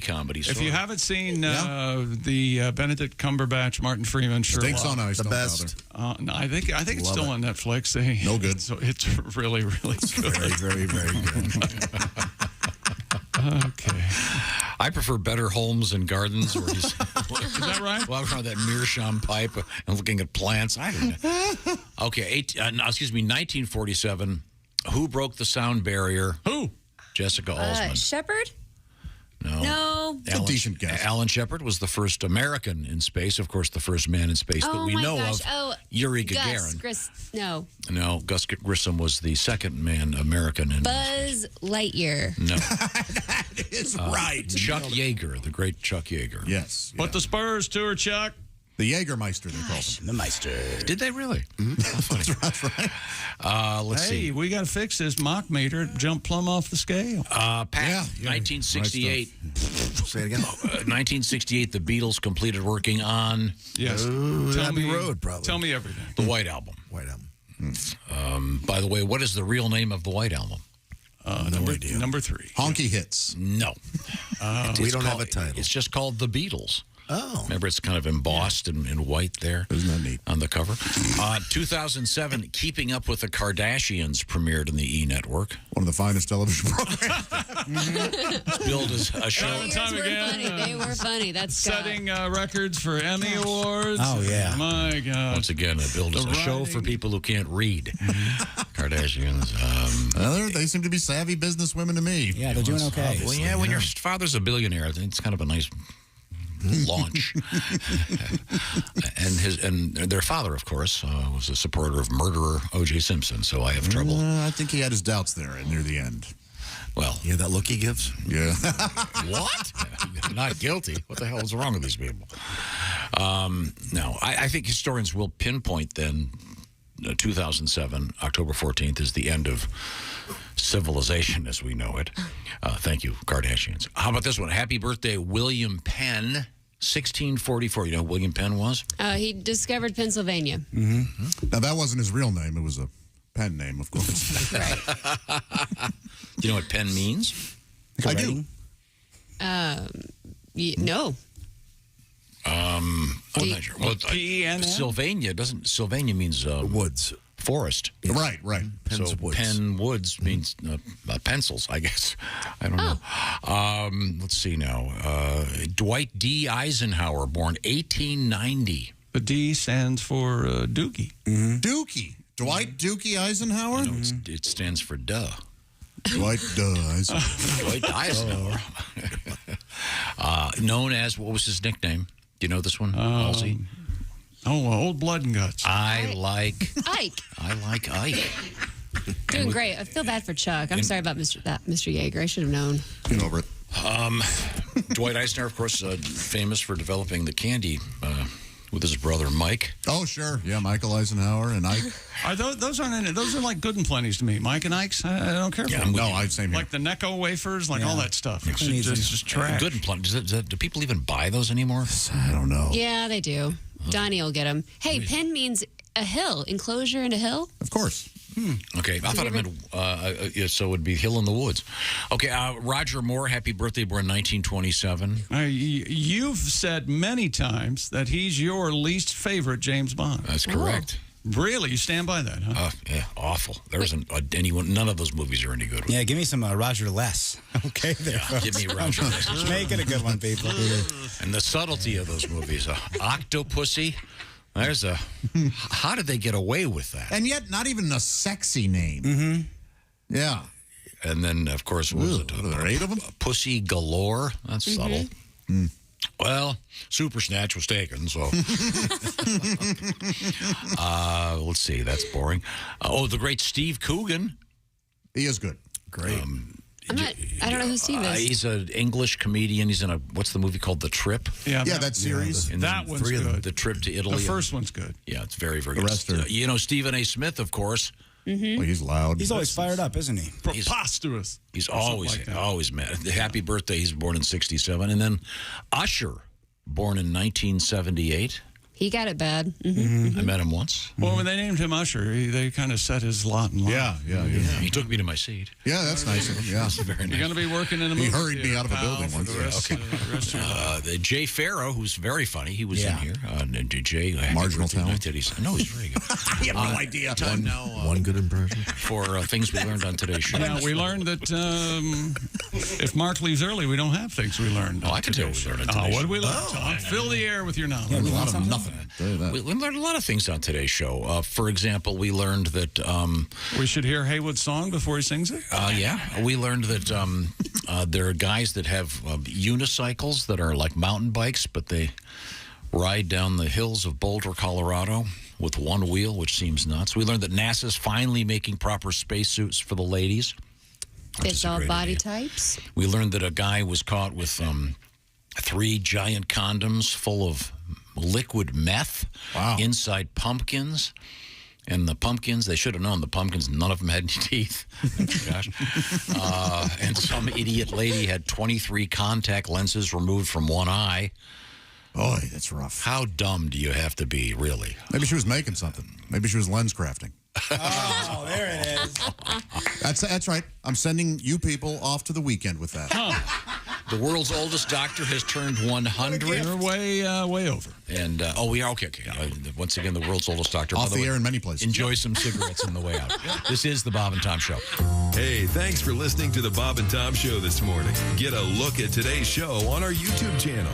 comedy. If you haven't seen the Benedict Cumberbatch, Martin Freeman Sherlock, Stinks on Ice, the don't best. bother. No, I think it's Love still it. on Netflix. No good. It's really, really good. Very, very, very good. Okay. I prefer Better Homes and Gardens, where he's Is that right? walking around that meerschaum pipe and looking at plants. I don't know. Okay, 1947. Who broke the sound barrier? Who? Jessica Alsman. Shepard? No. No. A decent guess. Alan Shepard was the first American in space, of course, the first man in space that we know of. Yuri Gagarin. No. No, Gus Grissom was the second man American in Buzz Lightyear. No. That is right. Chuck Yeager, the great Chuck Yeager. Yes. Put the Spurs to her, Chuck. The Jägermeister, they called him. The Meister. Did they really? That's right. Let's see. We got to fix this mock meter. Jump plumb off the scale. Pat, 1968. Say it again. 1968, the Beatles completed working on Yes. Abbey Road, probably. Tell me everything. the White Album. White Album. By the way, what is the real name of the White Album? Number 3. Honky Hits. No. We don't have a title. It's just called The Beatles. Oh. Remember, it's kind of embossed in white there. Isn't that neat? On the cover. 2007, Keeping Up with the Kardashians premiered in the E! Network. One of the finest television programs. It's billed as a show. Time again. Funny. They were funny. That's Scott. Setting records for Emmy Awards. Oh, yeah. My God. Once again, billed as a show for people who can't read. Kardashians. Well, they seem to be savvy businesswomen to me. Yeah, they're doing okay. Well, yeah, when your father's a billionaire, it's kind of a nice launch. and their father, of course, was a supporter of murderer O.J. Simpson, so I have trouble. I think he had his doubts there near the end. Well, Yeah, that look he gives? Yeah. what? Not guilty. What the hell is wrong with these people? No, I think historians will pinpoint then 2007, October 14th, is the end of civilization as we know it. Thank you, Kardashians. How about this one? Happy birthday, William Penn, 1644. You know who William Penn was? He discovered Pennsylvania. Now, that wasn't his real name. It was a pen name, of course. Right. Do you know what Penn means? I do. No. I'm not sure. Well, P-E-N-N? Sylvania means Woods. forest. Right. Penn's So Woods. Penn Woods means pencils, I guess. I don't know. Let's see now. Dwight D. Eisenhower, born 1890. The D stands for Dookie. Dookie. Dwight Dookie Eisenhower? No, it stands for duh. Dwight Eisenhower. Dwight Eisenhower. Known as, what was his nickname? Do you know this one, Halsey? Old Blood and Guts. I like Ike. Ike. Doing great. I feel bad for Chuck. I'm sorry about Mr. Yeager. I should have known. Get over it. Dwight Eisenhower, of course, famous for developing the candy with his brother Mike. Oh, sure. Yeah, Michael Eisenhower and Ike. Those aren't any. Those are like Good and Plenty's to me. Mike and Ike's, I don't care for them. No, I'd say Like the Necco wafers, like all that stuff. It's just trash. Good and plenty. Do people even buy those anymore? I don't know. Yeah, they do. Donnie will get them. Hey, Penn means a hill, enclosure in a hill. Of course. Okay, I thought it meant, so it would be Hill in the Woods. Okay, Roger Moore, happy birthday, born 1927. You've said many times that he's your least favorite James Bond. That's correct. Really? You stand by that, huh? Yeah, awful. There isn't anyone, none of those movies are any good. Yeah, give me some Roger Less. Okay, there. Yeah, give me Roger Less. Make it a good one, people. And the subtlety of those movies. Octopussy. There's a. How did they get away with that? And yet, not even a sexy name. Yeah. And then, of course, what was it? Are there 8 of them? Pussy Galore. That's subtle. Well, Super Snatch was taken, so. Let's see. That's boring. The great Steve Coogan. He is good. Great. I don't know who Steve is. He's an English comedian. He's in what's the movie called? The Trip? Yeah, that series. That one's good. The Trip to Italy. The first one's good. Yeah, it's very, very The good. rest are- You know, Stephen A. Smith, of course. Well, he's loud. He's always fired up, isn't he? Preposterous. He's always mad. Happy birthday. He's born in 1967. And then Usher, born in 1978. He got it bad. I met him once. Well, when they named him Usher, they kind of set his lot in line. Yeah. He took me to my seat. Yeah, that's nice of him. Yeah. Very nice. You're going to be working in a movie. He hurried me theater, out of a pal, building for once. the rest, Okay. the rest of your life. Jay Farrow, who's very funny, he was in here. Jay, Marginal talent. No, he's very good. I have no idea. Time now One good impression. for things we learned on today's show. Yeah, we learned that if Mark leaves early, we don't have things we learned. I can tell we learned on today's what show. did we learn, Tom? Fill the air with your knowledge. A lot of nothing. Tell you that. We learned a lot of things on today's show. For example, we learned that... we should hear Haywood's song before he sings it? we learned that there are guys that have unicycles that are like mountain bikes, but they ride down the hills of Boulder, Colorado with one wheel, which seems nuts. We learned that NASA's finally making proper spacesuits for the ladies. It's all body types. We learned that a guy was caught with 3 giant condoms full of liquid meth inside pumpkins. And the pumpkins, they should have known the pumpkins, none of them had any teeth. Gosh. And some idiot lady had 23 contact lenses removed from one eye. Boy, that's rough. How dumb do you have to be, really? Maybe she was making something. Maybe she was lens crafting. Oh, there it is. That's right. I'm sending you people off to the weekend with that. The world's oldest doctor has turned 100. We're way over. And, we are? Okay. Once again, the world's oldest doctor. Off By the way, air in many places. Enjoy some cigarettes on the way out. This is the Bob and Tom Show. Hey, thanks for listening to the Bob and Tom Show this morning. Get a look at today's show on our YouTube channel.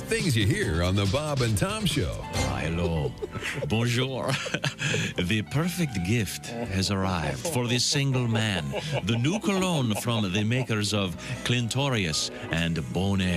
Things you hear on the Bob and Tom Show. Hello. Bonjour. The perfect gift has arrived for the single man. The new cologne from the makers of Clintorius and Bonaire.